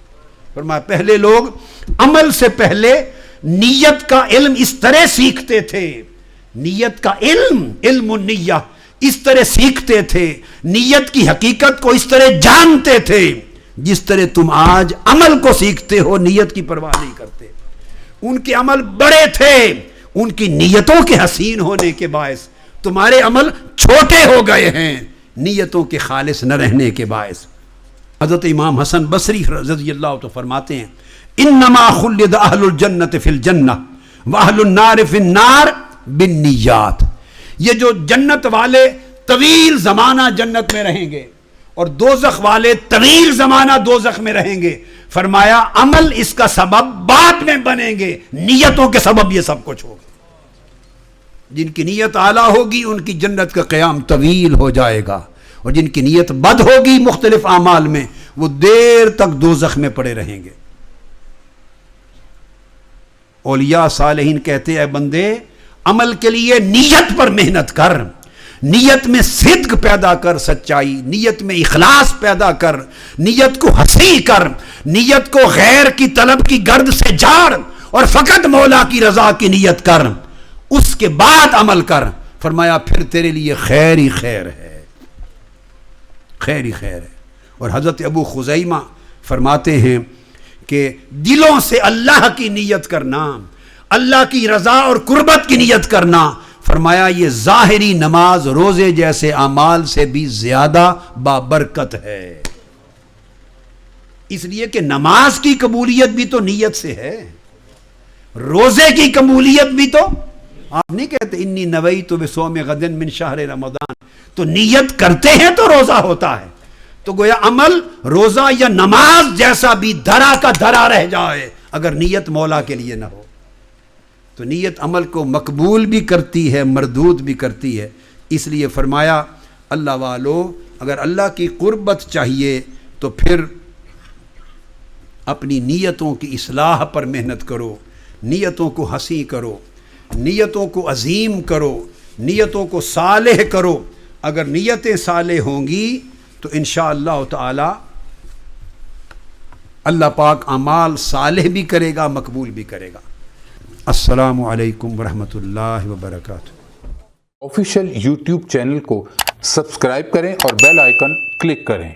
[SPEAKER 2] فرمایا پہلے لوگ عمل سے پہلے نیت کا علم اس طرح سیکھتے تھے، نیت کا علم، علم النیہ اس طرح سیکھتے تھے، نیت کی حقیقت کو اس طرح جانتے تھے جس طرح تم آج عمل کو سیکھتے ہو، نیت کی پرواہ نہیں کرتے۔ ان کے عمل بڑے تھے، ان کی نیتوں کے حسین ہونے کے باعث تمہارے عمل چھوٹے ہو گئے ہیں، نیتوں کے خالص نہ رہنے کے باعث۔ حضرت امام حسن بصری رضی اللہ عنہ فرماتے ہیں انما خلد اہل الجنت فی الجنہ واہل النار فی النار بالنیات، یہ جو جنت والے طویل زمانہ جنت میں رہیں گے اور دوزخ والے طویل زمانہ دوزخ میں رہیں گے، فرمایا عمل اس کا سبب بعد میں بنیں گے، نیتوں کے سبب یہ سب کچھ ہوگا۔ جن کی نیت اعلیٰ ہوگی ان کی جنت کا قیام طویل ہو جائے گا، اور جن کی نیت بد ہوگی مختلف اعمال میں، وہ دیر تک دوزخ میں پڑے رہیں گے۔ اولیاء صالحین کہتے ہیں اے بندے، عمل کے لیے نیت پر محنت کر، نیت میں صدق پیدا کر، سچائی، نیت میں اخلاص پیدا کر، نیت کو ہنسی کر، نیت کو غیر کی طلب کی گرد سے جاڑ اور فقط مولا کی رضا کی نیت کر، اس کے بعد عمل کر۔ فرمایا پھر تیرے لیے خیر ہی خیر ہے، خیر ہی خیر ہے۔ اور حضرت ابو خزیمہ فرماتے ہیں کہ دلوں سے اللہ کی نیت کرنا، اللہ کی رضا اور قربت کی نیت کرنا، فرمایا یہ ظاہری نماز روزے جیسے اعمال سے بھی زیادہ بابرکت ہے۔ اس لیے کہ نماز کی قبولیت بھی تو نیت سے ہے، روزے کی قبولیت بھی تو، آپ نہیں کہتے انی نویت بصوم غد من شہر رمضان، تو نیت کرتے ہیں تو روزہ ہوتا ہے۔ تو گویا عمل روزہ یا نماز جیسا بھی دھرا کا دھرا رہ جائے اگر نیت مولا کے لیے نہ ہو، تو نیت عمل کو مقبول بھی کرتی ہے، مردود بھی کرتی ہے۔ اس لیے فرمایا اللہ والو، اگر اللہ کی قربت چاہیے تو پھر اپنی نیتوں کی اصلاح پر محنت کرو، نیتوں کو حسین کرو، نیتوں کو عظیم کرو، نیتوں کو صالح کرو۔ اگر نیتیں صالح ہوں گی تو انشاءاللہ تعالی اللہ پاک اعمال صالح بھی کرے گا، مقبول بھی کرے گا۔ السلام علیکم ورحمۃ اللہ وبرکاتہ۔
[SPEAKER 1] آفیشیل یوٹیوب چینل کو سبسکرائب کریں اور بیل آئیکن کلک کریں۔